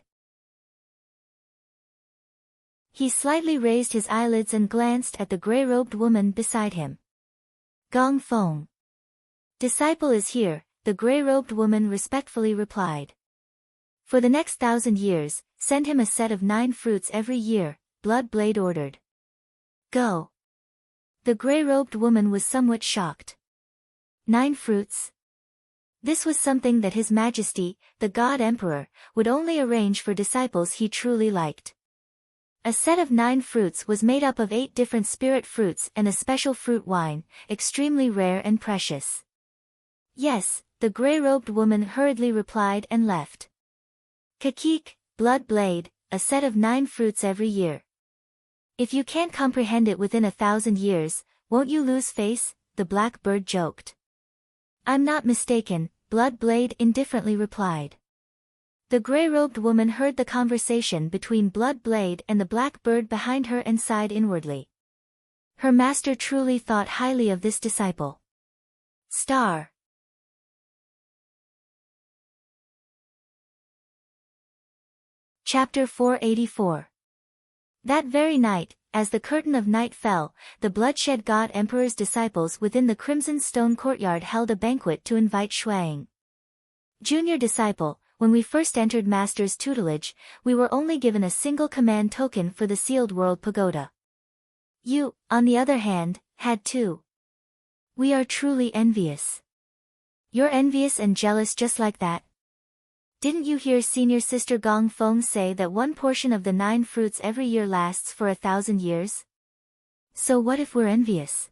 Speaker 1: He slightly raised his eyelids and glanced at the gray-robed woman beside him. Gong Feng. Disciple is here, the gray-robed woman respectfully replied. For the next 1,000 years, send him a set of 9 fruits every year, Blood Blade ordered. Go. The gray-robed woman was somewhat shocked. 9 fruits? This was something that His Majesty, the God Emperor, would only arrange for disciples he truly liked. A set of 9 fruits was made up of 8 different spirit fruits and a special fruit wine, extremely rare and precious. Yes, the gray-robed woman hurriedly replied and left. Kakik, Blood Blade, a set of 9 fruits every year. If you can't comprehend it within 1,000 years, won't you lose face? The black bird joked. I'm not mistaken, Blood Blade indifferently replied. The gray-robed woman heard the conversation between Blood Blade and the black bird behind her and sighed inwardly. Her master truly thought highly of this disciple. Star. Chapter 484. That very night, as the curtain of night fell, the bloodshed god emperor's disciples within the Crimson Stone courtyard held a banquet to invite Shuang. Junior disciple, when we first entered Master's tutelage, we were only given a single command token for the sealed world pagoda. You, on the other hand, had 2. We are truly envious. You're envious and jealous just like that. Didn't you hear Senior Sister Gong Feng say that 1 portion of the 9 fruits every year lasts for 1,000 years? So what if we're envious?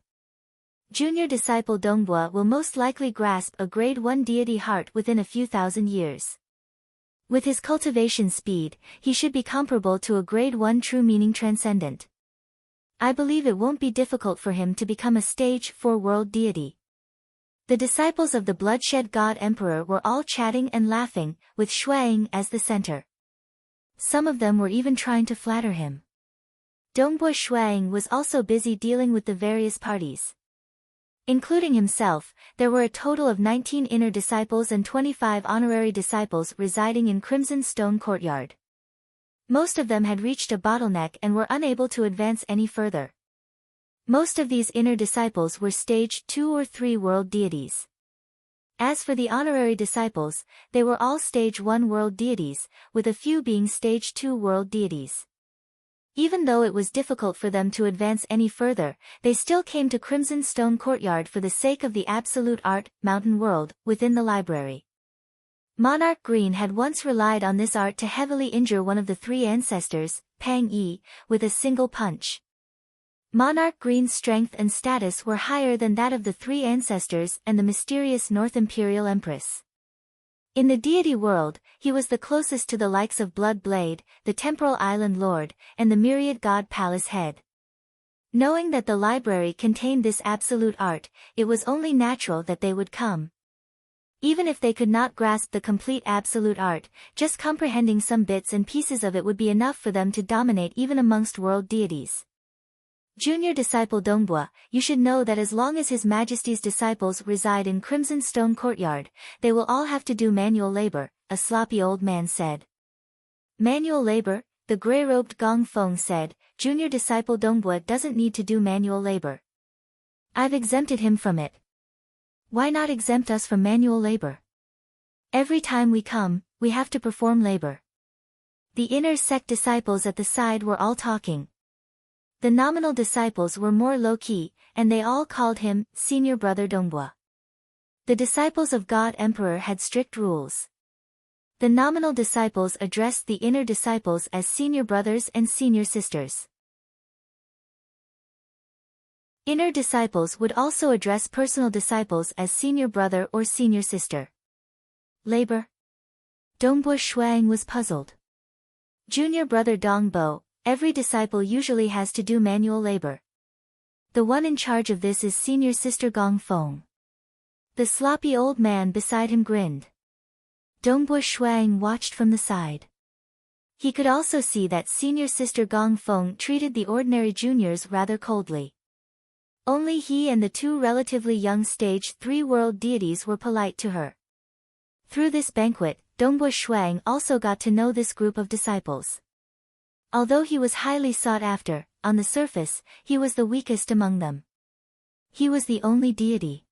Speaker 1: Junior disciple Dongbua will most likely grasp a grade 1 deity heart within a few thousand years. With his cultivation speed, he should be comparable to a grade 1 true meaning transcendent. I believe it won't be difficult for him to become a stage 4 world deity. The disciples of the bloodshed god emperor were all chatting and laughing, with Shuang as the center. Some of them were even trying to flatter him. Dongbua Shuang was also busy dealing with the various parties. Including himself, there were a total of 19 inner disciples and 25 honorary disciples residing in Crimson Stone Courtyard. Most of them had reached a bottleneck and were unable to advance any further. Most of these inner disciples were stage 2 or 3 world deities. As for the honorary disciples, they were all stage 1 world deities, with a few being stage 2 world deities. Even though it was difficult for them to advance any further, they still came to Crimson Stone Courtyard for the sake of the absolute art, mountain world, within the library. Monarch Green had once relied on this art to heavily injure one of the 3 ancestors, Pang Yi, with a single punch. Monarch Green's strength and status were higher than that of the 3 ancestors and the mysterious North Imperial Empress. In the deity world, he was the closest to the likes of Blood Blade, the Temporal Island Lord, and the Myriad God Palace Head. Knowing that the library contained this absolute art, it was only natural that they would come. Even if they could not grasp the complete absolute art, just comprehending some bits and pieces of it would be enough for them to dominate even amongst world deities. Junior disciple Dongbua, you should know that as long as His Majesty's disciples reside in Crimson Stone Courtyard, they will all have to do manual labor, a sloppy old man said. Manual labor, the gray-robed Gong Feng said, Junior disciple Dongbua doesn't need to do manual labor. I've exempted him from it. Why not exempt us from manual labor? Every time we come, we have to perform labor. The inner sect disciples at the side were all talking. The nominal disciples were more low-key, and they all called him Senior Brother Dongbua. The disciples of God Emperor had strict rules. The nominal disciples addressed the inner disciples as Senior Brothers and Senior Sisters. Inner disciples would also address personal disciples as Senior Brother or Senior Sister. Labor? Dongbua Shuang was puzzled. Junior Brother Dongbo, every disciple usually has to do manual labor. The one in charge of this is Senior Sister Gong Feng. The sloppy old man beside him grinned. Dongbua Shuang watched from the side. He could also see that Senior Sister Gong Feng treated the ordinary juniors rather coldly. Only he and the 2 relatively young stage 3 world deities were polite to her. Through this banquet, Dongbu Shuang also got to know this group of disciples. Although he was highly sought after, on the surface, he was the weakest among them. He was the only deity.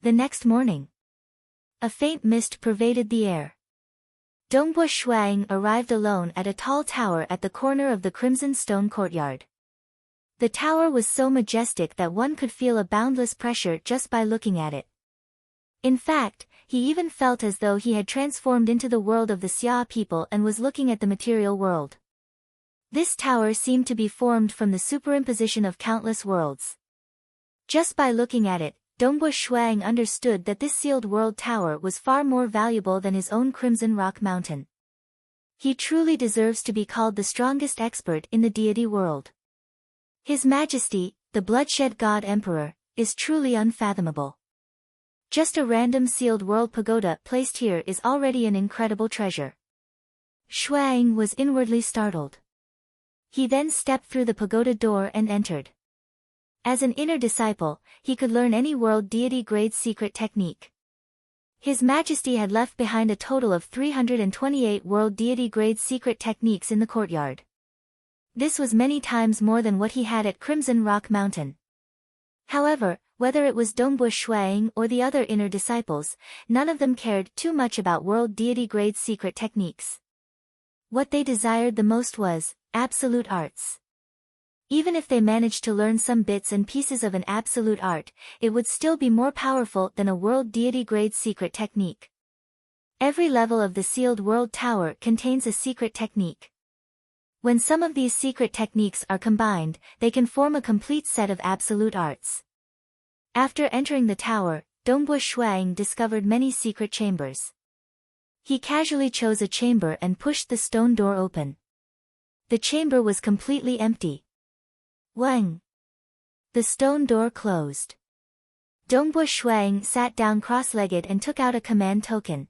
Speaker 1: The next morning, a faint mist pervaded the air. Dongbu Shuang arrived alone at a tall tower at the corner of the crimson stone courtyard. The tower was so majestic that one could feel a boundless pressure just by looking at it. In fact, he even felt as though he had transformed into the world of the Xia people and was looking at the material world. This tower seemed to be formed from the superimposition of countless worlds. Just by looking at it, Dongbu Shuang understood that this sealed world tower was far more valuable than his own crimson rock mountain. He truly deserves to be called the strongest expert in the deity world. His Majesty, the Bloodshed God Emperor, is truly unfathomable. Just a random sealed world pagoda placed here is already an incredible treasure. Shuang was inwardly startled. He then stepped through the pagoda door and entered. As an inner disciple, he could learn any world deity grade secret technique. His Majesty had left behind a total of 328 world deity grade secret techniques in the courtyard. This was many times more than what he had at Crimson Rock Mountain. However, whether it was Dongbu Shuang or the other inner disciples, none of them cared too much about world deity grade secret techniques. What they desired the most was absolute arts. Even if they managed to learn some bits and pieces of an absolute art, it would still be more powerful than a world deity grade secret technique. Every level of the sealed world tower contains a secret technique. When some of these secret techniques are combined, they can form a complete set of absolute arts. After entering the tower, Dongbu Shuang discovered many secret chambers. He casually chose a chamber and pushed the stone door open. The chamber was completely empty. Wang. The stone door closed. Dongbu Shuang sat down cross-legged and took out a command token.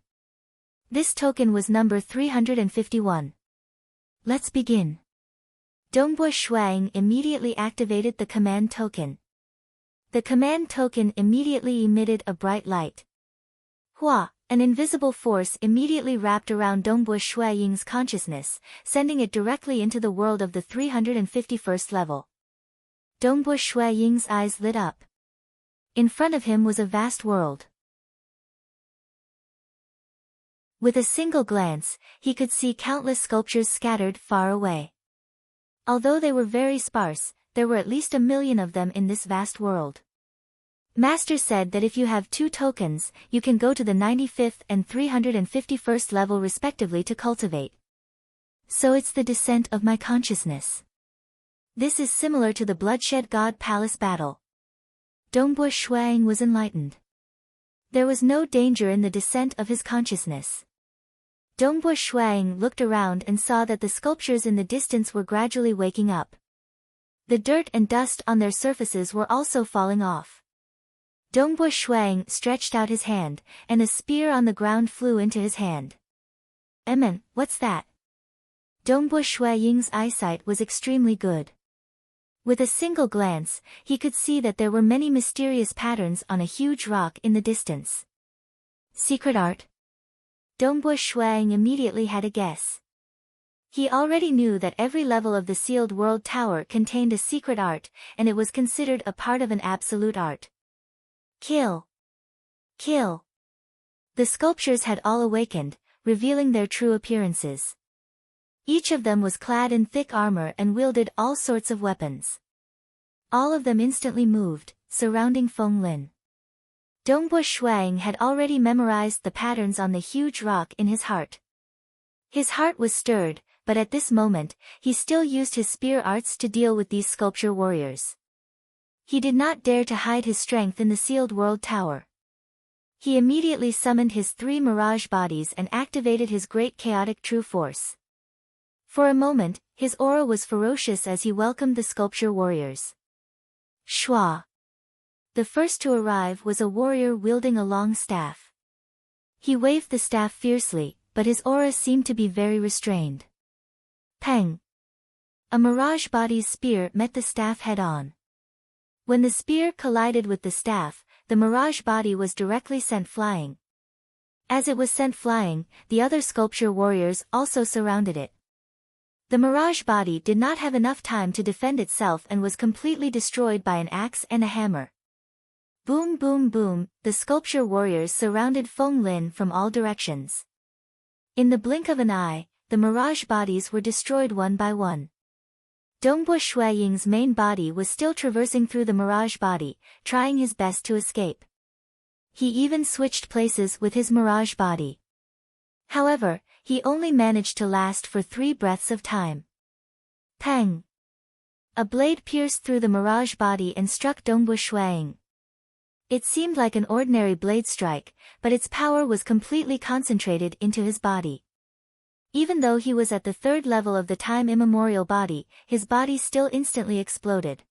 Speaker 1: This token was number 351. Let's begin. Dongbu Shuang immediately activated the command token. The command token immediately emitted a bright light. Hua, an invisible force immediately wrapped around Dongbu Shuang's consciousness, sending it directly into the world of the 351st level. Dongbu Shuang's eyes lit up. In front of him was a vast world. With a single glance, he could see countless sculptures scattered far away. Although they were very sparse, there were at least 1 million of them in this vast world. Master said that if you have 2 tokens, you can go to the 95th and 351st level respectively to cultivate. So it's the descent of my consciousness. This is similar to the Bloodshed God Palace battle. Dongbu Shuang was enlightened. There was no danger in the descent of his consciousness. Dongbu Shuang looked around and saw that the sculptures in the distance were gradually waking up. The dirt and dust on their surfaces were also falling off. Dongbu Shuang stretched out his hand, and a spear on the ground flew into his hand. What's that? Dongbu Shuang's eyesight was extremely good. With a single glance, he could see that there were many mysterious patterns on a huge rock in the distance. Secret art? Dongbu Shuang immediately had a guess. He already knew that every level of the sealed world tower contained a secret art, and it was considered a part of an absolute art. Kill! Kill! The sculptures had all awakened, revealing their true appearances. Each of them was clad in thick armor and wielded all sorts of weapons. All of them instantly moved, surrounding Feng Lin. Dongbu Shuang had already memorized the patterns on the huge rock in his heart. His heart was stirred, but at this moment, he still used his spear arts to deal with these sculpture warriors. He did not dare to hide his strength in the sealed world tower. He immediately summoned his 3 mirage bodies and activated his great chaotic true force. For a moment, his aura was ferocious as he welcomed the sculpture warriors. Shua. The first to arrive was a warrior wielding a long staff. He waved the staff fiercely, but his aura seemed to be very restrained. Peng. A mirage body's spear met the staff head-on. When the spear collided with the staff, the mirage body was directly sent flying. As it was sent flying, the other sculpture warriors also surrounded it. The mirage body did not have enough time to defend itself and was completely destroyed by an axe and a hammer. Boom boom boom, the sculpture warriors surrounded Feng Lin from all directions. In the blink of an eye, the mirage bodies were destroyed one by one. Dongbo Shuiying's main body was still traversing through the mirage body, trying his best to escape. He even switched places with his mirage body. However, he only managed to last for 3 breaths of time. Pang! A blade pierced through the mirage body and struck Dongbo Shuiying. It seemed like an ordinary blade strike, but its power was completely concentrated into his body. Even though he was at the 3rd level of the time immemorial body, his body still instantly exploded.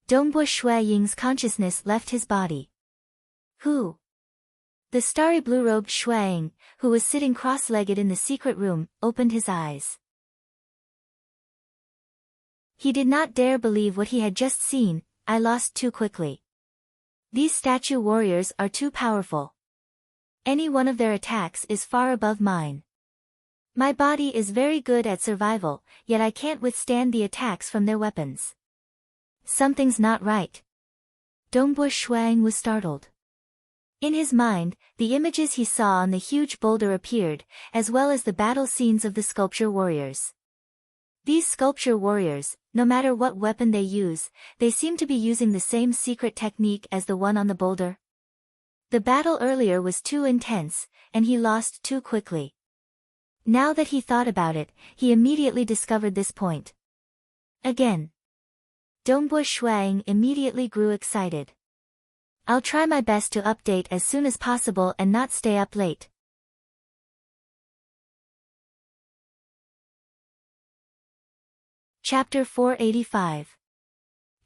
Speaker 1: Dongbo Shuiying's consciousness left his body. Who? The starry blue-robed Shuiying, who was sitting cross-legged in the secret room, opened his eyes. He did not dare believe what he had just seen. I lost too quickly. These statue warriors are too powerful. Any one of their attacks is far above mine. My body is very good at survival, yet I can't withstand the attacks from their weapons. Something's not right. Dongbo Shuiying was startled. In his mind, the images he saw on the huge boulder appeared, as well as the battle scenes of the sculpture warriors. These sculpture warriors, no matter what weapon they use, they seem to be using the same secret technique as the one on the boulder. The battle earlier was too intense, and he lost too quickly. Now that he thought about it, he immediately discovered this point. Again. Dongbo Shuiying immediately grew excited. I'll try my best to update as soon as possible and not stay up late. Chapter 485.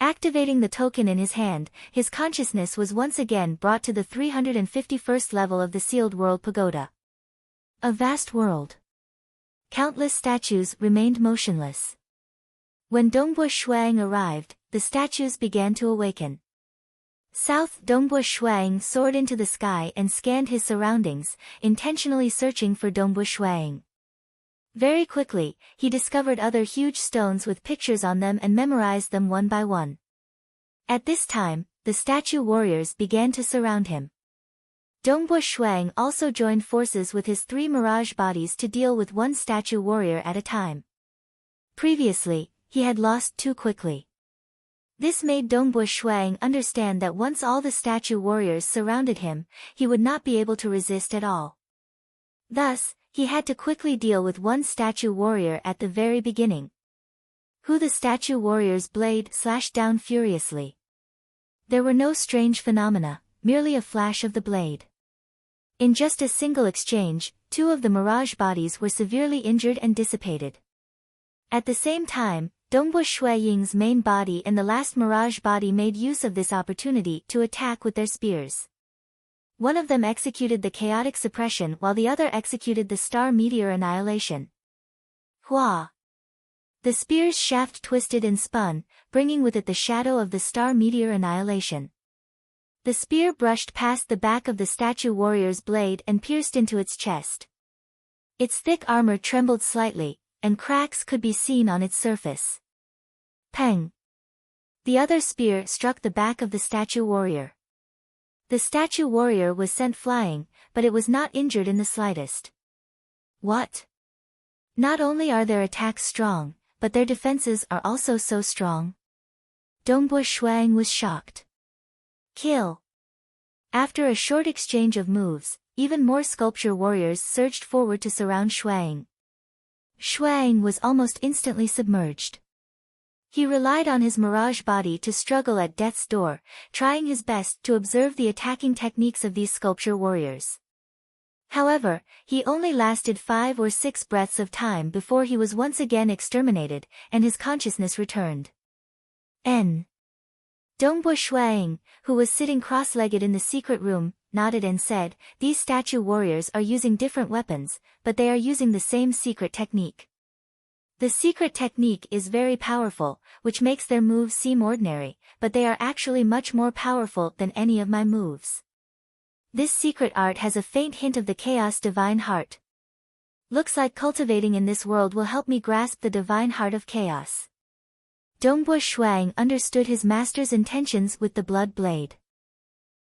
Speaker 1: Activating the token in his hand, his consciousness was once again brought to the 351st level of the sealed world pagoda. A vast world. Countless statues remained motionless. When Dongbo Shuiying arrived, the statues began to awaken. South Dongbo Shuiying soared into the sky and scanned his surroundings, intentionally searching for Dongbo Shuiying. Very quickly, he discovered other huge stones with pictures on them and memorized them one by one. At this time, the statue warriors began to surround him. Dongbo Shuiying also joined forces with his 3 mirage bodies to deal with one statue warrior at a time. Previously, he had lost too quickly. This made Dongbo Shuiying understand that once all the statue warriors surrounded him, he would not be able to resist at all. Thus, he had to quickly deal with one statue warrior at the very beginning. The statue warrior's blade slashed down furiously. There were no strange phenomena, merely a flash of the blade. In just a single exchange, 2 of the mirage bodies were severely injured and dissipated. At the same time, Dongbo Shuiying's main body and the last mirage body made use of this opportunity to attack with their spears. One of them executed the chaotic suppression while the other executed the star meteor annihilation. Hua! The spear's shaft twisted and spun, bringing with it the shadow of the star meteor annihilation. The spear brushed past the back of the statue warrior's blade and pierced into its chest. Its thick armor trembled slightly, and cracks could be seen on its surface. Peng! The other spear struck the back of the statue warrior. The statue warrior was sent flying, but it was not injured in the slightest. What? Not only are their attacks strong, but their defenses are also so strong. Dongbo Shuiying was shocked. Kill! After a short exchange of moves, even more sculpture warriors surged forward to surround Shuiying. Shuiying was almost instantly submerged. He relied on his mirage body to struggle at death's door, trying his best to observe the attacking techniques of these sculpture warriors. However, he only lasted 5 or 6 breaths of time before he was once again exterminated, and his consciousness returned. Dongbo Shuiying, who was sitting cross-legged in the secret room, nodded and said, "These statue warriors are using different weapons, but they are using the same secret technique. The secret technique is very powerful, which makes their moves seem ordinary, but they are actually much more powerful than any of my moves. This secret art has a faint hint of the chaos divine heart. Looks like cultivating in this world will help me grasp the divine heart of chaos. Dongbo Shuang understood his master's intentions with the blood blade.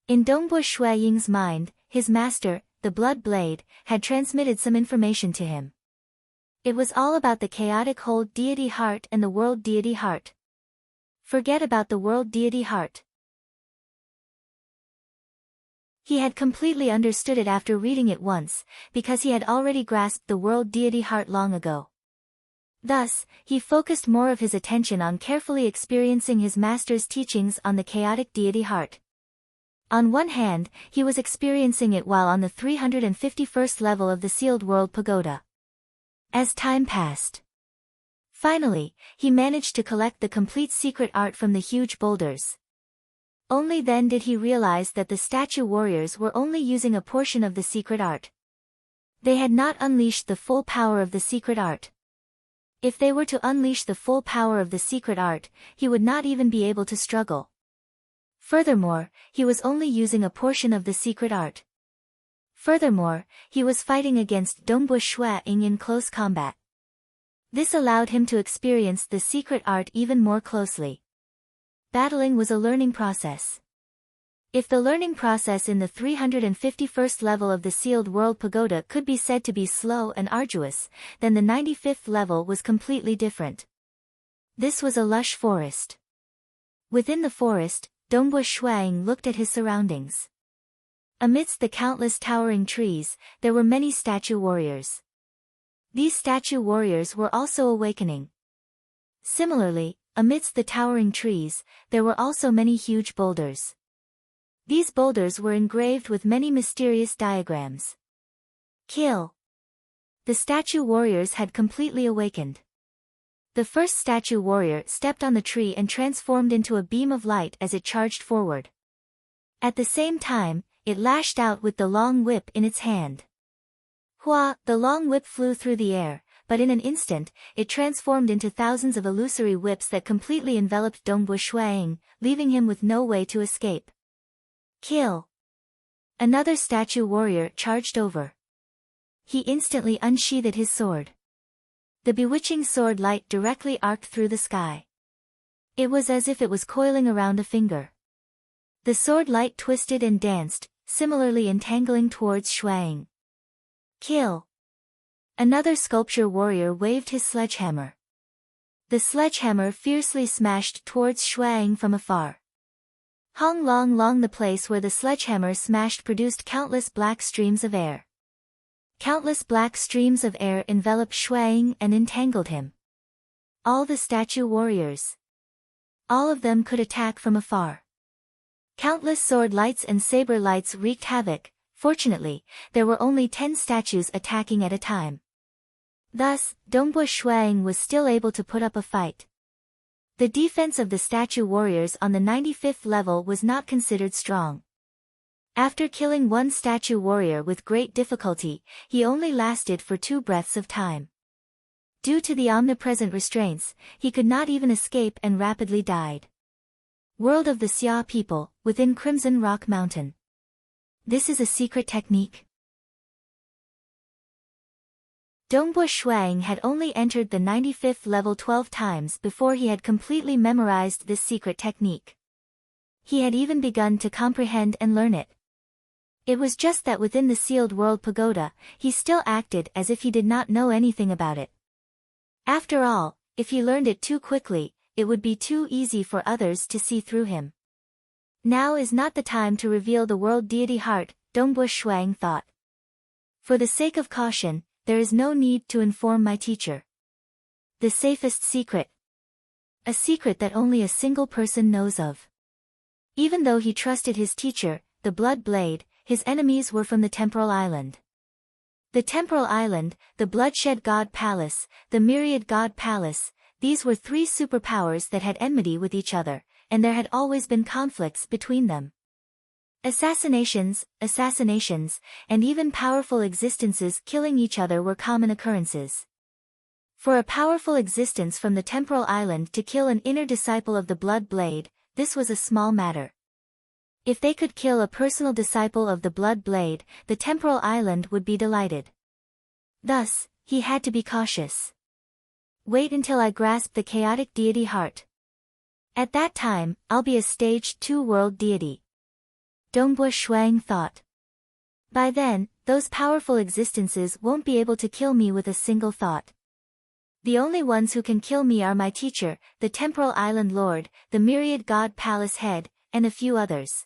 Speaker 1: In Dongbo Shuaying's mind, his master, the blood blade, had transmitted some information to him. It was all about the chaotic whole deity heart and the world deity heart. Forget about the world deity heart. He had completely understood it after reading it once, because he had already grasped the world deity heart long ago. Thus, he focused more of his attention on carefully experiencing his master's teachings on the chaotic deity heart. On one hand, he was experiencing it while on the 351st level of the sealed world pagoda. As time passed, finally, he managed to collect the complete secret art from the huge boulders. Only then did he realize that the statue warriors were only using a portion of the secret art. They had not unleashed the full power of the secret art. If they were to unleash the full power of the secret art, he would not even be able to struggle. Furthermore, he was only using a portion of the secret art. Furthermore, he was fighting against Dongbo Shuaying in close combat. This allowed him to experience the secret art even more closely. Battling was a learning process. If the learning process in the 351st level of the sealed world pagoda could be said to be slow and arduous, then the 95th level was completely different. This was a lush forest. Within the forest, Dongbo Shuang looked at his surroundings. Amidst the countless towering trees, there were many statue warriors. These statue warriors were also awakening. Similarly, amidst the towering trees, there were also many huge boulders. These boulders were engraved with many mysterious diagrams. Kill. The statue warriors had completely awakened. The first statue warrior stepped on the tree and transformed into a beam of light as it charged forward. At the same time, it lashed out with the long whip in its hand. Hua, the long whip flew through the air, but in an instant, it transformed into thousands of illusory whips that completely enveloped Dongbo Shuang, leaving him with no way to escape. Kill. Another statue warrior charged over. He instantly unsheathed his sword. The bewitching sword light directly arced through the sky. It was as if it was coiling around a finger. The sword light twisted and danced, similarly entangling towards Shuang. Kill. Another sculpture warrior waved his sledgehammer. The sledgehammer fiercely smashed towards Shuang from afar. Hong long long the place where the sledgehammer smashed produced countless black streams of air. Countless black streams of air enveloped Shuang and entangled him. All the statue warriors. All of them could attack from afar. Countless sword lights and saber lights wreaked havoc. Fortunately, there were only 10 statues attacking at a time. Thus, Dongbo Shuang was still able to put up a fight. The defense of the statue warriors on the 95th level was not considered strong. After killing one statue warrior with great difficulty, he only lasted for 2 breaths of time. Due to the omnipresent restraints, he could not even escape and rapidly died. World of the Xia people, within Crimson Rock Mountain. This is a secret technique. Dongbo Shuang had only entered the 95th level 12 times before he had completely memorized this secret technique. He had even begun to comprehend and learn it. It was just that within the sealed world pagoda, he still acted as if he did not know anything about it. After all, if he learned it too quickly, it would be too easy for others to see through him. Now is not the time to reveal the world deity heart, Dongbo Shuang thought. For the sake of caution, there is no need to inform my teacher. The safest secret. A secret that only a single person knows of. Even though he trusted his teacher, the Blood Blade, his enemies were from the Temporal Island. The Temporal Island, the Bloodshed God Palace, the Myriad God Palace, these were 3 superpowers that had enmity with each other, and there had always been conflicts between them. Assassinations, and even powerful existences killing each other were common occurrences. For a powerful existence from the Temporal Island to kill an inner disciple of the Blood Blade, this was a small matter. If they could kill a personal disciple of the Blood Blade, the temporal island would be delighted. Thus, he had to be cautious. Wait until I grasp the chaotic deity heart. At that time, I'll be a stage 2 world deity. Dongbo Shuang thought. By then, those powerful existences won't be able to kill me with a single thought. The only ones who can kill me are my teacher, the Temporal Island Lord, the Myriad God Palace Head, and a few others.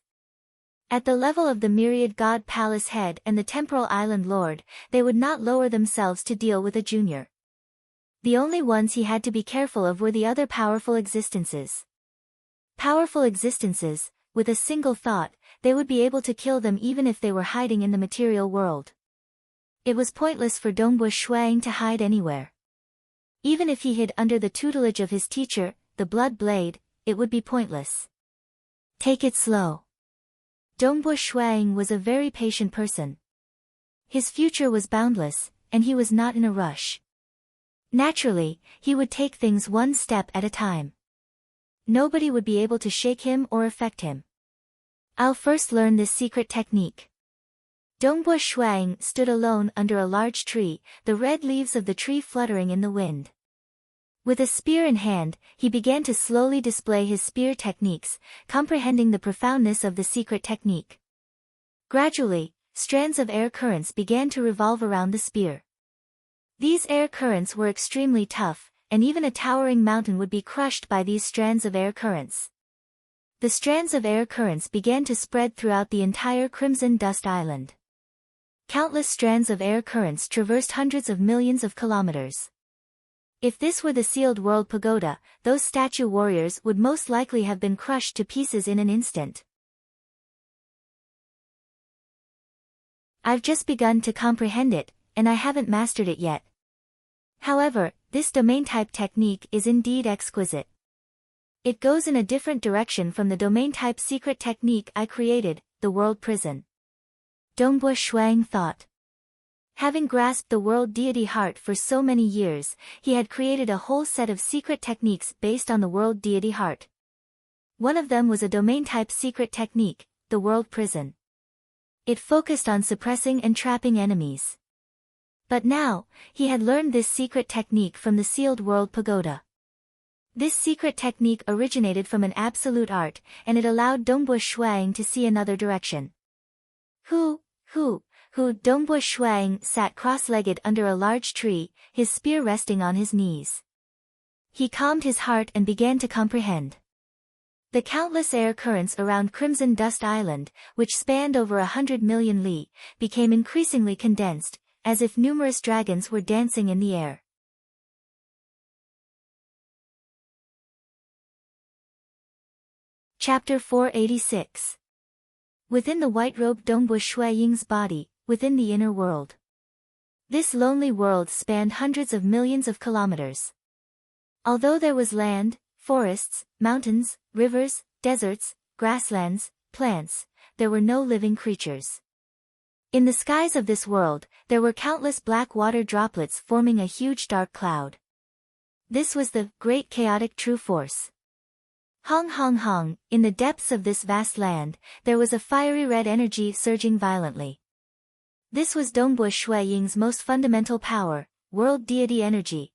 Speaker 1: At the level of the Myriad God Palace Head and the Temporal Island Lord, they would not lower themselves to deal with a junior. The only ones he had to be careful of were the other powerful existences. Powerful existences, with a single thought, they would be able to kill them even if they were hiding in the material world. It was pointless for Dongbo Shuang to hide anywhere. Even if he hid under the tutelage of his teacher, the Blood Blade, it would be pointless. Take it slow. Dongbo Shuang was a very patient person. His future was boundless, and he was not in a rush. Naturally, he would take things one step at a time. Nobody would be able to shake him or affect him. I'll first learn this secret technique. Dongbo Shuang stood alone under a large tree, the red leaves of the tree fluttering in the wind. With a spear in hand, he began to slowly display his spear techniques, comprehending the profoundness of the secret technique. Gradually, strands of air currents began to revolve around the spear. These air currents were extremely tough, and even a towering mountain would be crushed by these strands of air currents. The strands of air currents began to spread throughout the entire Crimson Dust Island. Countless strands of air currents traversed hundreds of millions of kilometers. If this were the sealed world pagoda, those statue warriors would most likely have been crushed to pieces in an instant. I've just begun to comprehend it, and I haven't mastered it yet. However, this domain-type technique is indeed exquisite. It goes in a different direction from the domain-type secret technique I created, the world prison. Dongbo Shuang thought. Having grasped the world deity heart for so many years, he had created a whole set of secret techniques based on the world deity heart. One of them was a domain-type secret technique, the world prison. It focused on suppressing and trapping enemies. But now, he had learned this secret technique from the sealed world pagoda. This secret technique originated from an absolute art, and it allowed Dongbo Shuang to see another direction. Dongbo Shuang sat cross-legged under a large tree, his spear resting on his knees. He calmed his heart and began to comprehend. The countless air currents around Crimson Dust Island, which spanned over 100 million li, became increasingly condensed, as if numerous dragons were dancing in the air. Chapter 486. Within the white-robed Dongbo Shuaying's body, within the inner world. This lonely world spanned hundreds of millions of kilometers. Although there was land, forests, mountains, rivers, deserts, grasslands, plants, there were no living creatures. In the skies of this world, there were countless black water droplets forming a huge dark cloud. This was the great chaotic true force. Hong, in the depths of this vast land, there was a fiery red energy surging violently. This was Dongbo Shuaying's most fundamental power, world deity energy.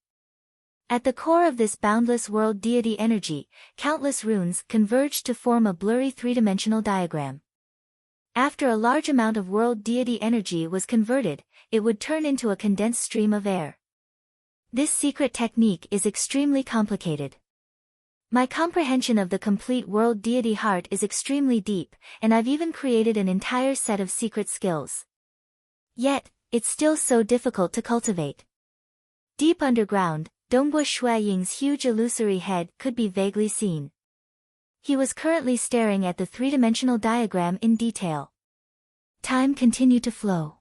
Speaker 1: At the core of this boundless world deity energy, countless runes converged to form a blurry three-dimensional diagram. After a large amount of world deity energy was converted, it would turn into a condensed stream of air. This secret technique is extremely complicated. My comprehension of the complete world deity heart is extremely deep, and I've even created an entire set of secret skills. Yet, it's still so difficult to cultivate. Deep underground, Dongbo Shuaying's huge illusory head could be vaguely seen. He was currently staring at the three-dimensional diagram in detail. Time continued to flow.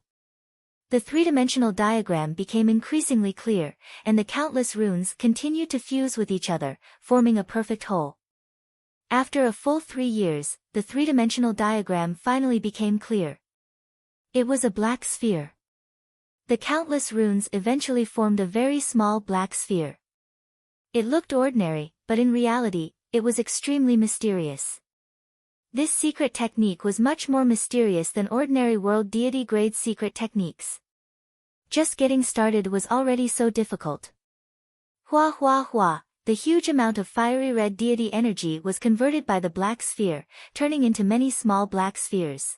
Speaker 1: The three-dimensional diagram became increasingly clear, and the countless runes continued to fuse with each other, forming a perfect whole. After a full 3 years, the three-dimensional diagram finally became clear. It was a black sphere. The countless runes eventually formed a very small black sphere. It looked ordinary, but in reality, it was extremely mysterious. This secret technique was much more mysterious than ordinary world deity grade secret techniques. Just getting started was already so difficult. Hua hua hua, the huge amount of fiery red deity energy was converted by the black sphere, turning into many small black spheres.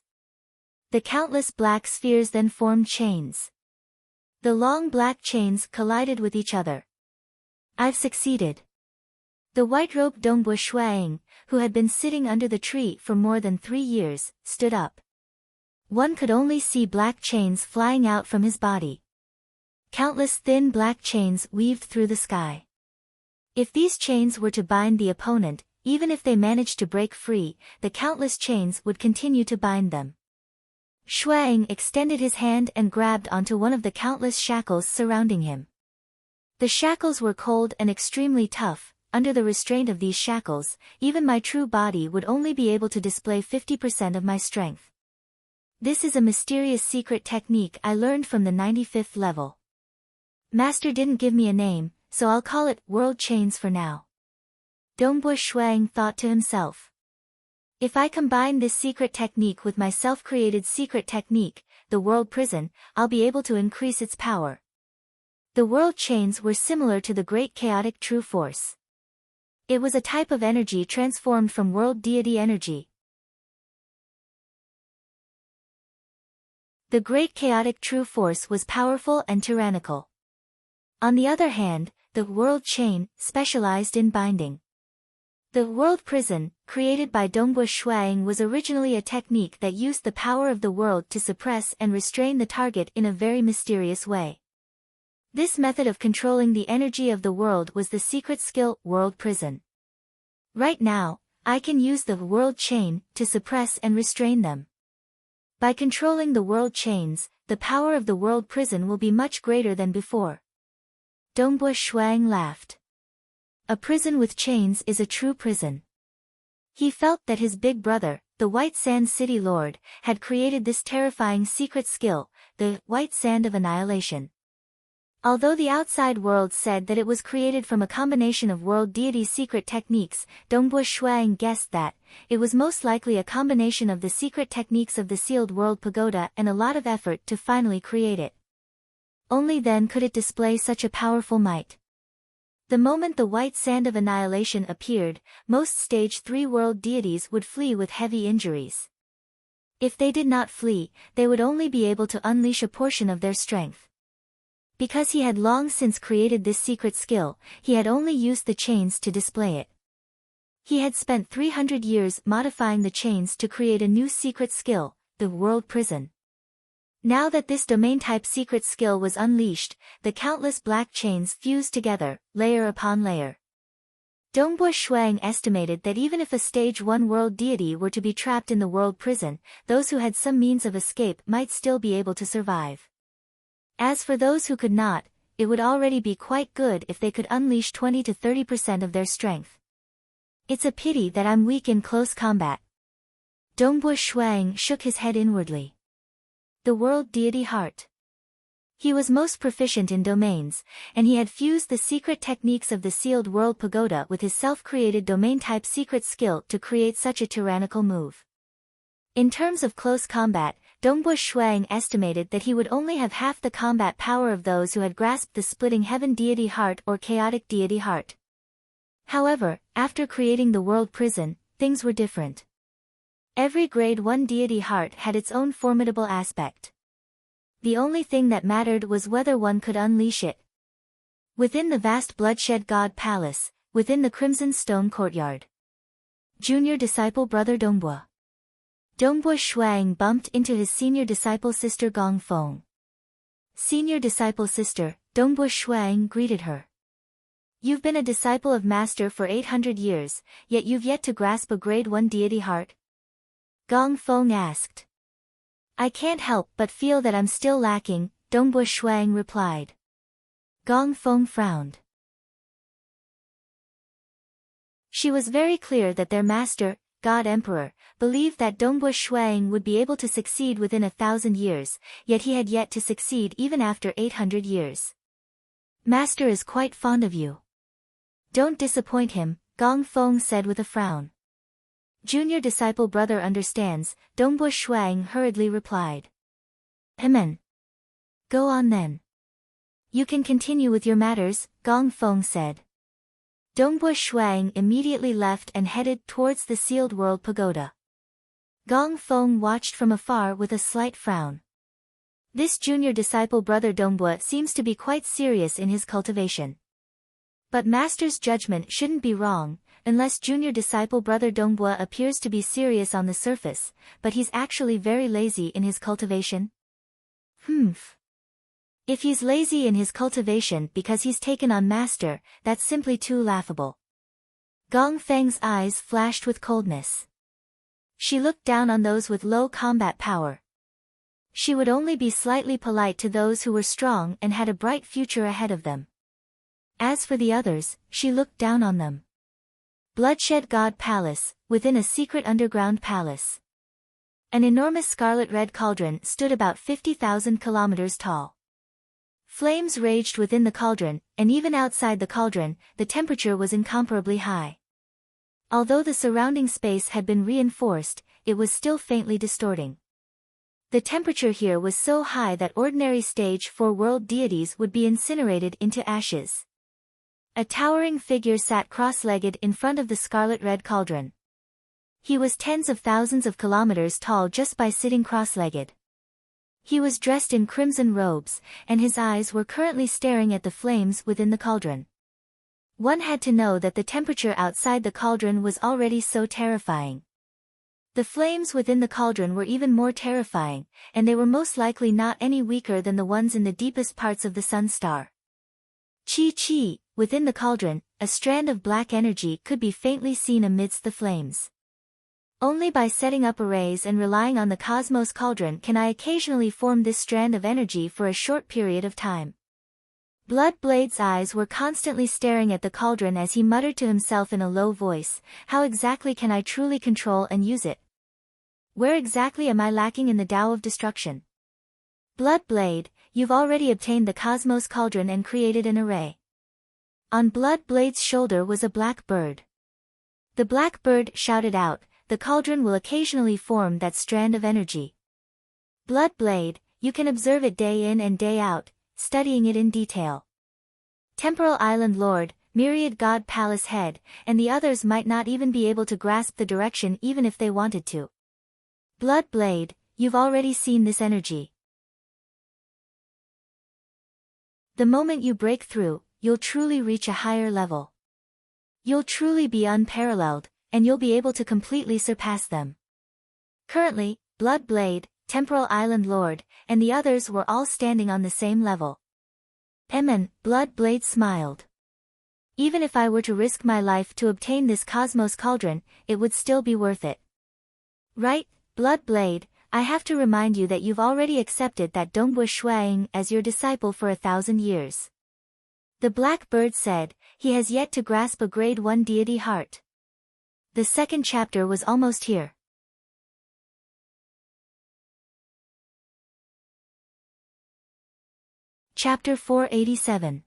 Speaker 1: The countless black spheres then formed chains. The long black chains collided with each other. I've succeeded. The white-robed Dongbu Shuang, who had been sitting under the tree for more than 3 years, stood up. One could only see black chains flying out from his body. Countless thin black chains weaved through the sky. If these chains were to bind the opponent, even if they managed to break free, the countless chains would continue to bind them. Shuang extended his hand and grabbed onto one of the countless shackles surrounding him. The shackles were cold and extremely tough. Under the restraint of these shackles, even my true body would only be able to display 50% of my strength. This is a mysterious secret technique I learned from the 95th level. Master didn't give me a name, so I'll call it World Chains for now. Dongbu Shuang thought to himself. If I combine this secret technique with my self-created secret technique, the World Prison, I'll be able to increase its power. The World Chains were similar to the Great Chaotic True Force. It was a type of energy transformed from world deity energy. The Great Chaotic True Force was powerful and tyrannical. On the other hand, the World Chain specialized in binding. The World Prison, created by Dongbu Shuang, was originally a technique that used the power of the world to suppress and restrain the target in a very mysterious way. This method of controlling the energy of the world was the secret skill, World Prison. Right now, I can use the World Chain to suppress and restrain them. By controlling the World Chains, the power of the World Prison will be much greater than before. Dongbu Shuang laughed. A prison with chains is a true prison. He felt that his big brother, the White Sand City Lord, had created this terrifying secret skill, the White Sand of Annihilation. Although the outside world said that it was created from a combination of world deity secret techniques, Dongbu Shuang guessed that it was most likely a combination of the secret techniques of the sealed world pagoda and a lot of effort to finally create it. Only then could it display such a powerful might. The moment the White Sand of Annihilation appeared, most Stage 3 world deities would flee with heavy injuries. If they did not flee, they would only be able to unleash a portion of their strength. Because he had long since created this secret skill, he had only used the chains to display it. He had spent 300 years modifying the chains to create a new secret skill, the World Prison. Now that this domain-type secret skill was unleashed, the countless black chains fused together, layer upon layer. Dongbu Shuang estimated that even if a Stage 1 world deity were to be trapped in the World Prison, those who had some means of escape might still be able to survive. As for those who could not, it would already be quite good if they could unleash 20 to 30% of their strength. It's a pity that I'm weak in close combat. Dongbu Shuang shook his head inwardly. The world deity heart. He was most proficient in domains, and he had fused the secret techniques of the sealed world pagoda with his self-created domain-type secret skill to create such a tyrannical move. In terms of close combat, Dongbu Shuang estimated that he would only have half the combat power of those who had grasped the splitting heaven deity heart or chaotic deity heart. However, after creating the world prison, things were different. Every grade 1 deity heart had its own formidable aspect. The only thing that mattered was whether one could unleash it. Within the vast bloodshed god palace, within the crimson stone courtyard. Junior disciple brother Dongbu. Dongbu Shuang bumped into his senior disciple sister Gong Feng. Senior disciple sister, Dongbu Shuang greeted her. You've been a disciple of Master for 800 years, yet you've yet to grasp a grade 1 deity heart? Gong Feng asked. I can't help but feel that I'm still lacking, Dongbu Shuang replied. Gong Feng frowned. She was very clear that their master, God Emperor, believed that Dongbu Shuang would be able to succeed within 1,000 years, yet he had yet to succeed even after 800 years. Master is quite fond of you. Don't disappoint him, Gong Feng said with a frown. Junior disciple brother understands, Dongbua Shuang hurriedly replied. Amen. Go on then. You can continue with your matters, Gong Feng said. Dongbua Shuang immediately left and headed towards the sealed world pagoda. Gong Feng watched from afar with a slight frown. This junior disciple brother Dongbua seems to be quite serious in his cultivation. But master's judgment shouldn't be wrong, unless junior disciple brother Dongbua appears to be serious on the surface, but he's actually very lazy in his cultivation. If he's lazy in his cultivation because he's taken on master, that's simply too laughable. Gong Feng's eyes flashed with coldness. She looked down on those with low combat power. She would only be slightly polite to those who were strong and had a bright future ahead of them. As for the others, she looked down on them. Bloodshed God Palace, within a secret underground palace. An enormous scarlet-red cauldron stood about 50,000 kilometers tall. Flames raged within the cauldron, and even outside the cauldron, the temperature was incomparably high. Although the surrounding space had been reinforced, it was still faintly distorting. The temperature here was so high that ordinary stage 4 world deities would be incinerated into ashes. A towering figure sat cross-legged in front of the scarlet-red cauldron. He was tens of thousands of kilometers tall just by sitting cross-legged. He was dressed in crimson robes, and his eyes were currently staring at the flames within the cauldron. One had to know that the temperature outside the cauldron was already so terrifying. The flames within the cauldron were even more terrifying, and they were most likely not any weaker than the ones in the deepest parts of the sun star. Chi. Within the cauldron, a strand of black energy could be faintly seen amidst the flames. Only by setting up arrays and relying on the cosmos cauldron can I occasionally form this strand of energy for a short period of time. Bloodblade's eyes were constantly staring at the cauldron as he muttered to himself in a low voice, how exactly can I truly control and use it? Where exactly am I lacking in the Tao of destruction? Bloodblade, you've already obtained the cosmos cauldron and created an array. On Bloodblade's shoulder was a black bird. The black bird shouted out, the cauldron will occasionally form that strand of energy. Bloodblade, you can observe it day in and day out, studying it in detail. Temporal Island Lord, Myriad God Palace Head, and the others might not even be able to grasp the direction even if they wanted to. Bloodblade, you've already seen this energy. The moment you break through, you'll truly reach a higher level. You'll truly be unparalleled, and you'll be able to completely surpass them. Currently, Bloodblade, Temporal Island Lord, and the others were all standing on the same level. Bloodblade smiled. Even if I were to risk my life to obtain this cosmos cauldron, it would still be worth it. Right, Bloodblade, I have to remind you that you've already accepted that Dongbua Shuang as your disciple for 1,000 years. The black bird said, he has yet to grasp a grade 1 deity heart. The second chapter was almost here. Chapter 487.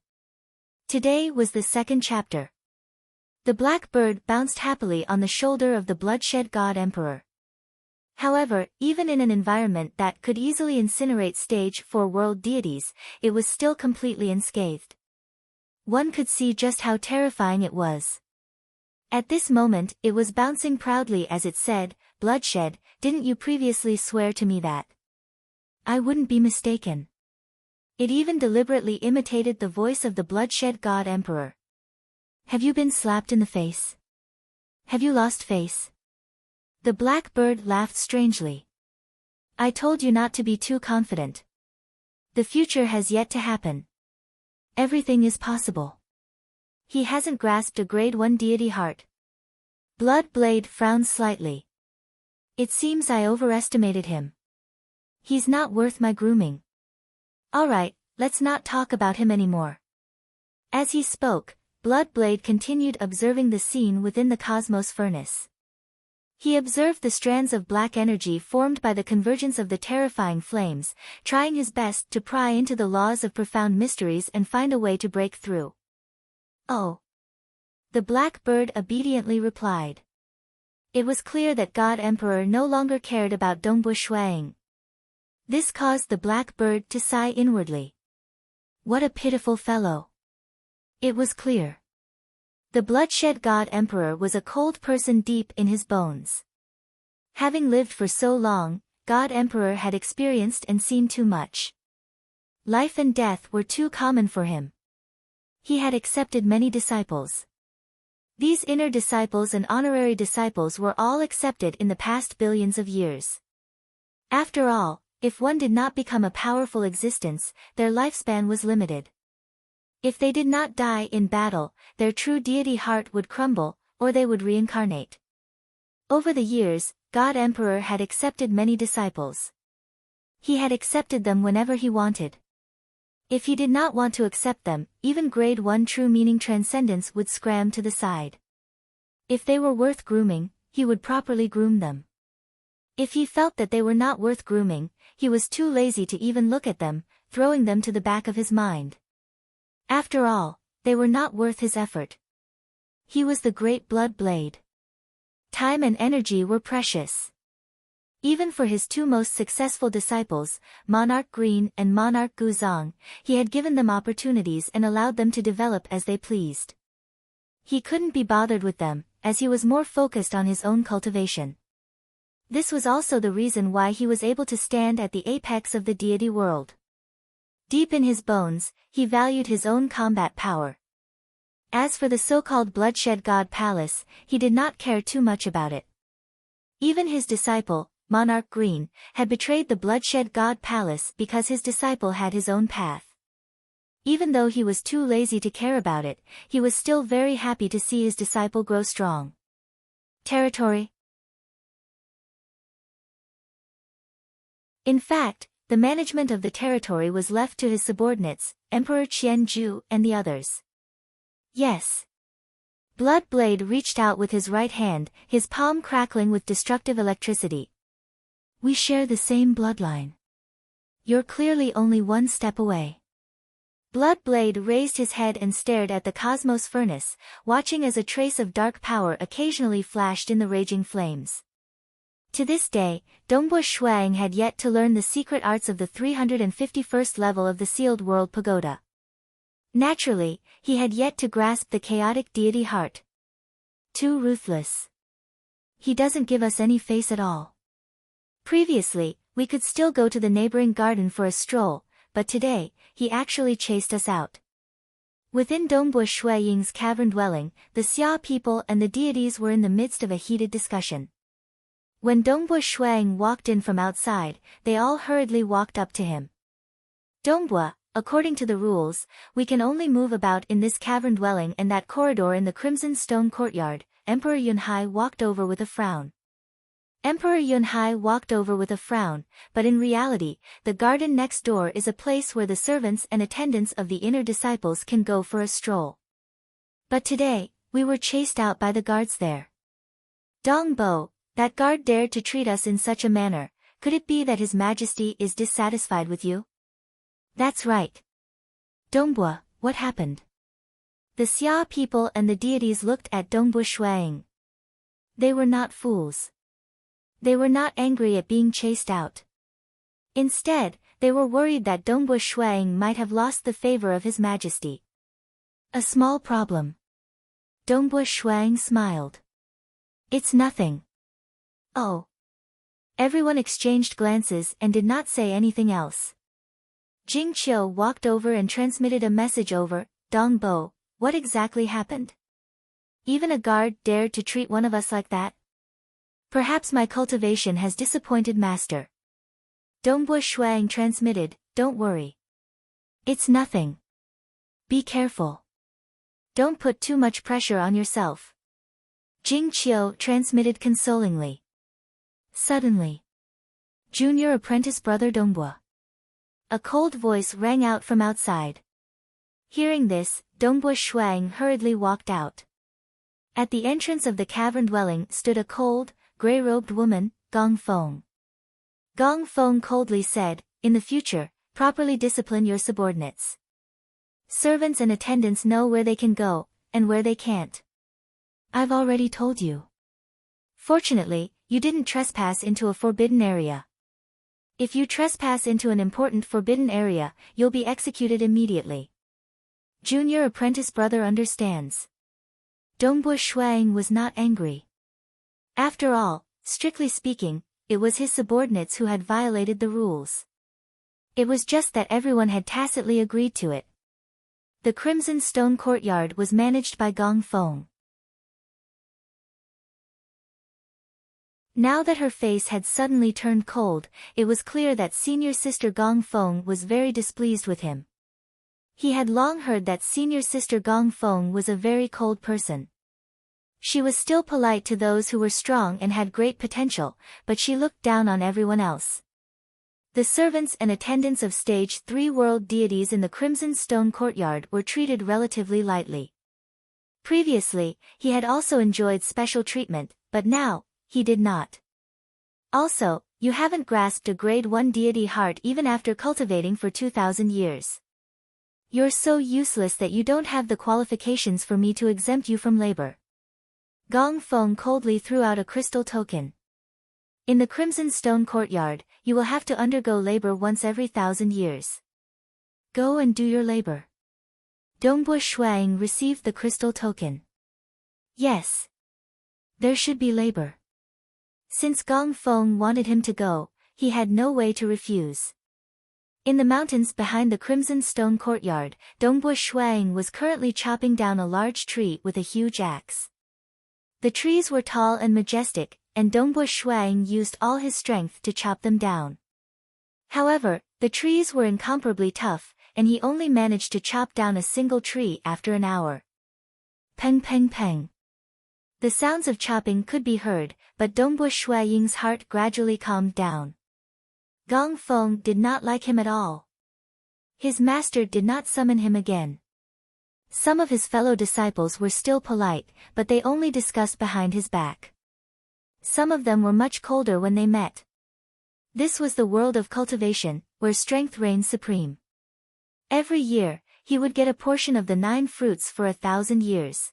Speaker 1: Today was the second chapter. The black bird bounced happily on the shoulder of the bloodshed god emperor. However, even in an environment that could easily incinerate stage 4 world deities, it was still completely unscathed. One could see just how terrifying it was. At this moment, it was bouncing proudly as it said, Bloodshed, didn't you previously swear to me that I wouldn't be mistaken? It even deliberately imitated the voice of the bloodshed god emperor. Have you been slapped in the face? Have you lost face? The black bird laughed strangely. I told you not to be too confident. The future has yet to happen. Everything is possible. He hasn't grasped a grade 1 deity heart. Bloodblade frowned slightly. It seems I overestimated him. He's not worth my grooming. Alright, let's not talk about him anymore. As he spoke, Bloodblade continued observing the scene within the cosmos furnace. He observed the strands of black energy formed by the convergence of the terrifying flames, trying his best to pry into the laws of profound mysteries and find a way to break through. Oh. The black bird obediently replied. It was clear that God Emperor no longer cared about Dongbu Shuang. This caused the black bird to sigh inwardly. What a pitiful fellow. It was clear. The bloodshed God Emperor was a cold person deep in his bones. Having lived for so long, God Emperor had experienced and seen too much. Life and death were too common for him. He had accepted many disciples. These inner disciples and honorary disciples were all accepted in the past billions of years. After all, if one did not become a powerful existence, their lifespan was limited. If they did not die in battle, their true deity heart would crumble, or they would reincarnate. Over the years, God Emperor had accepted many disciples. He had accepted them whenever he wanted. If he did not want to accept them, even grade 1 true meaning transcendence would scram to the side. If they were worth grooming, he would properly groom them. If he felt that they were not worth grooming, he was too lazy to even look at them, throwing them to the back of his mind. After all, they were not worth his effort. He was the great blood blade. Time and energy were precious. Even for his two most successful disciples, Monarch Green and Monarch Guzong, he had given them opportunities and allowed them to develop as they pleased. He couldn't be bothered with them, as he was more focused on his own cultivation. This was also the reason why he was able to stand at the apex of the deity world. Deep in his bones, he valued his own combat power. As for the so-called bloodshed god palace, he did not care too much about it. Even his disciple, Monarch Green, had betrayed the bloodshed god palace because his disciple had his own path. Even though he was too lazy to care about it, he was still very happy to see his disciple grow strong. Territory. In fact, the management of the territory was left to his subordinates, Emperor Qianju and the others. Yes. Blood Blade reached out with his right hand, his palm crackling with destructive electricity. We share the same bloodline. You're clearly only one step away. Blood Blade raised his head and stared at the cosmos furnace, watching as a trace of dark power occasionally flashed in the raging flames. To this day, Dongbu Shuang had yet to learn the secret arts of the 351st level of the Sealed World Pagoda. Naturally, he had yet to grasp the chaotic deity heart. Too ruthless. He doesn't give us any face at all. Previously, we could still go to the neighboring garden for a stroll, but today, he actually chased us out. Within Dongbu Shuaying's cavern dwelling, the Xia people and the deities were in the midst of a heated discussion. When Dongbu Shuang walked in from outside, they all hurriedly walked up to him. Dongbu, according to the rules, we can only move about in this cavern dwelling and that corridor in the Crimson Stone Courtyard. Emperor Yunhai walked over with a frown. Emperor Yunhai walked over with a frown, but in reality, the garden next door is a place where the servants and attendants of the inner disciples can go for a stroll. But today, we were chased out by the guards there. Dongbo, that guard dared to treat us in such a manner. Could it be that His Majesty is dissatisfied with you? That's right. Dongbu, what happened? The Xia people and the deities looked at Dongbu Shuang. They were not fools. They were not angry at being chased out. Instead, they were worried that Dongbu Shuang might have lost the favor of His Majesty. A small problem. Dongbu Shuang smiled. It's nothing. Oh. Everyone exchanged glances and did not say anything else. Jing Qiu walked over and transmitted a message over. Dongbo, what exactly happened? Even a guard dared to treat one of us like that? Perhaps my cultivation has disappointed Master. Dongbu Shuang transmitted, don't worry. It's nothing. Be careful. Don't put too much pressure on yourself. Jing Qiu transmitted consolingly. Suddenly. Junior apprentice brother Dongbu. A cold voice rang out from outside. Hearing this, Dongbu Shuang hurriedly walked out. At the entrance of the cavern dwelling stood a cold, gray-robed woman, Gong Feng. Gong Feng coldly said, in the future, properly discipline your subordinates. Servants and attendants know where they can go, and where they can't. I've already told you. Fortunately, you didn't trespass into a forbidden area. If you trespass into an important forbidden area, you'll be executed immediately. Junior apprentice brother understands. Dongbu Shuang was not angry. After all, strictly speaking, it was his subordinates who had violated the rules. It was just that everyone had tacitly agreed to it. The Crimson Stone Courtyard was managed by Gong Feng. Now that her face had suddenly turned cold, it was clear that senior sister Gong Feng was very displeased with him. He had long heard that senior sister Gong Feng was a very cold person. She was still polite to those who were strong and had great potential, but she looked down on everyone else. The servants and attendants of Stage 3 world deities in the Crimson Stone Courtyard were treated relatively lightly. Previously, he had also enjoyed special treatment, but now, he did not. Also, you haven't grasped a grade 1 deity heart even after cultivating for 2,000 years. You're so useless that you don't have the qualifications for me to exempt you from labor. Gong Feng coldly threw out a crystal token. In the Crimson Stone Courtyard, you will have to undergo labor once every 1,000 years. Go and do your labor. Dongbu Shuang received the crystal token. Yes. There should be labor. Since Gong Feng wanted him to go, he had no way to refuse. In the mountains behind the Crimson Stone Courtyard, Dongbu Shuang was currently chopping down a large tree with a huge axe. The trees were tall and majestic, and Dongbu Shuang used all his strength to chop them down. However, the trees were incomparably tough, and he only managed to chop down a single tree after an hour. Peng peng peng. The sounds of chopping could be heard, but Dongbu Shuang's heart gradually calmed down. Gong Feng did not like him at all. His master did not summon him again. Some of his fellow disciples were still polite, but they only discussed behind his back. Some of them were much colder when they met. This was the world of cultivation, where strength reigns supreme. Every year, he would get a portion of the 9 fruits for 1,000 years.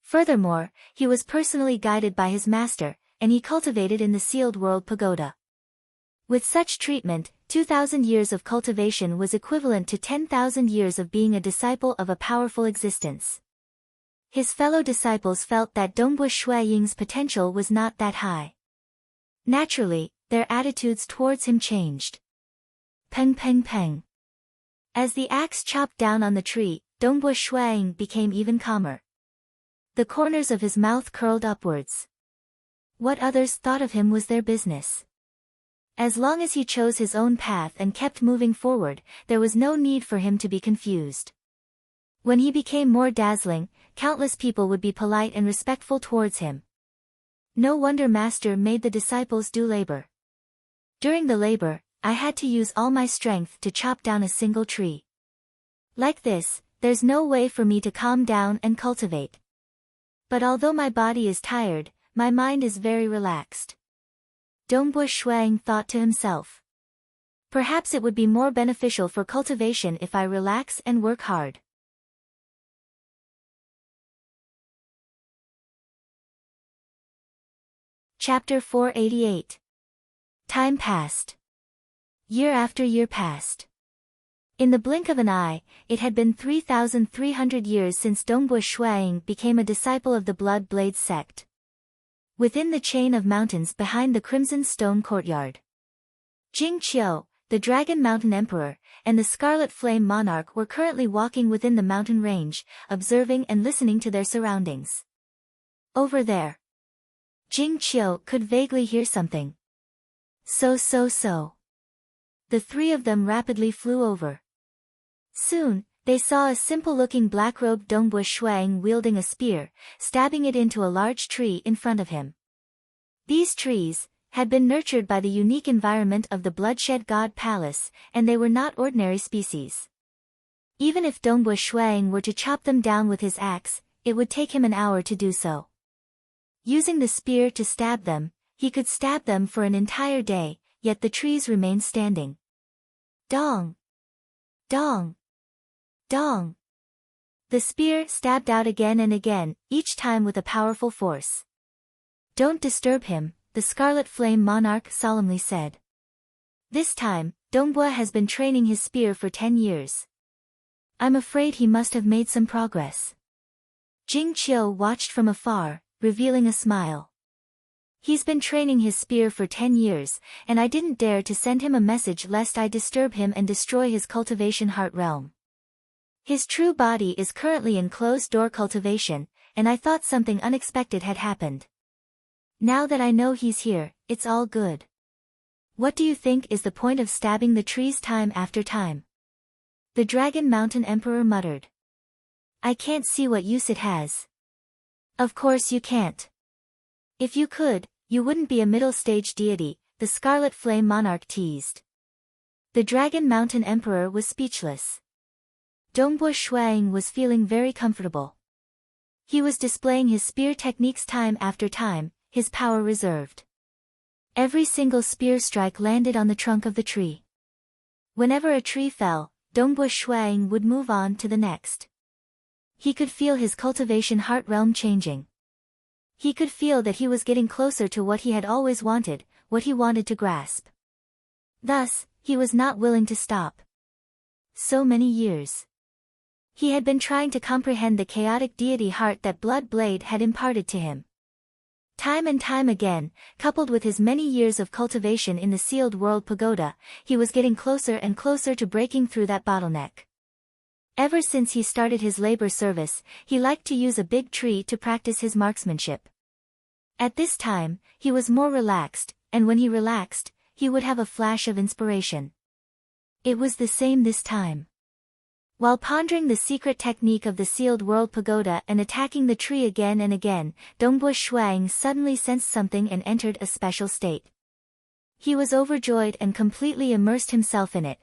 Speaker 1: Furthermore, he was personally guided by his master, and he cultivated in the sealed world pagoda. With such treatment, 2,000 years of cultivation was equivalent to 10,000 years of being a disciple of a powerful existence. His fellow disciples felt that Dongbu Shuang's potential was not that high. Naturally, their attitudes towards him changed. Peng peng peng. As the axe chopped down on the tree, Dongbu Shuang became even calmer. The corners of his mouth curled upwards. What others thought of him was their business. As long as he chose his own path and kept moving forward, there was no need for him to be confused. When he became more dazzling, countless people would be polite and respectful towards him. No wonder Master made the disciples do labor. During the labor, I had to use all my strength to chop down a single tree. Like this, there's no way for me to calm down and cultivate. But although my body is tired, my mind is very relaxed. Dongbu Shuang thought to himself. Perhaps it would be more beneficial for cultivation if I relax and work hard. Chapter 488. Time passed. Year after year passed. In the blink of an eye, it had been 3,300 years since Dongbu Shuang became a disciple of the Blood Blade sect. Within the chain of mountains behind the Crimson Stone Courtyard, Jing Qiu, the Dragon Mountain Emperor, and the Scarlet Flame Monarch were currently walking within the mountain range, observing and listening to their surroundings. Over there. Jing Qiu could vaguely hear something. So. The three of them rapidly flew over. Soon, they saw a simple-looking black-robed Dongbu Shuang wielding a spear, stabbing it into a large tree in front of him. These trees had been nurtured by the unique environment of the Bloodshed God Palace, and they were not ordinary species. Even if Dongbu Shuang were to chop them down with his axe, it would take him an hour to do so. Using the spear to stab them, he could stab them for an entire day, yet the trees remained standing. Dong! Dong! Dong! The spear stabbed out again and again, each time with a powerful force. Don't disturb him, the Scarlet Flame Monarch solemnly said. This time, Dongbua has been training his spear for 10 years. I'm afraid he must have made some progress. Jing Qiu watched from afar, revealing a smile. He's been training his spear for 10 years, and I didn't dare to send him a message lest I disturb him and destroy his cultivation heart realm. His true body is currently in closed-door cultivation, and I thought something unexpected had happened. Now that I know he's here, it's all good. What do you think is the point of stabbing the trees time after time? The Dragon Mountain Emperor muttered. I can't see what use it has. Of course you can't. If you could, you wouldn't be a middle-stage deity, the Scarlet Flame Monarch teased. The Dragon Mountain Emperor was speechless. Dongbua Shuang was feeling very comfortable. He was displaying his spear techniques time after time, his power reserved. Every single spear strike landed on the trunk of the tree. Whenever a tree fell, Dongbua Shuang would move on to the next. He could feel his cultivation heart realm changing. He could feel that he was getting closer to what he had always wanted, what he wanted to grasp. Thus, he was not willing to stop. So many years. He had been trying to comprehend the chaotic deity heart that Blood Blade had imparted to him. Time and time again, coupled with his many years of cultivation in the sealed world pagoda, he was getting closer and closer to breaking through that bottleneck. Ever since he started his labor service, he liked to use a big tree to practice his marksmanship. At this time, he was more relaxed, and when he relaxed, he would have a flash of inspiration. It was the same this time. While pondering the secret technique of the sealed world pagoda and attacking the tree again and again, Dongbua Shuang suddenly sensed something and entered a special state. He was overjoyed and completely immersed himself in it.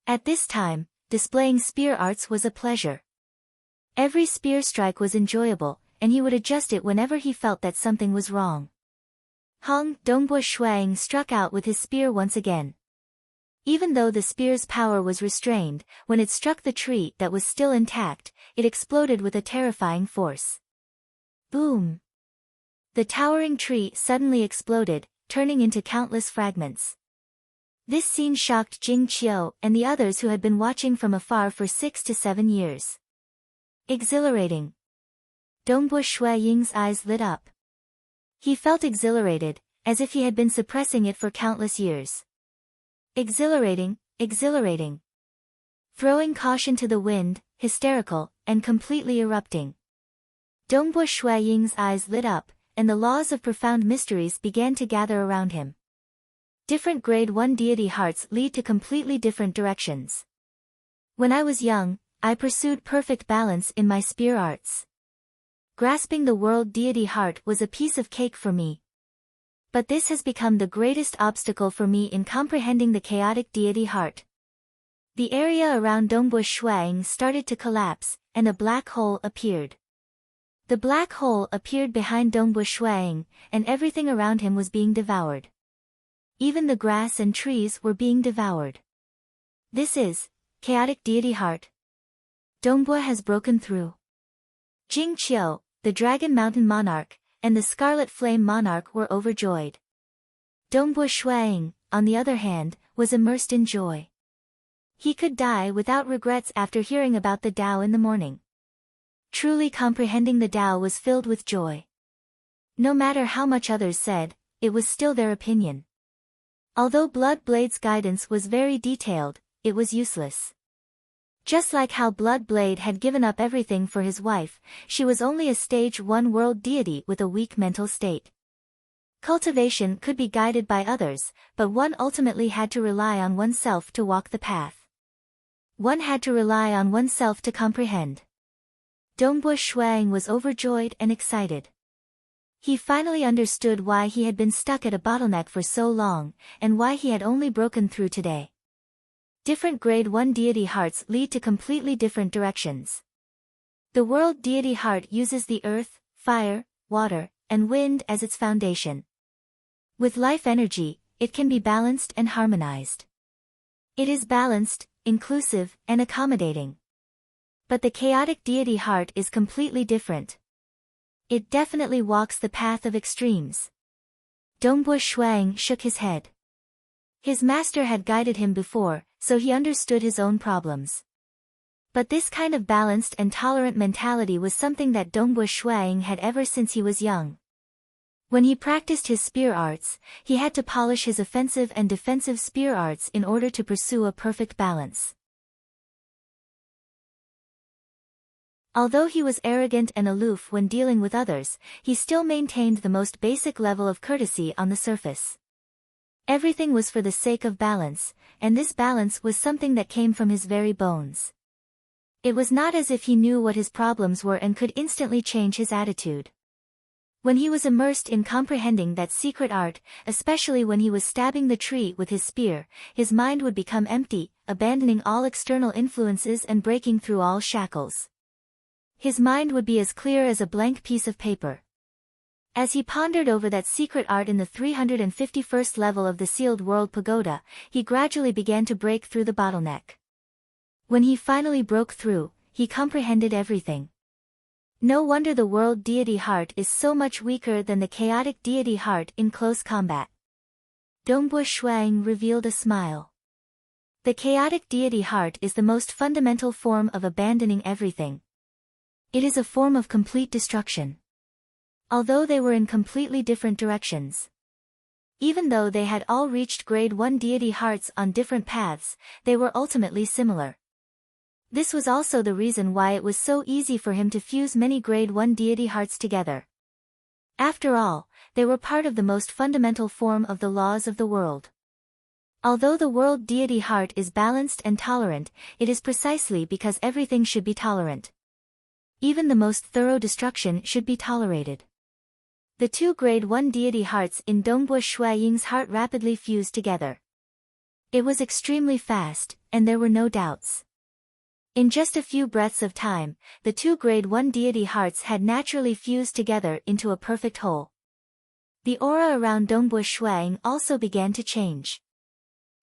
Speaker 1: At this time, displaying spear arts was a pleasure. Every spear strike was enjoyable, and he would adjust it whenever he felt that something was wrong. Dongbua Shuang struck out with his spear once again. Even though the spear's power was restrained, when it struck the tree that was still intact, it exploded with a terrifying force. Boom! The towering tree suddenly exploded, turning into countless fragments. This scene shocked Jing Qiu and the others who had been watching from afar for 6 to 7 years. Exhilarating. Dongbua Ying's eyes lit up. He felt exhilarated, as if he had been suppressing it for countless years. Exhilarating, exhilarating. Throwing caution to the wind, hysterical, and completely erupting. Dongbua Ying's eyes lit up, and the laws of profound mysteries began to gather around him. Different grade 1 deity hearts lead to completely different directions. When I was young, I pursued perfect balance in my spear arts. Grasping the world deity heart was a piece of cake for me. But this has become the greatest obstacle for me in comprehending the chaotic deity heart. The area around Dongbua Shuang started to collapse, and a black hole appeared. The black hole appeared behind Dongbua Shuang, and everything around him was being devoured. Even the grass and trees were being devoured. This is chaotic deity heart. Dongbua has broken through. Jing Qiu, the Dragon Mountain Monarch, and the Scarlet Flame Monarch were overjoyed. Dongbua Shuang, on the other hand, was immersed in joy. He could die without regrets after hearing about the Tao in the morning. Truly comprehending the Tao was filled with joy. No matter how much others said, it was still their opinion. Although Blood Blade's guidance was very detailed, it was useless. Just like how Blood Blade had given up everything for his wife, she was only a stage 1 world deity with a weak mental state. Cultivation could be guided by others, but one ultimately had to rely on oneself to walk the path. One had to rely on oneself to comprehend. Dongbua Shuang was overjoyed and excited. He finally understood why he had been stuck at a bottleneck for so long, and why he had only broken through today. Different grade 1 deity hearts lead to completely different directions. The world deity heart uses the earth, fire, water, and wind as its foundation. With life energy, it can be balanced and harmonized. It is balanced, inclusive, and accommodating. But the chaotic deity heart is completely different. It definitely walks the path of extremes. Dongbua Shuang shook his head. His master had guided him before, so he understood his own problems. But this kind of balanced and tolerant mentality was something that Dongbua Shuang had ever since he was young. When he practiced his spear arts, he had to polish his offensive and defensive spear arts in order to pursue a perfect balance. Although he was arrogant and aloof when dealing with others, he still maintained the most basic level of courtesy on the surface. Everything was for the sake of balance, and this balance was something that came from his very bones. It was not as if he knew what his problems were and could instantly change his attitude. When he was immersed in comprehending that secret art, especially when he was stabbing the tree with his spear, his mind would become empty, abandoning all external influences and breaking through all shackles. His mind would be as clear as a blank piece of paper. As he pondered over that secret art in the 351st level of the Sealed World Pagoda, he gradually began to break through the bottleneck. When he finally broke through, he comprehended everything. No wonder the world deity heart is so much weaker than the chaotic deity heart in close combat. Dongbua Shuang revealed a smile. The chaotic deity heart is the most fundamental form of abandoning everything. It is a form of complete destruction. Although they were in completely different directions. Even though they had all reached grade 1 deity hearts on different paths, they were ultimately similar. This was also the reason why it was so easy for him to fuse many grade 1 deity hearts together. After all, they were part of the most fundamental form of the laws of the world. Although the world deity heart is balanced and tolerant, it is precisely because everything should be tolerant. Even the most thorough destruction should be tolerated. The two grade 1 deity hearts in Dongbua Shuaying's heart rapidly fused together. It was extremely fast, and there were no doubts. In just a few breaths of time, the two grade 1 deity hearts had naturally fused together into a perfect whole. The aura around Dongbua Shuaying also began to change.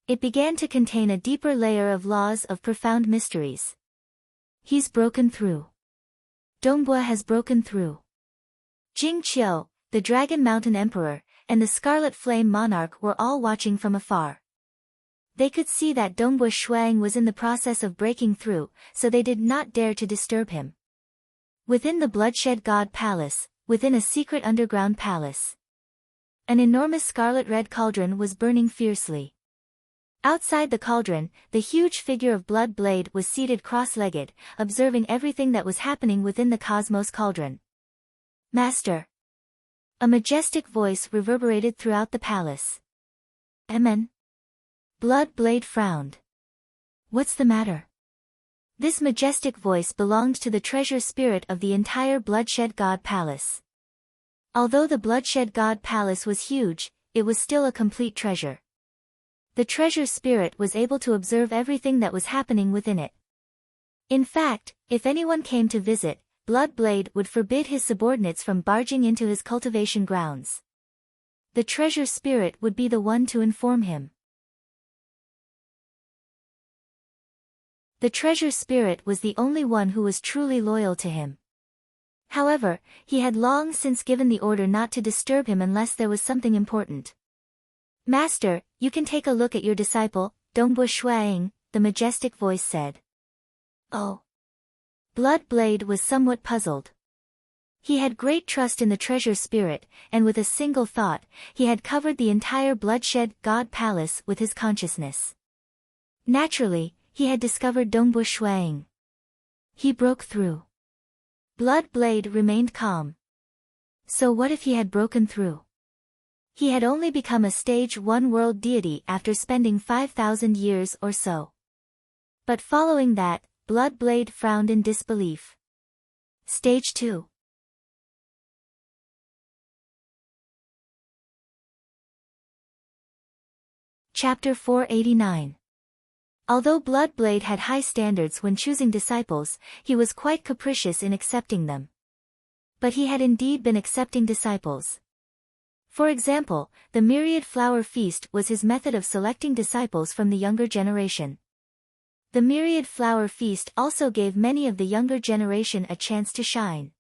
Speaker 1: It began to contain a deeper layer of laws of profound mysteries. He's broken through. Dongbua has broken through. Jing Qiu, the Dragon Mountain Emperor, and the Scarlet Flame Monarch were all watching from afar. They could see that Dongbua Shuang was in the process of breaking through, so they did not dare to disturb him. Within the Bloodshed God Palace, within a secret underground palace, an enormous scarlet-red cauldron was burning fiercely. Outside the cauldron, the huge figure of Blood Blade was seated cross-legged, observing everything that was happening within the Cosmos Cauldron. Master! A majestic voice reverberated throughout the palace. Amen. Blood Blade frowned. What's the matter? This majestic voice belonged to the treasure spirit of the entire Bloodshed God Palace. Although the Bloodshed God Palace was huge, it was still a complete treasure. The treasure spirit was able to observe everything that was happening within it. In fact, if anyone came to visit, Blood Blade would forbid his subordinates from barging into his cultivation grounds. The treasure spirit would be the one to inform him. The treasure spirit was the only one who was truly loyal to him. However, he had long since given the order not to disturb him unless there was something important. Master, you can take a look at your disciple, Dongbua Shuang, the majestic voice said. Oh. Blood Blade was somewhat puzzled. He had great trust in the treasure spirit, and with a single thought, he had covered the entire Bloodshed God Palace with his consciousness. Naturally, he had discovered Dongbua Shuang. He broke through. Blood Blade remained calm. So what if he had broken through? He had only become a stage 1 world deity after spending 5,000 years or so. But following that, Blood Blade frowned in disbelief. Stage 2. Chapter 489. Although Blood Blade had high standards when choosing disciples, he was quite capricious in accepting them. But he had indeed been accepting disciples. For example, the Myriad Flower Feast was his method of selecting disciples from the younger generation. The Myriad Flower Feast also gave many of the younger generation a chance to shine.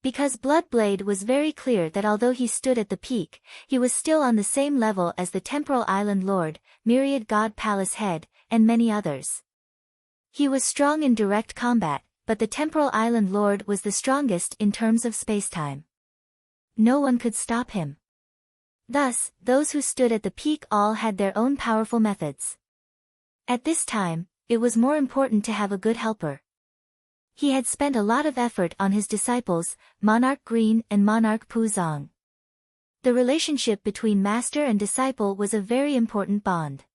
Speaker 1: Because Bloodblade was very clear that although he stood at the peak, he was still on the same level as the Temporal Island Lord, Myriad God Palace Head, and many others. He was strong in direct combat, but the Temporal Island Lord was the strongest in terms of spacetime. No one could stop him. Thus, those who stood at the peak all had their own powerful methods. At this time, it was more important to have a good helper. He had spent a lot of effort on his disciples, Monarch Green and Monarch Puzong. The relationship between master and disciple was a very important bond.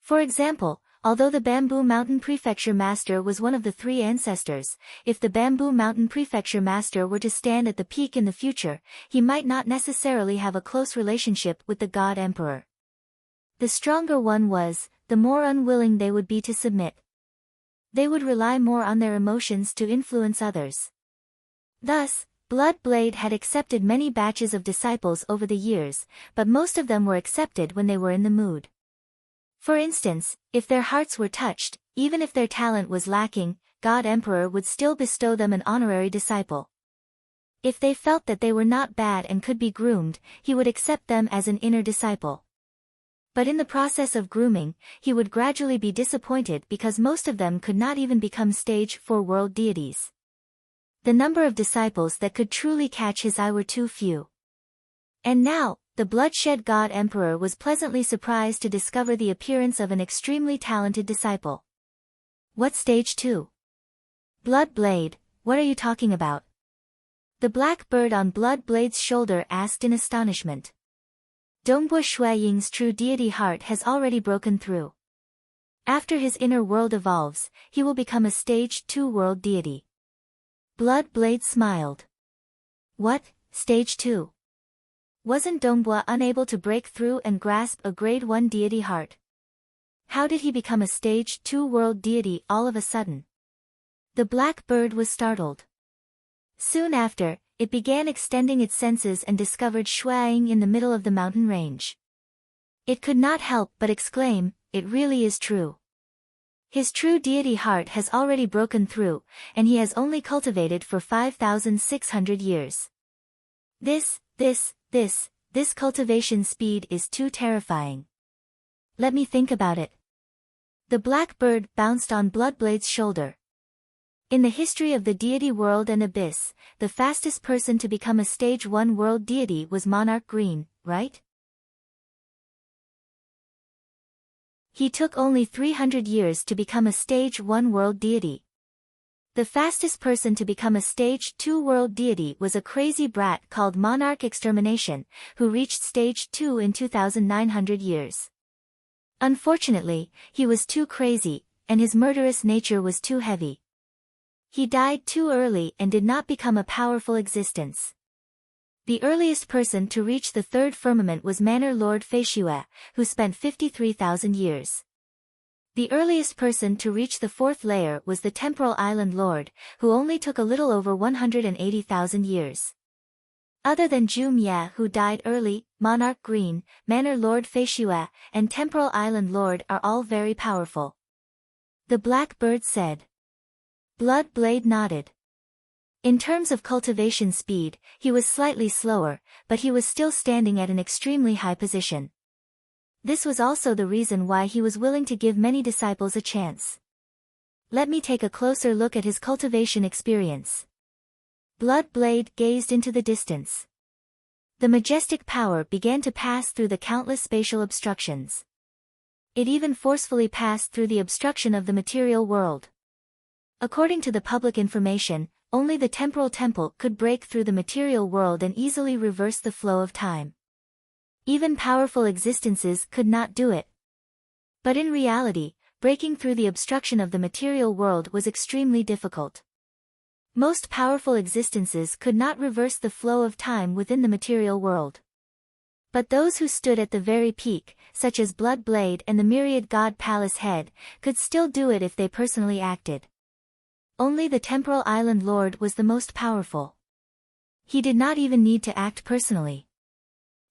Speaker 1: For example, although the Bamboo Mountain Prefecture Master was one of the three ancestors, if the Bamboo Mountain Prefecture Master were to stand at the peak in the future, he might not necessarily have a close relationship with the God Emperor. The stronger one was, the more unwilling they would be to submit. They would rely more on their emotions to influence others. Thus, Bloodblade had accepted many batches of disciples over the years, but most of them were accepted when they were in the mood. For instance, if their hearts were touched, even if their talent was lacking, God Emperor would still bestow them an honorary disciple. If they felt that they were not bad and could be groomed, he would accept them as an inner disciple. But in the process of grooming, he would gradually be disappointed because most of them could not even become stage 4 world deities. The number of disciples that could truly catch his eye were too few. And now, the Bloodshed God Emperor was pleasantly surprised to discover the appearance of an extremely talented disciple. What stage 2? Bloodblade, what are you talking about? The black bird on Bloodblade's shoulder asked in astonishment. Dongbua Shuiying's true deity heart has already broken through. After his inner world evolves, he will become a stage 2 world deity. Bloodblade smiled. What, stage 2? Wasn't Dongbua unable to break through and grasp a grade 1 deity heart? How did he become a stage 2 world deity all of a sudden? The black bird was startled. Soon after, it began extending its senses and discovered Shuiying in the middle of the mountain range. It could not help but exclaim, "It really is true." His true deity heart has already broken through, and he has only cultivated for 5,600 years. This cultivation speed is too terrifying. Let me think about it. The black bird bounced on Bloodblade's shoulder. In the history of the deity world and abyss, the fastest person to become a stage 1 world deity was Monarch Green, right? He took only 300 years to become a stage 1 world deity. The fastest person to become a stage 2 world deity was a crazy brat called Monarch Extermination, who reached stage 2 in 2,900 years. Unfortunately, he was too crazy, and his murderous nature was too heavy. He died too early and did not become a powerful existence. The earliest person to reach the third firmament was Manor Lord Feishue, who spent 53,000 years. The earliest person to reach the fourth layer was the Temporal Island Lord, who only took a little over 180,000 years. Other than Zhu Mie, who died early, Monarch Green, Manor Lord Feishue, and Temporal Island Lord are all very powerful. The black bird said. Bloodblade nodded. In terms of cultivation speed, he was slightly slower, but he was still standing at an extremely high position. This was also the reason why he was willing to give many disciples a chance. Let me take a closer look at his cultivation experience. Bloodblade gazed into the distance. The majestic power began to pass through the countless spatial obstructions. It even forcefully passed through the obstruction of the material world. According to the public information, only the temporal temple could break through the material world and easily reverse the flow of time. Even powerful existences could not do it. But in reality, breaking through the obstruction of the material world was extremely difficult. Most powerful existences could not reverse the flow of time within the material world. But those who stood at the very peak, such as Bloodblade and the Myriad God Palace Head, could still do it if they personally acted. Only the Temporal Island Lord was the most powerful. He did not even need to act personally.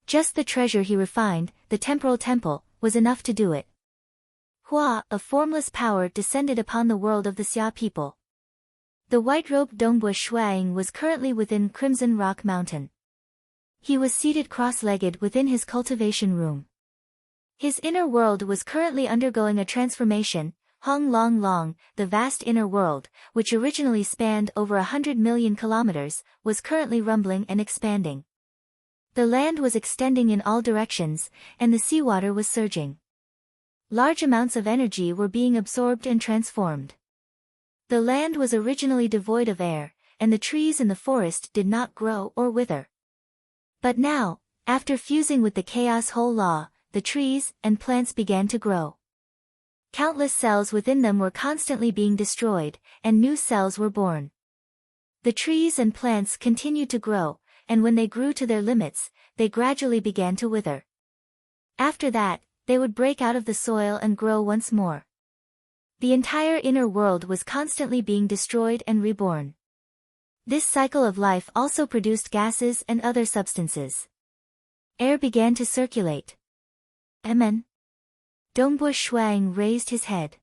Speaker 1: Just the treasure he refined, the Temporal Temple, was enough to do it. Hua, a formless power descended upon the world of the Xia people. The white-robed Dongbu Shuang was currently within Crimson Rock Mountain. He was seated cross-legged within his cultivation room. His inner world was currently undergoing a transformation. Hong Long Long, the vast inner world, which originally spanned over 100 million kilometers, was currently rumbling and expanding. The land was extending in all directions, and the seawater was surging. Large amounts of energy were being absorbed and transformed. The land was originally devoid of air, and the trees in the forest did not grow or wither. But now, after fusing with the chaos whole law, the trees and plants began to grow. Countless cells within them were constantly being destroyed, and new cells were born. The trees and plants continued to grow, and when they grew to their limits, they gradually began to wither. After that, they would break out of the soil and grow once more. The entire inner world was constantly being destroyed and reborn. This cycle of life also produced gases and other substances. Air began to circulate. Amen. Dongbu Shuang raised his head.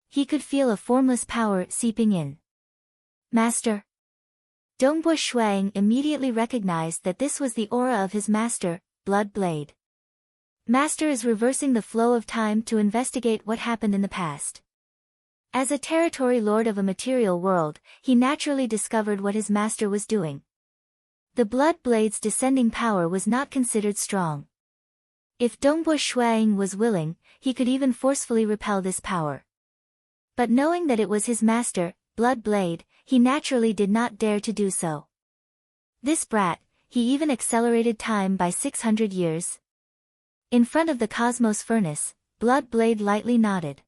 Speaker 1: He could feel a formless power seeping in. Master. Dongbu Shuang immediately recognized that this was the aura of his master, Blood Blade. Master is reversing the flow of time to investigate what happened in the past. As a territory lord of a material world, he naturally discovered what his master was doing. The Blood Blade's descending power was not considered strong. If Dongbu Shuang was willing, he could even forcefully repel this power. But knowing that it was his master, Blood Blade, he naturally did not dare to do so. This brat, he even accelerated time by 600 years. In front of the cosmos furnace, Blood Blade lightly nodded.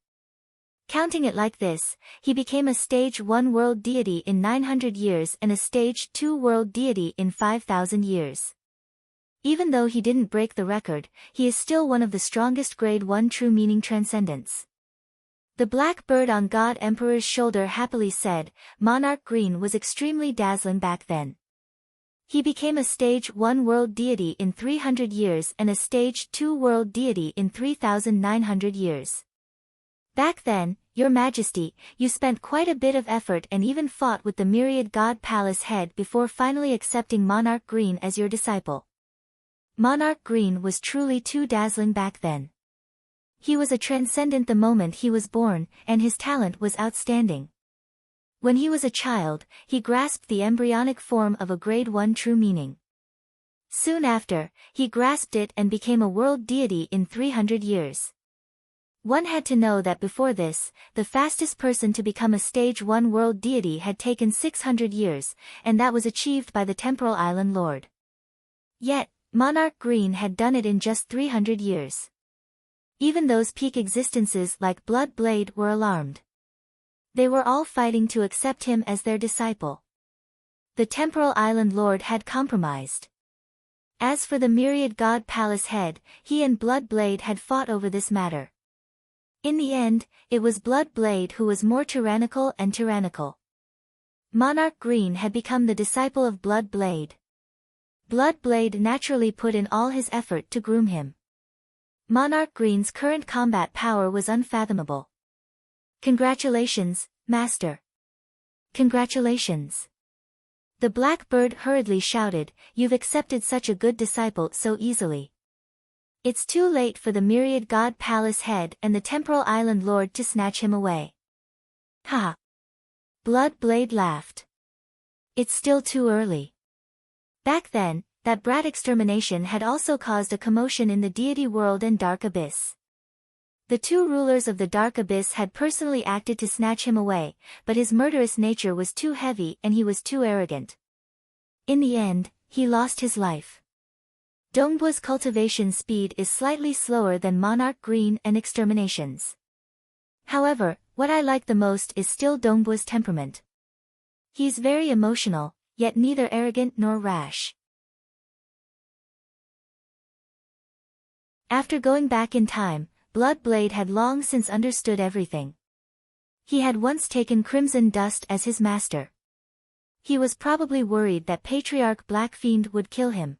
Speaker 1: Counting it like this, he became a stage 1 world deity in 900 years and a stage 2 world deity in 5,000 years. Even though he didn't break the record, he is still one of the strongest grade 1 true meaning transcendents. The black bird on God Emperor's shoulder happily said, Monarch Green was extremely dazzling back then. He became a stage 1 world deity in 300 years and a stage 2 world deity in 3,900 years. Back then, Your Majesty, you spent quite a bit of effort and even fought with the myriad God Palace head before finally accepting Monarch Green as your disciple. Monarch Green was truly too dazzling back then. He was a transcendent the moment he was born, and his talent was outstanding. When he was a child, he grasped the embryonic form of a grade 1 true meaning. Soon after, he grasped it and became a world deity in 300 years. One had to know that before this, the fastest person to become a stage 1 world deity had taken 600 years, and that was achieved by the Temporal Island Lord. Yet, Monarch Green had done it in just 300 years. Even those peak existences like Blood Blade were alarmed. They were all fighting to accept him as their disciple. The Temporal Island Lord had compromised. As for the myriad God Palace head, he and Blood Blade had fought over this matter. In the end, it was Blood Blade who was more tyrannical and tyrannical. Monarch Green had become the disciple of Blood Blade. Blood Blade naturally put in all his effort to groom him. Monarch Green's current combat power was unfathomable. Congratulations, Master. Congratulations. The black bird hurriedly shouted, you've accepted such a good disciple so easily. It's too late for the myriad God Palace head and the Temporal Island Lord to snatch him away. Ha! Blood Blade laughed. It's still too early. Back then, that brat extermination had also caused a commotion in the deity world and Dark Abyss. The two rulers of the Dark Abyss had personally acted to snatch him away, but his murderous nature was too heavy and he was too arrogant. In the end, he lost his life. Dongbu's cultivation speed is slightly slower than Monarch Green and exterminations. However, what I like the most is still Dongbu's temperament. He's very emotional, yet neither arrogant nor rash. After going back in time, Blood Blade had long since understood everything. He had once taken Crimson Dust as his master. He was probably worried that Patriarch Black Fiend would kill him.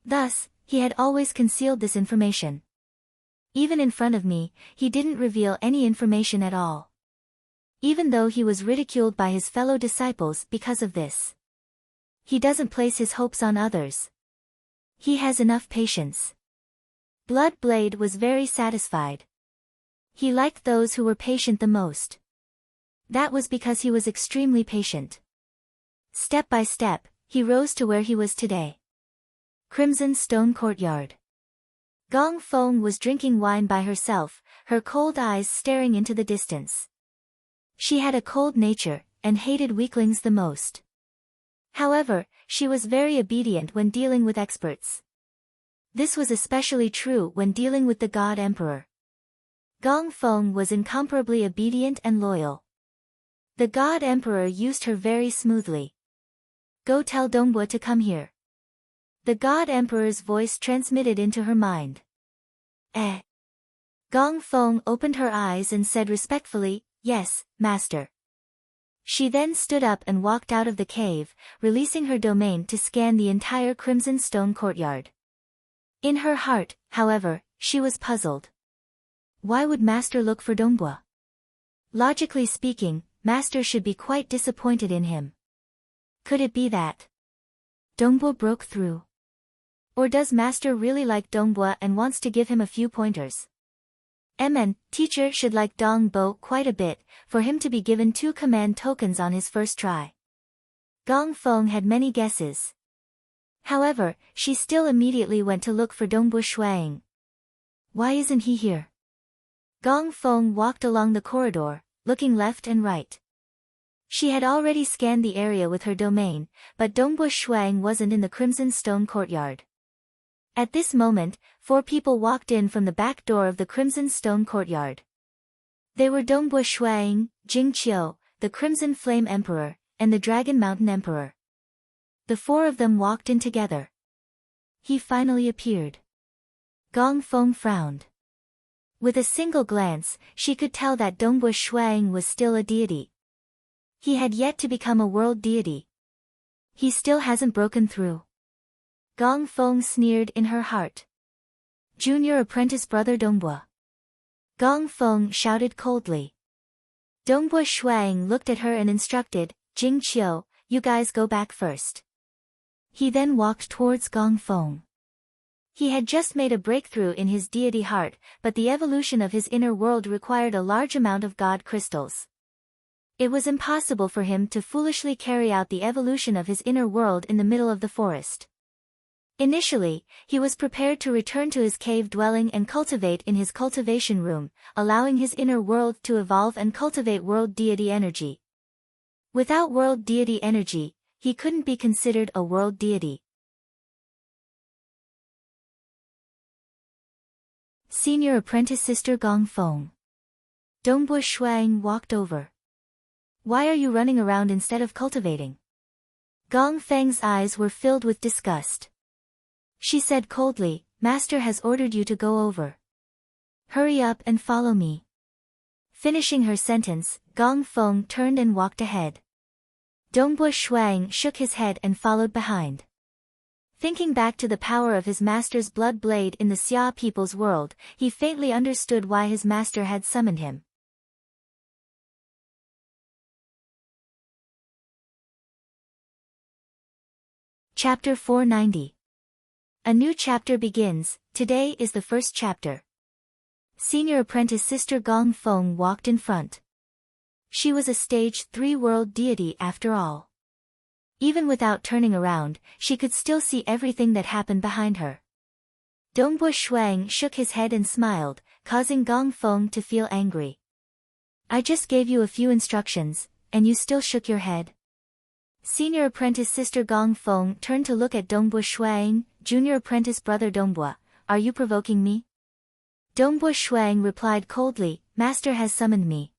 Speaker 1: Thus, he had always concealed this information. Even in front of me, he didn't reveal any information at all. Even though he was ridiculed by his fellow disciples because of this. He doesn't place his hopes on others. He has enough patience. Blood Blade was very satisfied. He liked those who were patient the most. That was because he was extremely patient. Step by step, he rose to where he was today. Crimson Stone Courtyard. Gong Feng was drinking wine by herself, her cold eyes staring into the distance. She had a cold nature, and hated weaklings the most. However, she was very obedient when dealing with experts. This was especially true when dealing with the God Emperor. Gong Feng was incomparably obedient and loyal. The God Emperor used her very smoothly. Go tell Dongbua to come here. The God Emperor's voice transmitted into her mind. Eh. Gong Feng opened her eyes and said respectfully, yes, master. She then stood up and walked out of the cave, releasing her domain to scan the entire Crimson Stone Courtyard. In her heart, however, she was puzzled. Why would Master look for Dongbua? Logically speaking, Master should be quite disappointed in him. Could it be that Dongbua broke through? Or does Master really like Dongbua and wants to give him a few pointers? Teacher should like Dongbo quite a bit, for him to be given 2 command tokens on his first try. Gong Feng had many guesses. However, she still immediately went to look for Dongbua Shuang. Why isn't he here? Gong Feng walked along the corridor, looking left and right. She had already scanned the area with her domain, but Dongbua Shuang wasn't in the Crimson Stone Courtyard. At this moment, 4 people walked in from the back door of the Crimson Stone Courtyard. They were Dongbua Shuang, Jing Qiu, the Crimson Flame Emperor, and the Dragon Mountain Emperor. The 4 of them walked in together. He finally appeared. Gong Feng frowned. With a single glance, she could tell that Dongbua Shuang was still a deity. He had yet to become a world deity. He still hasn't broken through. Gong Feng sneered in her heart. Junior apprentice brother Dongbua. Gong Feng shouted coldly. Dongbua Shuang looked at her and instructed, Jing Qiu, you guys go back first. He then walked towards Gong Feng. He had just made a breakthrough in his deity heart, but the evolution of his inner world required a large amount of God crystals. It was impossible for him to foolishly carry out the evolution of his inner world in the middle of the forest. Initially, he was prepared to return to his cave dwelling and cultivate in his cultivation room, allowing his inner world to evolve and cultivate world deity energy. Without world deity energy, he couldn't be considered a world deity. Senior apprentice sister Gong Feng. Dongbua Shuang walked over. Why are you running around instead of cultivating? Gong Feng's eyes were filled with disgust. She said coldly, Master has ordered you to go over. Hurry up and follow me. Finishing her sentence, Gong Feng turned and walked ahead. Dongbua Shuang shook his head and followed behind. Thinking back to the power of his master's blood blade in the Xia people's world, he faintly understood why his master had summoned him. Chapter 490. A new chapter begins. Today is the first chapter. Senior apprentice sister Gong Feng walked in front. She was a stage 3 world deity after all. Even without turning around, she could still see everything that happened behind her. Dongbua Shuang shook his head and smiled, causing Gong Feng to feel angry. I just gave you a few instructions, and you still shook your head. Senior apprentice sister Gong Feng turned to look at Dongbua Shuang, junior apprentice brother Dongbua, are you provoking me? Dongbua Shuang replied coldly, Master has summoned me.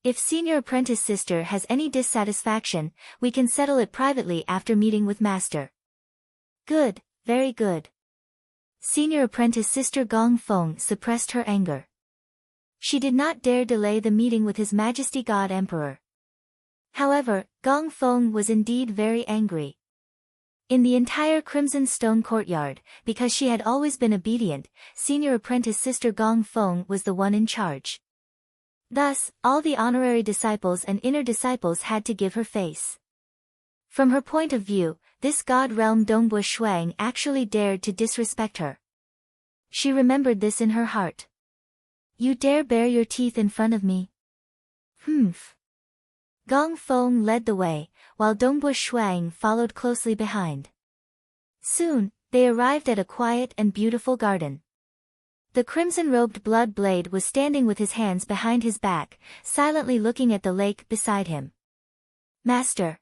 Speaker 1: If senior apprentice sister has any dissatisfaction, we can settle it privately after meeting with Master. Good, very good. Senior apprentice sister Gong Feng suppressed her anger. She did not dare delay the meeting with His Majesty God Emperor. However, Gong Feng was indeed very angry. In the entire Crimson Stone courtyard, because she had always been obedient, senior apprentice Sister Gong Feng was the one in charge. Thus, all the honorary disciples and inner disciples had to give her face. From her point of view, this god realm Dongbua Shuang actually dared to disrespect her. She remembered this in her heart. You dare bare your teeth in front of me? Humph. Gong Feng led the way, while Dongbua Shuang followed closely behind. Soon, they arrived at a quiet and beautiful garden. The crimson-robed blood blade was standing with his hands behind his back, silently looking at the lake beside him. Master.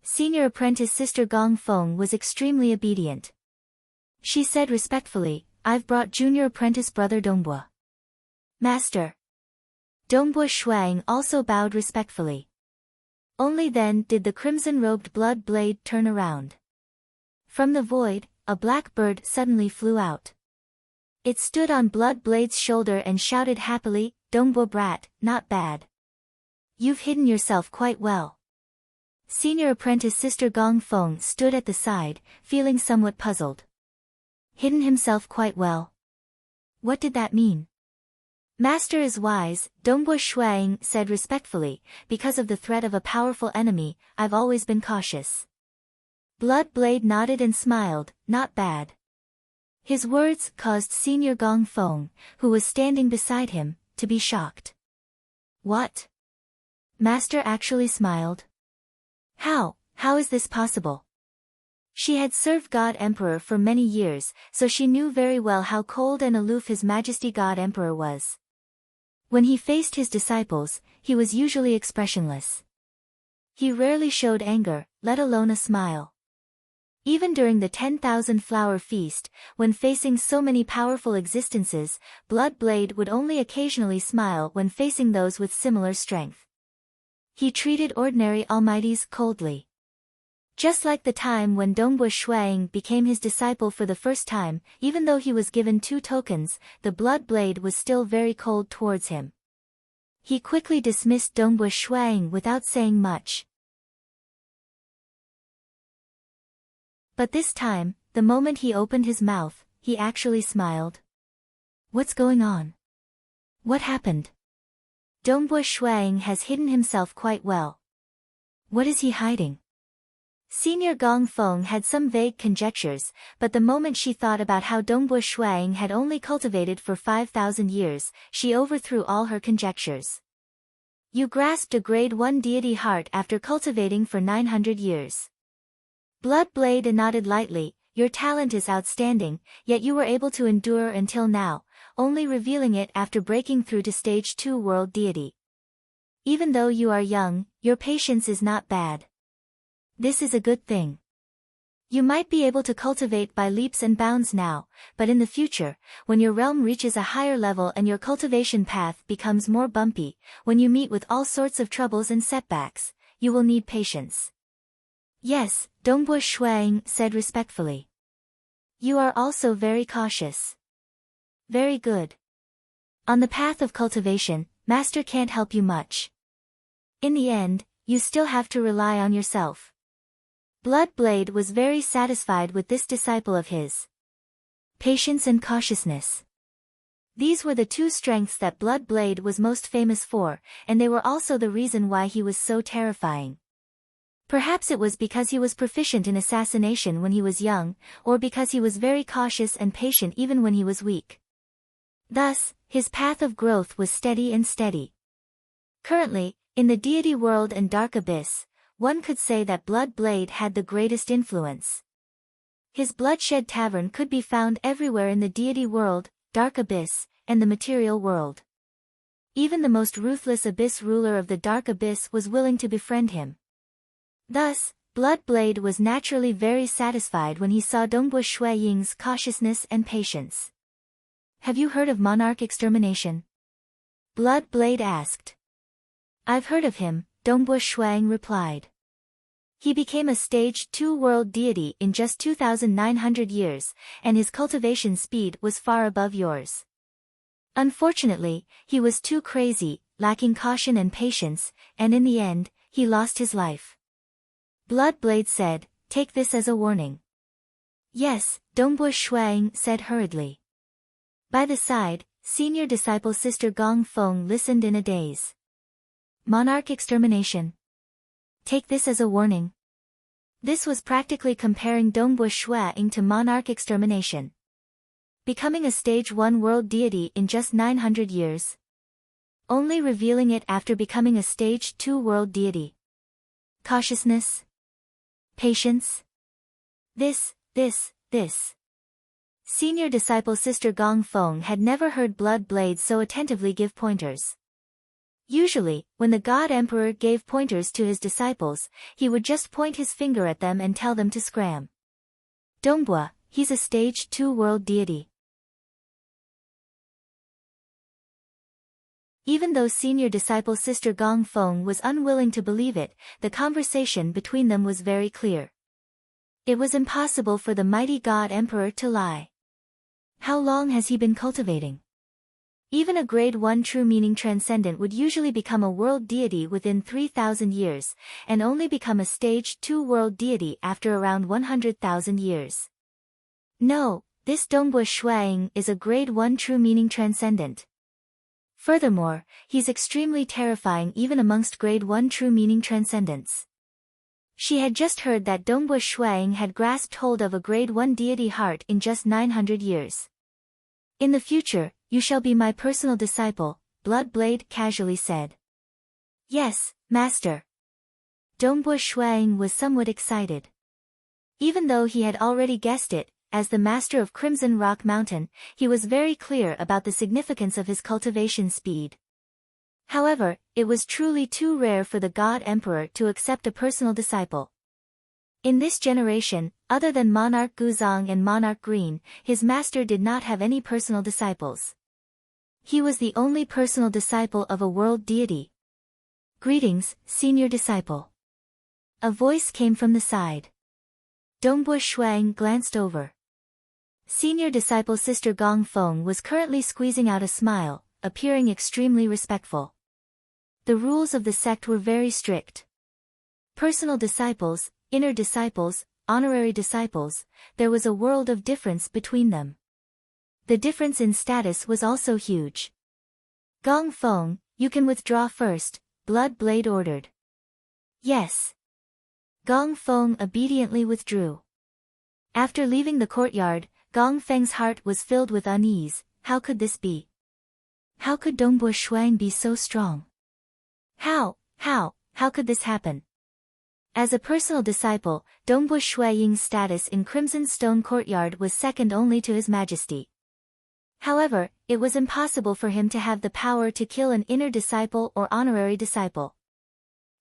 Speaker 1: Senior apprentice Sister Gong Feng was extremely obedient. She said respectfully, I've brought junior apprentice brother Dongbua. Master. Dongbua Shuang also bowed respectfully. Only then did the crimson-robed blood blade turn around. From the void, a black bird suddenly flew out. It stood on blood blade's shoulder and shouted happily, Dongbua brat, not bad. You've hidden yourself quite well. Senior apprentice Sister Gong Feng stood at the side, feeling somewhat puzzled. Hidden himself quite well. What did that mean? Master is wise, Dongbua Shuang said respectfully, because of the threat of a powerful enemy, I've always been cautious. Blood Blade nodded and smiled, not bad. His words caused Senior Gong Feng, who was standing beside him, to be shocked. What? Master actually smiled? How is this possible? She had served God Emperor for many years, so she knew very well how cold and aloof His Majesty God Emperor was. When he faced his disciples, he was usually expressionless. He rarely showed anger, let alone a smile. Even during the 10,000 flower feast, when facing so many powerful existences, Blood Blade would only occasionally smile when facing those with similar strength. He treated ordinary almighties coldly. Just like the time when Dongbua Shuang became his disciple for the first time, even though he was given 2 tokens, the Blood Blade was still very cold towards him. He quickly dismissed Dongbua Shuang without saying much. But this time, the moment he opened his mouth, he actually smiled. What's going on? What happened? Dongbua Shuang has hidden himself quite well. What is he hiding? Senior Gong Feng had some vague conjectures, but the moment she thought about how Dongbua Shuang had only cultivated for 5,000 years, she overthrew all her conjectures. You grasped a grade 1 deity heart after cultivating for 900 years. Blood Blade nodded lightly, your talent is outstanding, yet you were able to endure until now, only revealing it after breaking through to stage 2 world deity. Even though you are young, your patience is not bad. This is a good thing. You might be able to cultivate by leaps and bounds now, but in the future, when your realm reaches a higher level and your cultivation path becomes more bumpy, when you meet with all sorts of troubles and setbacks, you will need patience. Yes, Dongbua Shuang said respectfully. You are also very cautious. Very good. On the path of cultivation, Master can't help you much. In the end, you still have to rely on yourself. Blood Blade was very satisfied with this disciple of his. Patience and cautiousness. These were the 2 strengths that Blood Blade was most famous for, and they were also the reason why he was so terrifying. Perhaps it was because he was proficient in assassination when he was young, or because he was very cautious and patient even when he was weak. Thus, his path of growth was steady and steady. Currently, in the deity world and Dark Abyss, one could say that Blood Blade had the greatest influence. His Bloodshed Tavern could be found everywhere in the deity world, Dark Abyss, and the material world. Even the most ruthless Abyss ruler of the Dark Abyss was willing to befriend him. Thus, Blood Blade was naturally very satisfied when he saw Dongbua Shuang's cautiousness and patience. Have you heard of Monarch Extermination? Blood Blade asked. I've heard of him, Dongbua Shuang replied. He became a stage 2 world deity in just 2,900 years, and his cultivation speed was far above yours. Unfortunately, he was too crazy, lacking caution and patience, and in the end, he lost his life. Blood Blade said, take this as a warning. Yes, Dongbo Shuang said hurriedly. By the side, senior disciple Sister Gong Feng listened in a daze. Monarch extermination. Take this as a warning. This was practically comparing Dongbo Shuang to monarch extermination. Becoming a stage 1 world deity in just 900 years. Only revealing it after becoming a stage 2 world deity. Cautiousness. Patience. This. Senior disciple Sister Gong Feng had never heard Blood Blade so attentively give pointers. Usually, when the God Emperor gave pointers to his disciples, he would just point his finger at them and tell them to scram. Dongbua, he's a stage 2 world deity. Even though senior disciple Sister Gong Feng was unwilling to believe it, the conversation between them was very clear. It was impossible for the mighty God Emperor to lie. How long has he been cultivating? Even a grade 1 true meaning transcendent would usually become a world deity within 3,000 years, and only become a stage 2 world deity after around 100,000 years. No, this Dongbua Shuang is a grade 1 true meaning transcendent. Furthermore, he's extremely terrifying even amongst grade 1 true meaning transcendents. She had just heard that Dongbua Shuang had grasped hold of a grade 1 deity heart in just 900 years. In the future, you shall be my personal disciple, Blood Blade casually said. Yes, Master. Dongbua Shuang was somewhat excited. Even though he had already guessed it, as the master of Crimson Rock Mountain, he was very clear about the significance of his cultivation speed. However, it was truly too rare for the God Emperor to accept a personal disciple. In this generation, other than Monarch Guzong and Monarch Green, his master did not have any personal disciples. He was the only personal disciple of a world deity. Greetings, senior disciple. A voice came from the side. Dongbua Shuang glanced over. Senior disciple Sister Gong Feng was currently squeezing out a smile, appearing extremely respectful. The rules of the sect were very strict. Personal disciples, inner disciples, honorary disciples, there was a world of difference between them. The difference in status was also huge. Gong Feng, you can withdraw first, Blood Blade ordered. Yes. Gong Feng obediently withdrew. After leaving the courtyard, Gong Feng's heart was filled with unease. How could this be? How could Dongbua Shuang be so strong? How could this happen? As a personal disciple, Dongbua Shuang's status in Crimson Stone Courtyard was second only to His Majesty. However, it was impossible for him to have the power to kill an inner disciple or honorary disciple.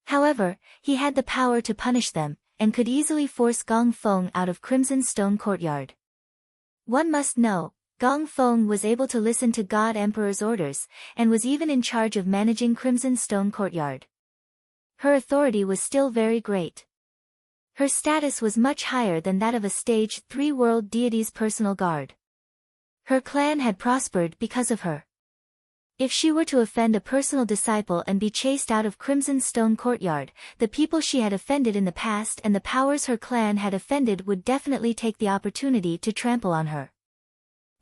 Speaker 1: However, he had the power to punish them, and could easily force Gong Feng out of Crimson Stone Courtyard. One must know, Gong Feng was able to listen to God Emperor's orders, and was even in charge of managing Crimson Stone Courtyard. Her authority was still very great. Her status was much higher than that of a stage 3 world deity's personal guard. Her clan had prospered because of her. If she were to offend a personal disciple and be chased out of Crimson Stone Courtyard, the people she had offended in the past and the powers her clan had offended would definitely take the opportunity to trample on her.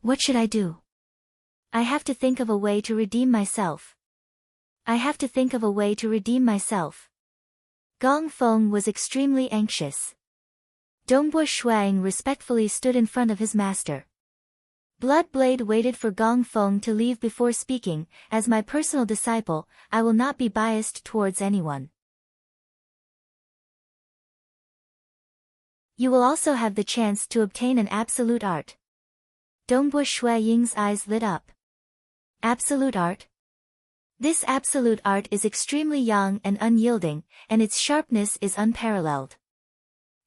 Speaker 1: What should I do? I have to think of a way to redeem myself. Gong Feng was extremely anxious. Dongbua Shuang respectfully stood in front of his master. Blood Blade waited for Gong Feng to leave before speaking. As my personal disciple, I will not be biased towards anyone. You will also have the chance to obtain an absolute art. Dongbua Shuang's eyes lit up. Absolute art? This absolute art is extremely young and unyielding, and its sharpness is unparalleled.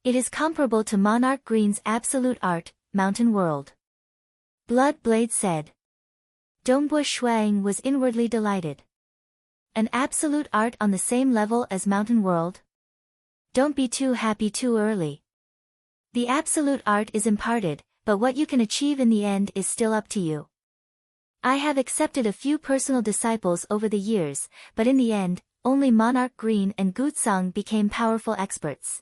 Speaker 1: It is comparable to Monarch Green's absolute art, Mountain World. Blood Blade said. Dongbua Shuang was inwardly delighted. An absolute art on the same level as Mountain World? Don't be too happy too early. The absolute art is imparted, but what you can achieve in the end is still up to you. I have accepted a few personal disciples over the years, but in the end, only Monarch Green and Gutsang became powerful experts.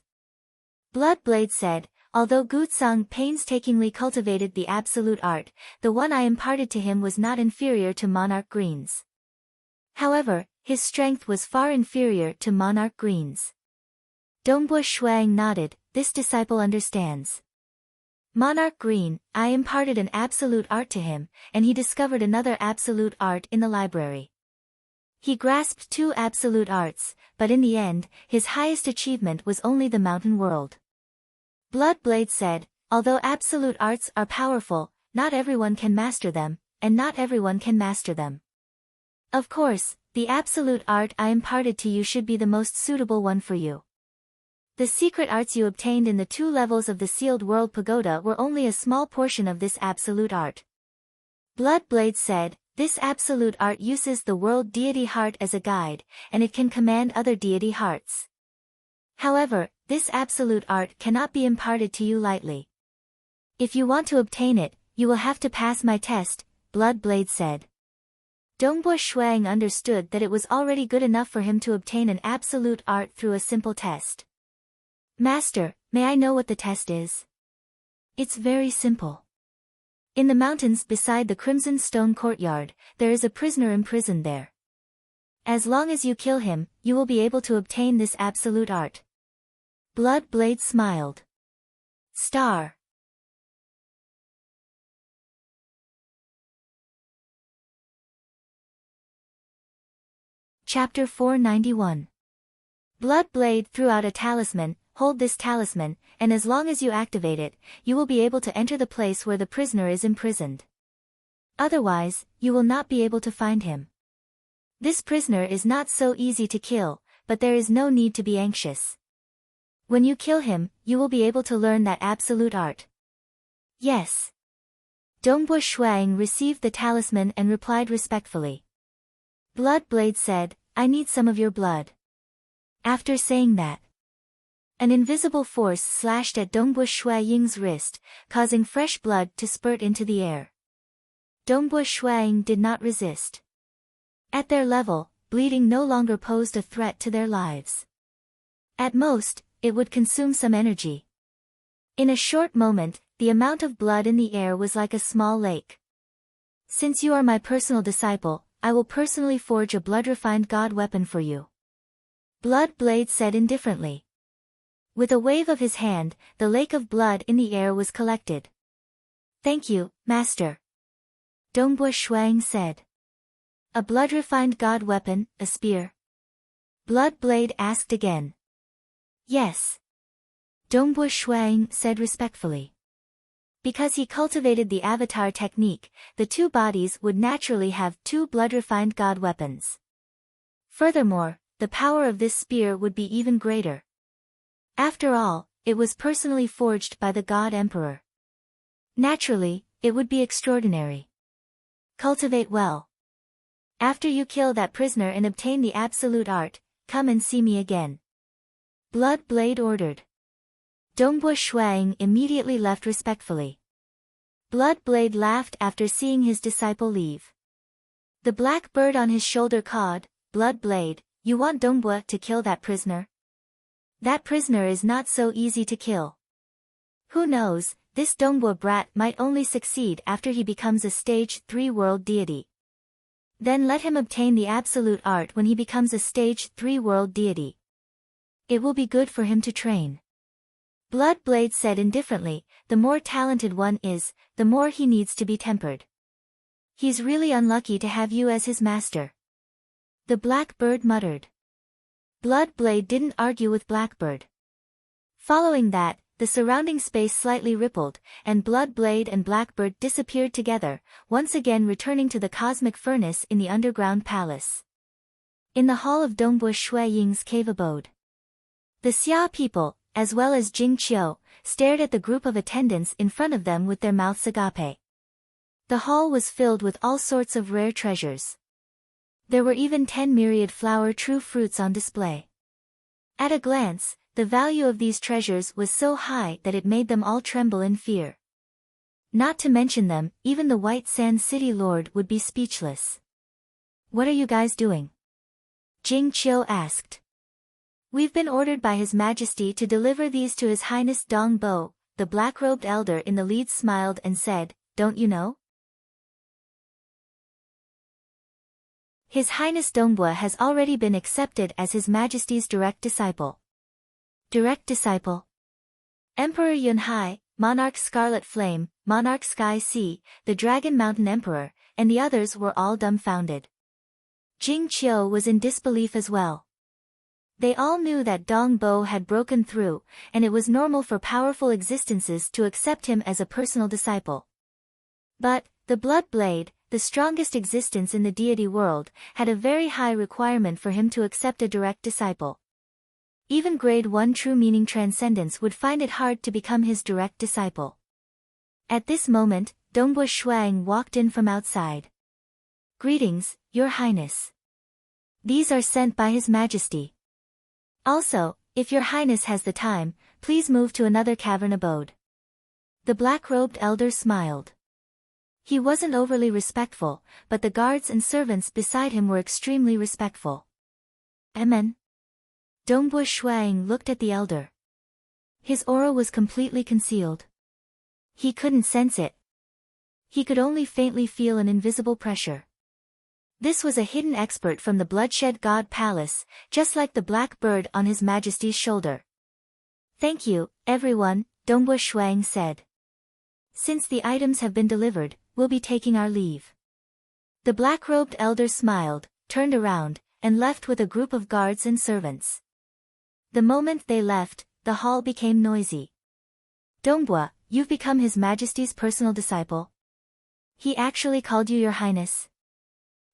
Speaker 1: Bloodblade said, although Gutsang painstakingly cultivated the absolute art, the one I imparted to him was not inferior to Monarch Green's. However, his strength was far inferior to Monarch Green's. Dongbua Shuang nodded, this disciple understands. Monarch Green, I imparted an absolute art to him, and he discovered another absolute art in the library. He grasped two absolute arts, but in the end, his highest achievement was only the mountain world. Bloodblade said, although absolute arts are powerful, not everyone can master them, and not everyone can master them. Of course, the absolute art I imparted to you should be the most suitable one for you. The secret arts you obtained in the 2 levels of the Sealed World Pagoda were only a small portion of this absolute art. Bloodblade said, this absolute art uses the world deity heart as a guide, and it can command other deity hearts. However, this absolute art cannot be imparted to you lightly. If you want to obtain it, you will have to pass my test, Bloodblade said. Dongbua Shuang understood that it was already good enough for him to obtain an absolute art through a simple test. Master, may I know what the test is? It's very simple. In the mountains beside the Crimson Stone Courtyard, there is a prisoner imprisoned there. As long as you kill him, you will be able to obtain this absolute art. Bloodblade smiled. Star. Chapter 491. Bloodblade threw out a talisman. Hold this talisman, and as long as you activate it, you will be able to enter the place where the prisoner is imprisoned. Otherwise, you will not be able to find him. This prisoner is not so easy to kill, but there is no need to be anxious. When you kill him, you will be able to learn that absolute art. Yes. Dongbua Shuang received the talisman and replied respectfully. Bloodblade said, I need some of your blood. After saying that, an invisible force slashed at Dongbua Shuang's wrist, causing fresh blood to spurt into the air. Dongbua Shuang did not resist. At their level, bleeding no longer posed a threat to their lives. At most, it would consume some energy. In a short moment, the amount of blood in the air was like a small lake. Since you are my personal disciple, I will personally forge a blood-refined god weapon for you. Bloodblade said indifferently. With a wave of his hand, the lake of blood in the air was collected. Thank you, Master. Dongbua Shuang said. A blood-refined god weapon, a spear? Bloodblade asked again. Yes. Dongbua Shuang said respectfully. Because he cultivated the avatar technique, the 2 bodies would naturally have 2 blood-refined god weapons. Furthermore, the power of this spear would be even greater. After all, it was personally forged by the God Emperor. Naturally, it would be extraordinary. Cultivate well. After you kill that prisoner and obtain the absolute art, come and see me again. Bloodblade ordered. Dongbua Shuang immediately left respectfully. Bloodblade laughed after seeing his disciple leave. The black bird on his shoulder cawed, Bloodblade, you want Dongbua to kill that prisoner? That prisoner is not so easy to kill. Who knows, this Dongbua brat might only succeed after he becomes a stage 3 world deity. Then let him obtain the absolute art when he becomes a stage 3 world deity. It will be good for him to train. Bloodblade said indifferently, the more talented one is, the more he needs to be tempered. He's really unlucky to have you as his master. The Blackbird muttered. Bloodblade didn't argue with Blackbird. Following that, the surrounding space slightly rippled, and Bloodblade and Blackbird disappeared together, once again returning to the cosmic furnace in the underground palace. In the hall of Dongbua Shuaying's cave abode, the Xia people, as well as Jing Qiu, stared at the group of attendants in front of them with their mouths agape. The hall was filled with all sorts of rare treasures. There were even 10 myriad flower true fruits on display. At a glance, the value of these treasures was so high that it made them all tremble in fear. Not to mention them, even the White Sand City Lord would be speechless. What are you guys doing? Jing Qiu asked. We've been ordered by His Majesty to deliver these to His Highness Dong Bo. The black-robed elder in the lead smiled and said, "Don't you know? His Highness Dongbo has already been accepted as His Majesty's direct disciple." Direct disciple? Emperor Yunhai, Monarch Scarlet Flame, Monarch Sky Sea, the Dragon Mountain Emperor, and the others were all dumbfounded. Jing Qiu was in disbelief as well. They all knew that Dong Bo had broken through, and it was normal for powerful existences to accept him as a personal disciple. But, the Blood Blade, the strongest existence in the deity world, had a very high requirement for him to accept a direct disciple. Even grade 1 true meaning transcendence would find it hard to become his direct disciple. At this moment, Dongbo Shuang walked in from outside. "Greetings, Your Highness. These are sent by His Majesty. Also, if Your Highness has the time, please move to another cavern abode." The black-robed elder smiled. He wasn't overly respectful, but the guards and servants beside him were extremely respectful. Amen. Dongbo Shuang looked at the elder. His aura was completely concealed. He couldn't sense it. He could only faintly feel an invisible pressure. This was a hidden expert from the Bloodshed God Palace, just like the black bird on His Majesty's shoulder. "Thank you, everyone," Dongbo Shuang said. "Since the items have been delivered, we'll be taking our leave." The black-robed elder smiled, turned around, and left with a group of guards and servants. The moment they left, the hall became noisy. "Dongbo, you've become His Majesty's personal disciple? He actually called you Your Highness?"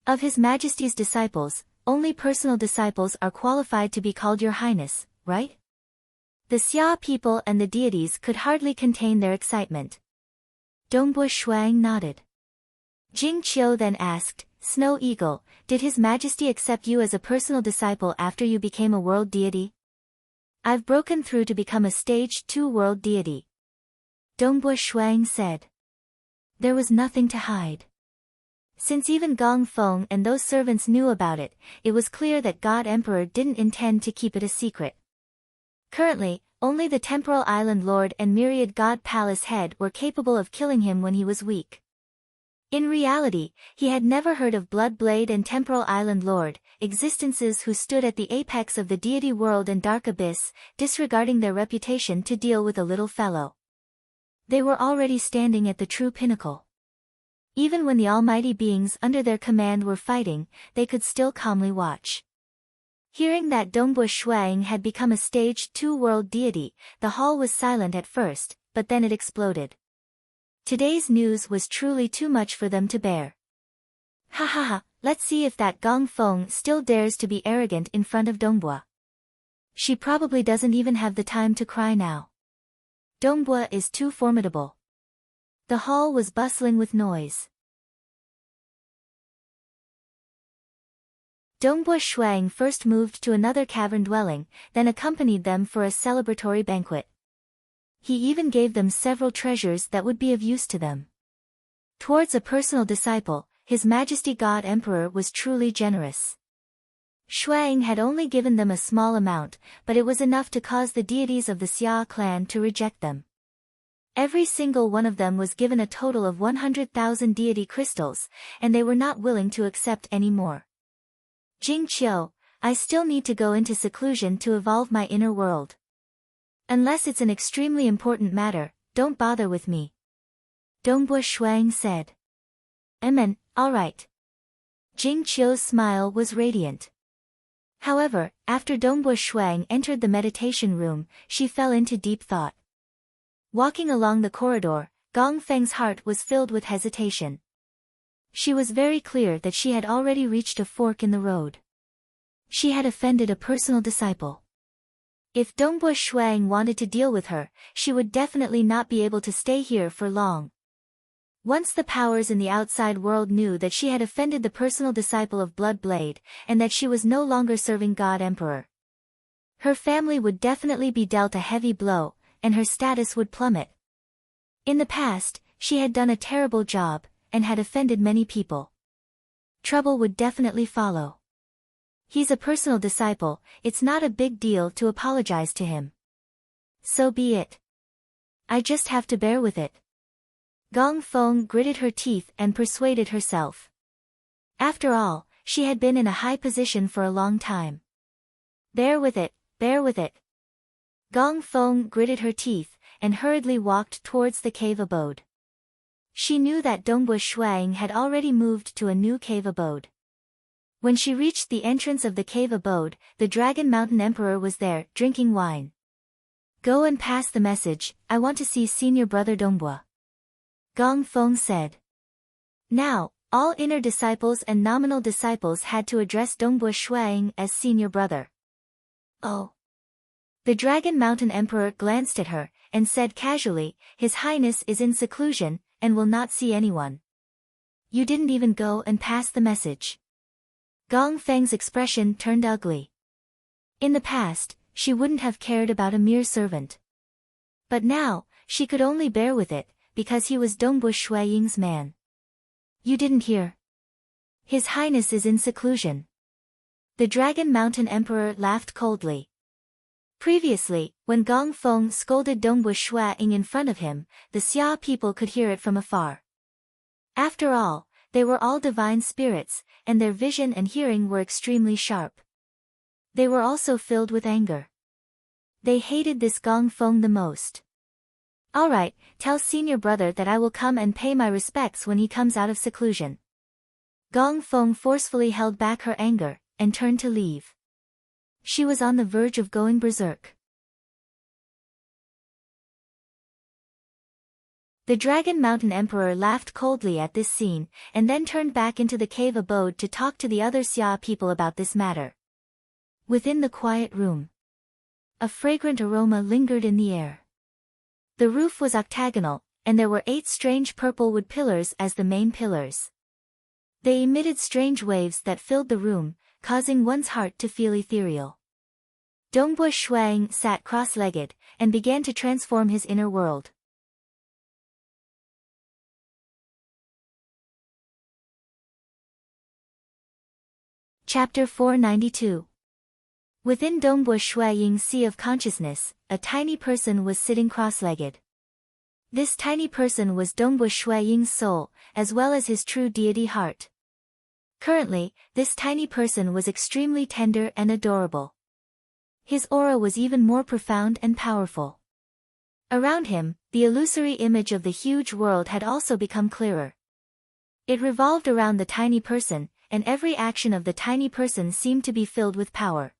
Speaker 1: Of His Majesty's disciples, only personal disciples are qualified to be called Your Highness, right? The Xia people and the deities could hardly contain their excitement. Dongbo Shuang nodded. Jing Qiu then asked, "Snow Eagle, did His Majesty accept you as a personal disciple after you became a world deity?" "I've broken through to become a stage 2 world deity," Dongbo Shuang said. There was nothing to hide. Since even Gong Feng and those servants knew about it, it was clear that God Emperor didn't intend to keep it a secret. Currently, only the Temporal Island Lord and Myriad God Palace Head were capable of killing him when he was weak. In reality, he had never heard of Blood Blade and Temporal Island Lord, existences who stood at the apex of the deity world and dark abyss, disregarding their reputation to deal with a little fellow. They were already standing at the true pinnacle. Even when the almighty beings under their command were fighting, they could still calmly watch. Hearing that Dongbo Shuang had become a stage 2 world deity, the hall was silent at first, but then it exploded. Today's news was truly too much for them to bear. "Ha ha ha, let's see if that Gong Feng still dares to be arrogant in front of Dongbo. She probably doesn't even have the time to cry now. Dongbo is too formidable." The hall was bustling with noise. Dongbo Shuang first moved to another cavern dwelling, then accompanied them for a celebratory banquet. He even gave them several treasures that would be of use to them. Towards a personal disciple, His Majesty God Emperor was truly generous. Shuang had only given them a small amount, but it was enough to cause the deities of the Xia clan to reject them. Every single one of them was given a total of 100,000 deity crystals, and they were not willing to accept any more. "Jing Qiu, I still need to go into seclusion to evolve my inner world. Unless it's an extremely important matter, don't bother with me," Dongbo Shuang said. "Amen, alright." Jing Qiu's smile was radiant. However, after Dongbo Shuang entered the meditation room, she fell into deep thought. Walking along the corridor, Gong Feng's heart was filled with hesitation. She was very clear that she had already reached a fork in the road. She had offended a personal disciple. If Dongbo Shuang wanted to deal with her, she would definitely not be able to stay here for long. Once the powers in the outside world knew that she had offended the personal disciple of Blood Blade, and that she was no longer serving God Emperor, her family would definitely be dealt a heavy blow, and her status would plummet. In the past, she had done a terrible job, and had offended many people. Trouble would definitely follow. He's a personal disciple, it's not a big deal to apologize to him. So be it. I just have to bear with it. Gong Feng gritted her teeth and persuaded herself. After all, she had been in a high position for a long time. Bear with it, bear with it. Gong Feng gritted her teeth, and hurriedly walked towards the cave abode. She knew that Dongbua Shuang had already moved to a new cave abode. When she reached the entrance of the cave abode, the Dragon Mountain Emperor was there, drinking wine. Go and pass the message, I want to see senior brother Dongbua. Gong Feng said. Now, all inner disciples and nominal disciples had to address Dongbua Shuang as senior brother. Oh. The Dragon Mountain Emperor glanced at her, and said casually, His Highness is in seclusion, and will not see anyone. You didn't even go and pass the message. Gong Feng's expression turned ugly. In the past, she wouldn't have cared about a mere servant. But now, she could only bear with it, because he was Dongbua Shuaying's man. You didn't hear. His Highness is in seclusion. The Dragon Mountain Emperor laughed coldly. Previously, when Gong Feng scolded Dongbua Shuaying in front of him, the Xia people could hear it from afar. After all, they were all divine spirits, and their vision and hearing were extremely sharp. They were also filled with anger. They hated this Gong Feng the most. All right, tell senior brother that I will come and pay my respects when he comes out of seclusion. Gong Feng forcefully held back her anger, and turned to leave. She was on the verge of going berserk. The Dragon Mountain Emperor laughed coldly at this scene, and then turned back into the cave abode to talk to the other Xia people about this matter. Within the quiet room, a fragrant aroma lingered in the air. The roof was octagonal, and there were 8 strange purple wood pillars as the main pillars. They emitted strange waves that filled the room, causing one's heart to feel ethereal. Dongbua Shuang sat cross-legged, and began to transform his inner world. Chapter 492. Within Dongbua Shuaying's sea of consciousness, a tiny person was sitting cross-legged. This tiny person was Dongbua Shuaying's soul, as well as his true deity heart. Currently, this tiny person was extremely tender and adorable. His aura was even more profound and powerful. Around him, the illusory image of the huge world had also become clearer. It revolved around the tiny person, and every action of the tiny person seemed to be filled with power.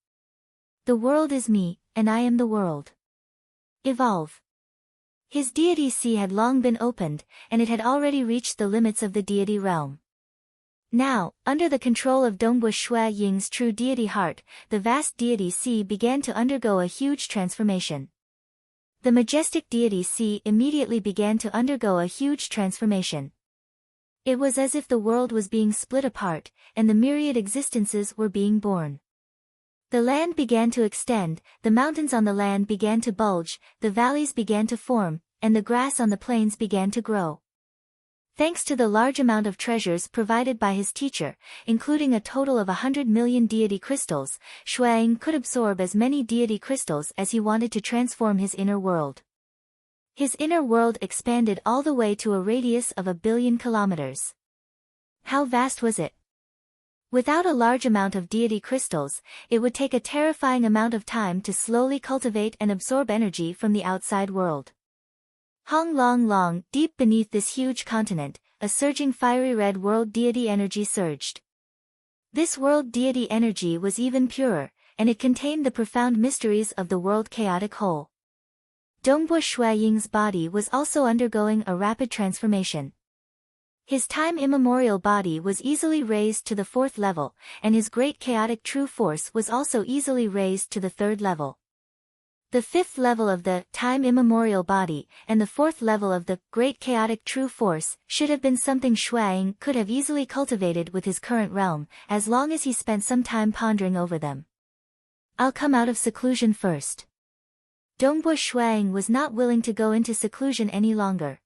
Speaker 1: The world is me, and I am the world. Evolve. His deity sea had long been opened, and it had already reached the limits of the deity realm. Now, under the control of Dongbua Shuaying's true deity heart, the vast deity sea began to undergo a huge transformation. The majestic deity sea immediately began to undergo a huge transformation. It was as if the world was being split apart, and the myriad existences were being born. The land began to extend, the mountains on the land began to bulge, the valleys began to form, and the grass on the plains began to grow. Thanks to the large amount of treasures provided by his teacher, including a total of 100 million deity crystals, Shuang could absorb as many deity crystals as he wanted to transform his inner world. His inner world expanded all the way to a radius of 1 billion kilometers. How vast was it? Without a large amount of deity crystals, it would take a terrifying amount of time to slowly cultivate and absorb energy from the outside world. Hong Long Long, deep beneath this huge continent, a surging fiery red world deity energy surged. This world deity energy was even purer, and it contained the profound mysteries of the world chaotic whole. Dongbua Shuaying's body was also undergoing a rapid transformation. His time immemorial body was easily raised to the 4th level, and his great chaotic true force was also easily raised to the 3rd level. The 5th level of the time immemorial body and the 4th level of the great chaotic true force should have been something Shuang could have easily cultivated with his current realm, as long as he spent some time pondering over them. I'll come out of seclusion first. Dongbua Shuang was not willing to go into seclusion any longer.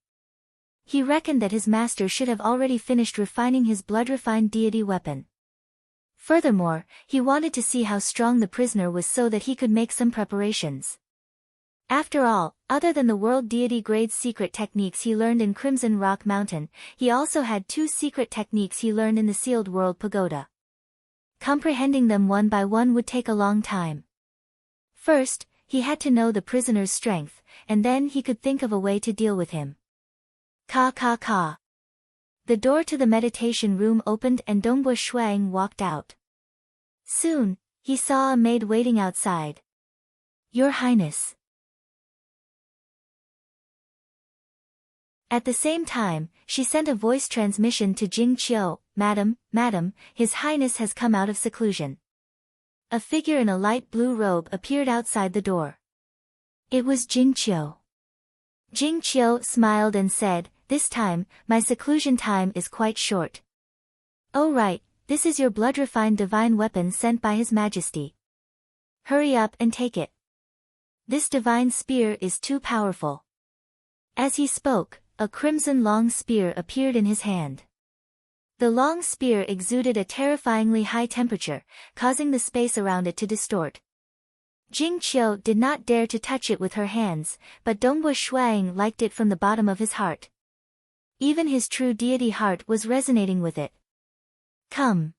Speaker 1: He reckoned that his master should have already finished refining his blood-refined deity weapon. Furthermore, he wanted to see how strong the prisoner was so that he could make some preparations. After all, other than the world deity grade secret techniques he learned in Crimson Rock Mountain, he also had 2 secret techniques he learned in the Sealed World Pagoda. Comprehending them one by one would take a long time. First, he had to know the prisoner's strength, and then he could think of a way to deal with him. Ka ka ka. The door to the meditation room opened and Dongbo Shuang walked out. Soon, he saw a maid waiting outside. Your Highness. At the same time, she sent a voice transmission to Jing Qiu, Madam, His Highness has come out of seclusion. A figure in a light blue robe appeared outside the door. It was Jing Qiu. Jing Qiu smiled and said, this time, my seclusion time is quite short. Oh right, this is your blood-refined divine weapon sent by His Majesty. Hurry up and take it. This divine spear is too powerful. As he spoke, a crimson long spear appeared in his hand. The long spear exuded a terrifyingly high temperature, causing the space around it to distort. Jing Qiu did not dare to touch it with her hands, but Dongbo Shuang liked it from the bottom of his heart. Even his true deity heart was resonating with it. Come.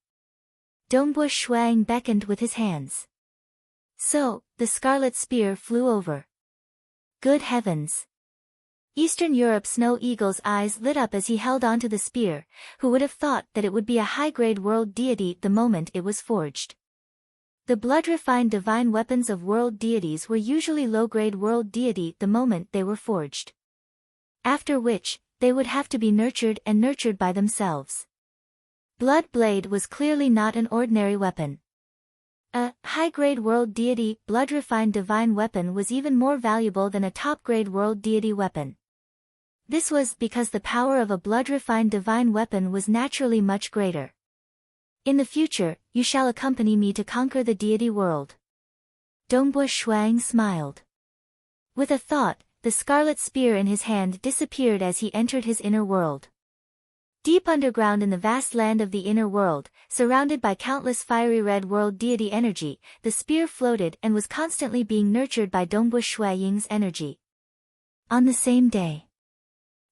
Speaker 1: Dongbo Shuang beckoned with his hands. So, the scarlet spear flew over. Good heavens! Eastern Europe Snow Eagle's eyes lit up as he held onto the spear, who would have thought that it would be a high-grade world deity the moment it was forged. The blood-refined divine weapons of world deities were usually low-grade world deity the moment they were forged. After which, they would have to be nurtured and nurtured by themselves. Blood Blade was clearly not an ordinary weapon. A high-grade world deity blood-refined divine weapon was even more valuable than a top-grade world deity weapon. This was because the power of a blood-refined divine weapon was naturally much greater. In the future, you shall accompany me to conquer the deity world. Dongbo Shuang smiled. With a thought, the scarlet spear in his hand disappeared as he entered his inner world. Deep underground in the vast land of the inner world, surrounded by countless fiery red world deity energy, the spear floated and was constantly being nurtured by Dongbo Shuang's energy. On the same day,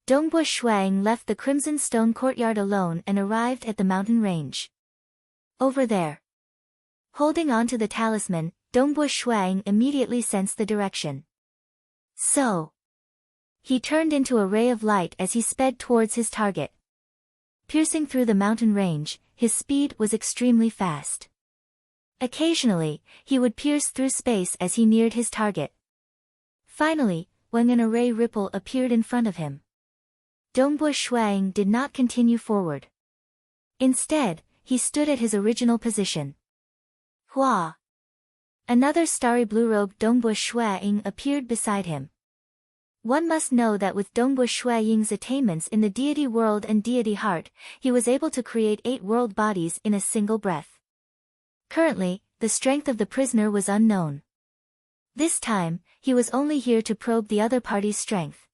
Speaker 1: Dongbo Shuang left the Crimson Stone courtyard alone and arrived at the mountain range. Over there. Holding on to the talisman, Dongbo Shuang immediately sensed the direction. So. He turned into a ray of light as he sped towards his target. Piercing through the mountain range, his speed was extremely fast. Occasionally, he would pierce through space as he neared his target. Finally, when an array ripple appeared in front of him, Dongbo Shuang did not continue forward. Instead, he stood at his original position. Hua! Another starry blue-robed Dongbo Shuang appeared beside him. One must know that with Dongbo Shuang's attainments in the deity world and deity heart, he was able to create 8 world bodies in a single breath. Currently, the strength of the prisoner was unknown. This time, he was only here to probe the other party's strength.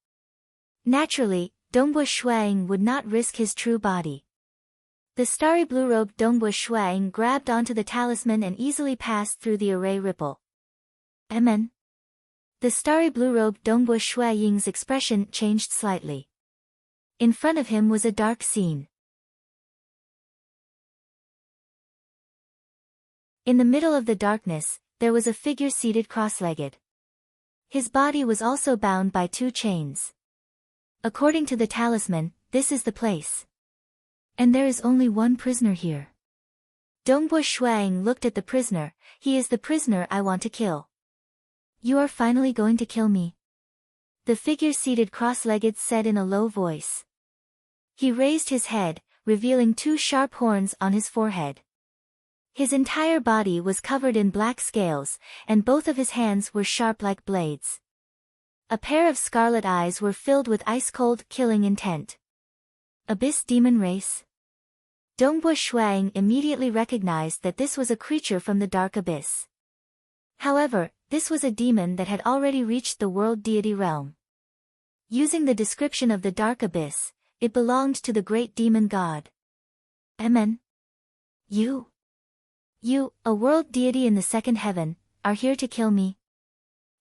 Speaker 1: Naturally, Dongbo Shuang would not risk his true body. The starry blue-robed Dongbo Shuang grabbed onto the talisman and easily passed through the array ripple. Amen. The starry blue-robed Dongbo Shuang's expression changed slightly. In front of him was a dark scene. In the middle of the darkness, there was a figure seated cross-legged. His body was also bound by 2 chains. According to the talisman, this is the place. And there is only one prisoner here. Dongbo Shuang looked at the prisoner. He is the prisoner I want to kill. You are finally going to kill me? The figure seated cross-legged said in a low voice. He raised his head, revealing 2 sharp horns on his forehead. His entire body was covered in black scales, and both of his hands were sharp like blades. A pair of scarlet eyes were filled with ice-cold, killing intent. Abyss demon race? Dongbo Shuang immediately recognized that this was a creature from the dark abyss. However, this was a demon that had already reached the world deity realm. Using the description of the dark abyss, it belonged to the great demon god. Amen. You? You, a world deity in the second heaven, are here to kill me?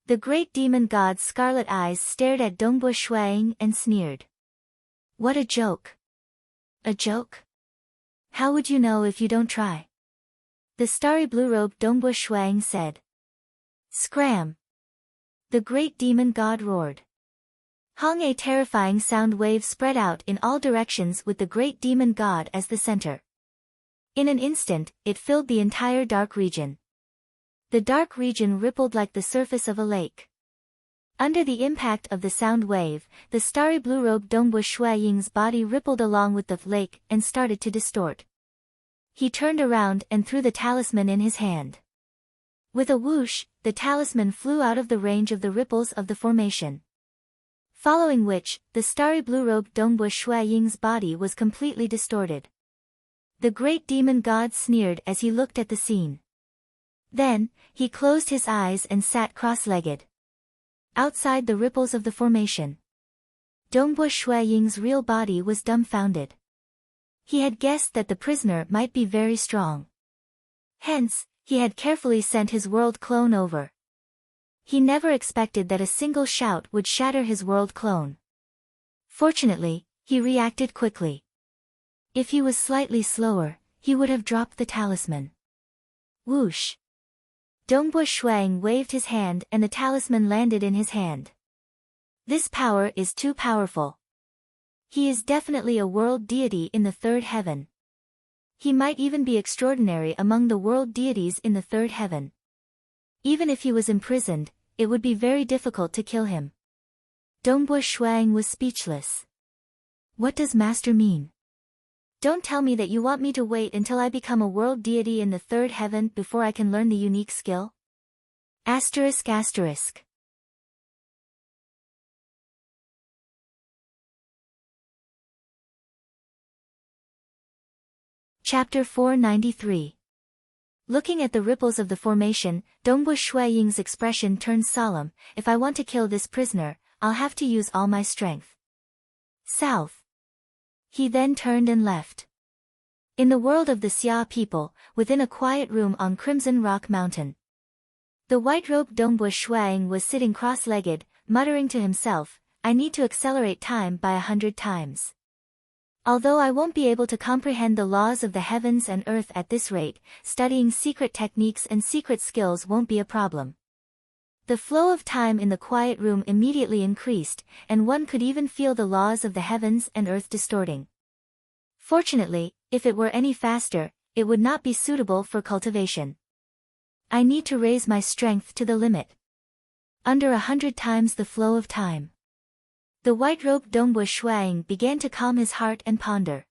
Speaker 1: The great demon god's scarlet eyes stared at Dongbu Shuang and sneered. What a joke. A joke? How would you know if you don't try? The starry blue-robed Dongbu Shuang said. Scram! The great demon god roared. Hong, a terrifying sound wave spread out in all directions with the great demon god as the center. In an instant, it filled the entire dark region. The dark region rippled like the surface of a lake. Under the impact of the sound wave, the starry blue-robed Dongbu Shuaying's body rippled along with the lake and started to distort. He turned around and threw the talisman in his hand. With a whoosh, the talisman flew out of the range of the ripples of the formation. Following which, the starry blue-robed Dongbu Shuaying's body was completely distorted. The great demon god sneered as he looked at the scene. Then, he closed his eyes and sat cross-legged. Outside the ripples of the formation, Dongbu Shuaying's real body was dumbfounded. He had guessed that the prisoner might be very strong. Hence, he had carefully sent his world clone over. He never expected that a single shout would shatter his world clone. Fortunately, he reacted quickly. If he was slightly slower, he would have dropped the talisman. Whoosh! Dongbu Shuang waved his hand and the talisman landed in his hand. This power is too powerful. He is definitely a world deity in the third heaven. He might even be extraordinary among the world deities in the third heaven. Even if he was imprisoned, it would be very difficult to kill him. Dongbu Shuang was speechless. What does Master mean? Don't tell me that you want me to wait until I become a world deity in the third heaven before I can learn the unique skill? Asterisk asterisk. Chapter 493. Looking at the ripples of the formation, Dongbu Shuaying's expression turned solemn. If I want to kill this prisoner, I'll have to use all my strength. South. He then turned and left. In the world of the Xia people, within a quiet room on Crimson Rock Mountain, the white-robed Dongbu Shuang was sitting cross-legged, muttering to himself, I need to accelerate time by 100 times. Although I won't be able to comprehend the laws of the heavens and earth at this rate, studying secret techniques and secret skills won't be a problem. The flow of time in the quiet room immediately increased, and one could even feel the laws of the heavens and earth distorting. Fortunately, if it were any faster, it would not be suitable for cultivation. I need to raise my strength to the limit. Under 100 times the flow of time. The white-robed Dongbu Shuang began to calm his heart and ponder.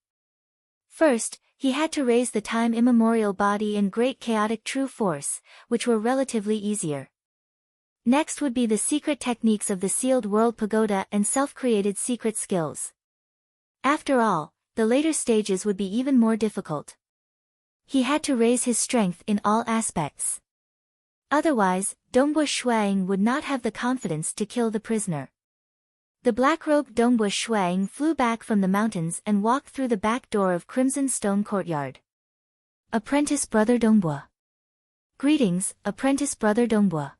Speaker 1: First, he had to raise the time immemorial body and great chaotic true force, which were relatively easier. Next would be the secret techniques of the sealed world pagoda and self-created secret skills. After all, the later stages would be even more difficult. He had to raise his strength in all aspects. Otherwise, Dongbu Shuang would not have the confidence to kill the prisoner. The black-robed Dongbu Shuang flew back from the mountains and walked through the back door of Crimson Stone Courtyard. Apprentice Brother Dongbu. Greetings, Apprentice Brother Dongbu.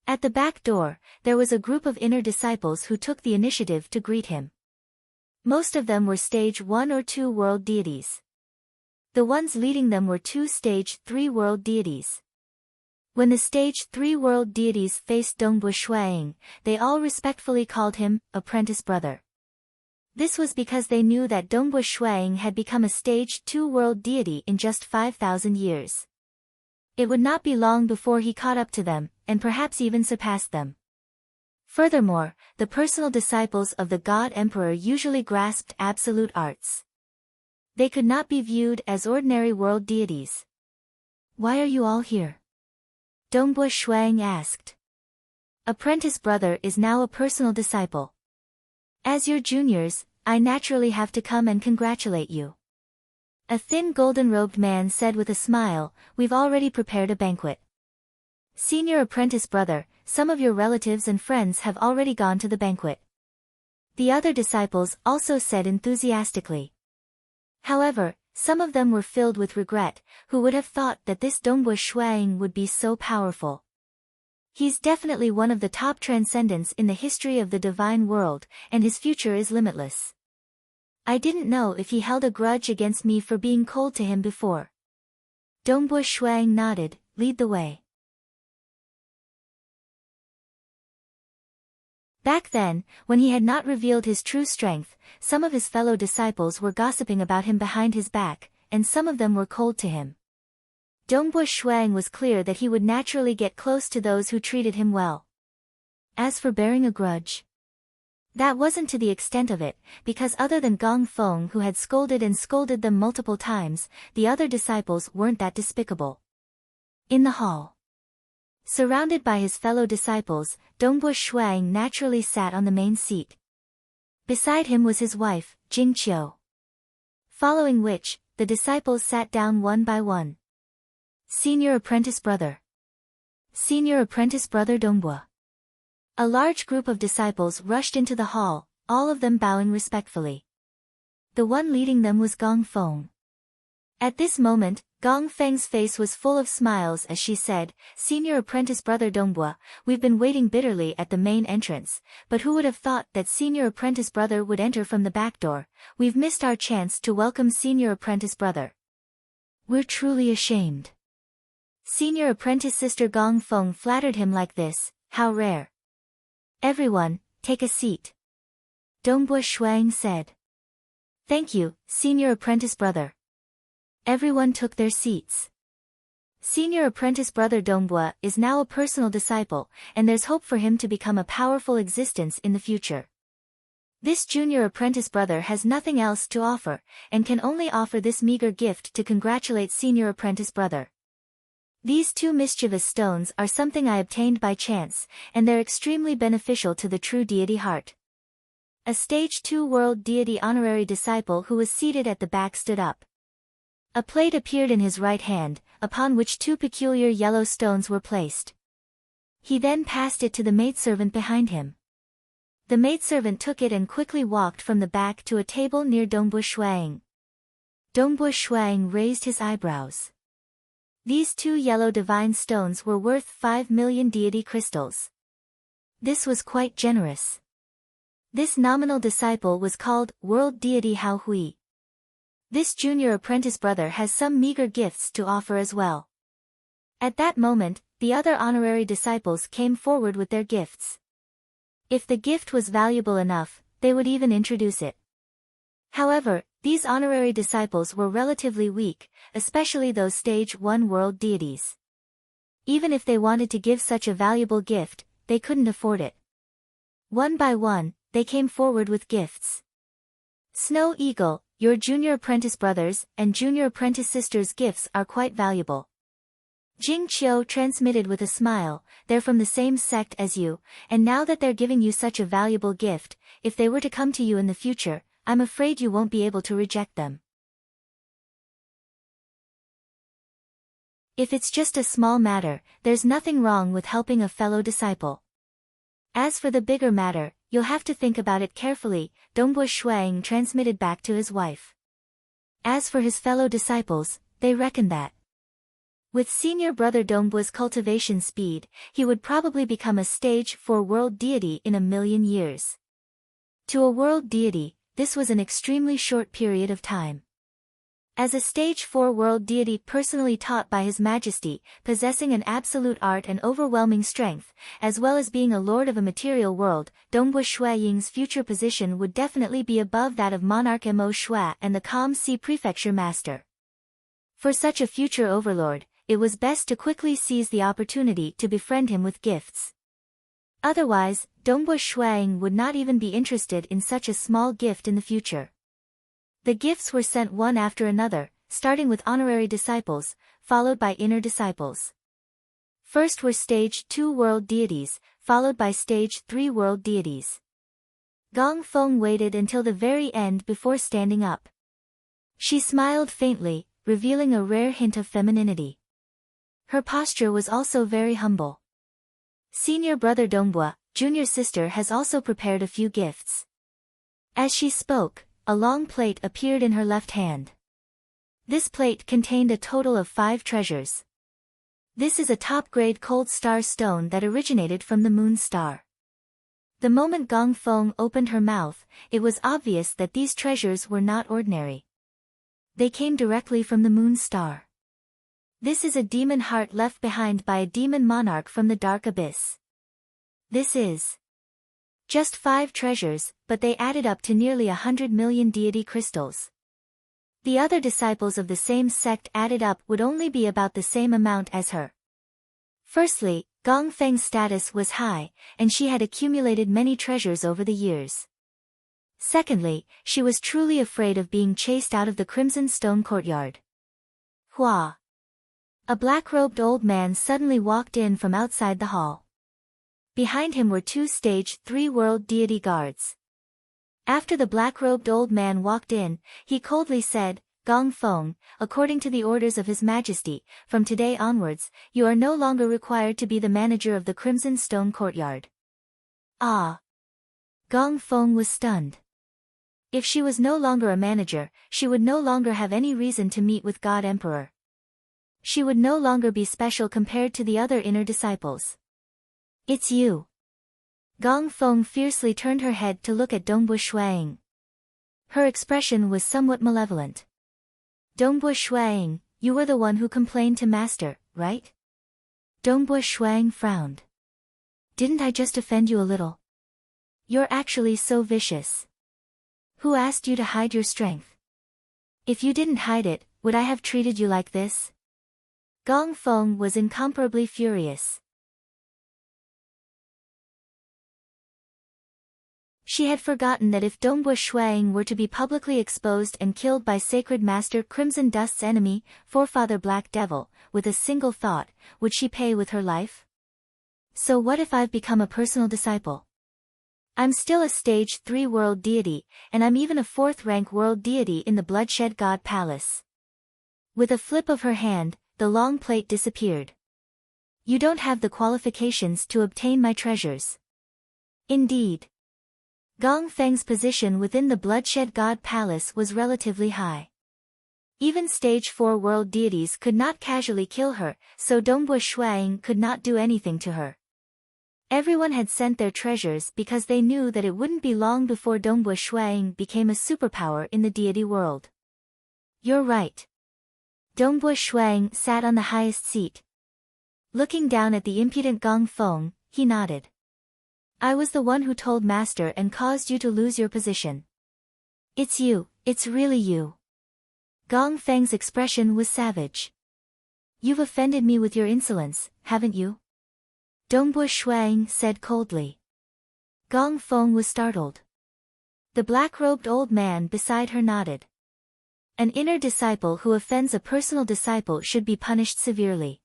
Speaker 1: At the back door, there was a group of inner disciples who took the initiative to greet him. Most of them were stage 1 or 2 world deities. The ones leading them were 2 stage 3 world deities. When the stage 3 world deities faced Dongbu Shuang, they all respectfully called him, Apprentice Brother. This was because they knew that Dongbu Shuang had become a stage 2 world deity in just 5,000 years. It would not be long before he caught up to them, and perhaps even surpassed them. Furthermore, the personal disciples of the God Emperor usually grasped absolute arts. They could not be viewed as ordinary world deities. Why are you all here? Dongbu Shuang asked. Apprentice Brother is now a personal disciple. As your juniors, I naturally have to come and congratulate you. A thin golden-robed man said with a smile, We've already prepared a banquet. Senior Apprentice Brother, some of your relatives and friends have already gone to the banquet. The other disciples also said enthusiastically. However, Some of them were filled with regret. Who would have thought that this Dongbua Shuang would be so powerful? He's definitely one of the top transcendents in the history of the divine world, and his future is limitless. I didn't know if he held a grudge against me for being cold to him before. Dongbua Shuang nodded, lead the way. Back then, when he had not revealed his true strength, some of his fellow disciples were gossiping about him behind his back, and some of them were cold to him. Dongbua Shuang was clear that he would naturally get close to those who treated him well. As for bearing a grudge, that wasn't to the extent of it, because other than Gong Feng, who had scolded them multiple times, the other disciples weren't that despicable. In the hall, surrounded by his fellow disciples, Dongbua Shuang naturally sat on the main seat. Beside him was his wife, Jing Qiu. Following which, the disciples sat down one by one. Senior apprentice brother. Senior apprentice brother Dongbua. A large group of disciples rushed into the hall, all of them bowing respectfully. The one leading them was Gong Feng. At this moment, Gong Feng's face was full of smiles as she said, Senior apprentice brother Dongbua, we've been waiting bitterly at the main entrance, but who would have thought that senior apprentice brother would enter from the back door? We've missed our chance to welcome senior apprentice brother. We're truly ashamed. Senior apprentice sister Gong Feng flattered him like this, how rare. Everyone, take a seat. Dongbua Shuang said. Thank you, senior apprentice brother. Everyone took their seats. Senior apprentice brother Dongbua is now a personal disciple, and there's hope for him to become a powerful existence in the future. This junior apprentice brother has nothing else to offer, and can only offer this meager gift to congratulate senior apprentice brother. These two mischievous stones are something I obtained by chance, and they're extremely beneficial to the true deity heart. A stage 2 world deity honorary disciple who was seated at the back stood up. A plate appeared in his right hand, upon which two peculiar yellow stones were placed. He then passed it to the maidservant behind him. The maidservant took it and quickly walked from the back to a table near Dongbua Shuang. Dongbua Shuang raised his eyebrows. These two yellow divine stones were worth 5 million deity crystals. This was quite generous. This nominal disciple was called World Deity Hao Hui. This junior apprentice brother has some meager gifts to offer as well. At that moment, the other honorary disciples came forward with their gifts. If the gift was valuable enough, they would even introduce it. However, these honorary disciples were relatively weak, especially those stage 1 world deities. Even if they wanted to give such a valuable gift, they couldn't afford it. One by one, they came forward with gifts. Snow Eagle, your junior apprentice brothers and junior apprentice sisters' gifts are quite valuable. Jing Qiu transmitted with a smile, they're from the same sect as you, and now that they're giving you such a valuable gift, if they were to come to you in the future, I'm afraid you won't be able to reject them. If it's just a small matter, there's nothing wrong with helping a fellow disciple. As for the bigger matter, you'll have to think about it carefully, Dongbua Shuang transmitted back to his wife. As for his fellow disciples, they reckoned that with senior brother Dongbua's cultivation speed, he would probably become a stage 4 world deity in 1,000,000 years. To a world deity, this was an extremely short period of time. As a stage 4 world deity personally taught by His Majesty, possessing an absolute art and overwhelming strength, as well as being a lord of a material world, Dongbua Shuaying's future position would definitely be above that of monarch Mo Shua and the Calm Sea Prefecture Master. For such a future overlord, it was best to quickly seize the opportunity to befriend him with gifts. Otherwise, Dongbua Shuaying would not even be interested in such a small gift in the future. The gifts were sent one after another, starting with honorary disciples, followed by inner disciples. First were stage 2 world deities, followed by stage 3 world deities. Gong Feng waited until the very end before standing up. She smiled faintly, revealing a rare hint of femininity. Her posture was also very humble. Senior brother Dongbua, junior sister has also prepared a few gifts. As she spoke, a long plate appeared in her left hand. This plate contained a total of 5 treasures. This is a top-grade cold star stone that originated from the moon star. The moment Gong Feng opened her mouth, it was obvious that these treasures were not ordinary. They came directly from the moon star. This is a demon heart left behind by a demon monarch from the dark abyss. This is just 5 treasures, but they added up to nearly 100 million deity crystals. The other disciples of the same sect added up would only be about the same amount as her. Firstly, Gong Feng's status was high, and she had accumulated many treasures over the years. Secondly, she was truly afraid of being chased out of the Crimson Stone courtyard. Hua! A black-robed old man suddenly walked in from outside the hall. Behind him were 2 Stage 3 World Deity guards. After the black-robed old man walked in, he coldly said, "Gong Feng, according to the orders of His Majesty, from today onwards, you are no longer required to be the manager of the Crimson Stone courtyard." Ah! Gong Feng was stunned. If she was no longer a manager, she would no longer have any reason to meet with God Emperor. She would no longer be special compared to the other inner disciples. "It's you." Gong Feng fiercely turned her head to look at Dongbu Shuang. Her expression was somewhat malevolent. "Dongbu Shuang, you were the one who complained to Master, right?" Dongbu Shuang frowned. "Didn't I just offend you a little? You're actually so vicious. Who asked you to hide your strength? If you didn't hide it, would I have treated you like this?" Gong Feng was incomparably furious. She had forgotten that if Dongbu Shuang were to be publicly exposed and killed by Sacred Master Crimson Dust's enemy, Forefather Black Devil, with a single thought, would she pay with her life? So what if I've become a personal disciple? I'm still a Stage 3 World Deity, and I'm even a 4th-rank World Deity in the Bloodshed God Palace. With a flip of her hand, the long plate disappeared. "You don't have the qualifications to obtain my treasures." Indeed. Gong Feng's position within the Bloodshed God Palace was relatively high. Even Stage 4 World Deities could not casually kill her, so Dongbu Shuang could not do anything to her. Everyone had sent their treasures because they knew that it wouldn't be long before Dongbu Shuang became a superpower in the deity world. "You're right." Dongbu Shuang sat on the highest seat. Looking down at the impudent Gong Feng, he nodded. "I was the one who told Master and caused you to lose your position. It's you, it's really you." Gong Feng's expression was savage. "You've offended me with your insolence, haven't you?" Dongbu Shuang said coldly. Gong Feng was startled. The black-robed old man beside her nodded. An inner disciple who offends a personal disciple should be punished severely.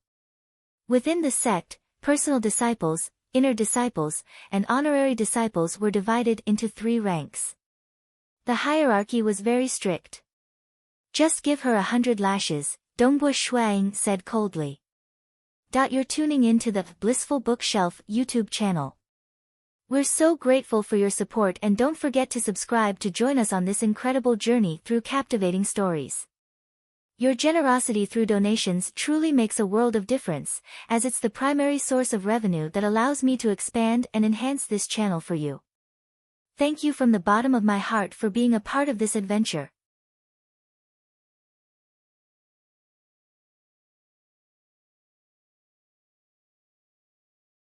Speaker 1: Within the sect, personal disciples, inner disciples, and honorary disciples were divided into 3 ranks. The hierarchy was very strict. "Just give her 100 lashes, Dongbu Shuang said coldly. You're tuning in to the Blissful Bookshelf YouTube channel. We're so grateful for your support, and don't forget to subscribe to join us on this incredible journey through captivating stories. Your generosity through donations truly makes a world of difference, as it's the primary source of revenue that allows me to expand and enhance this channel for you. Thank you from the bottom of my heart for being a part of this adventure.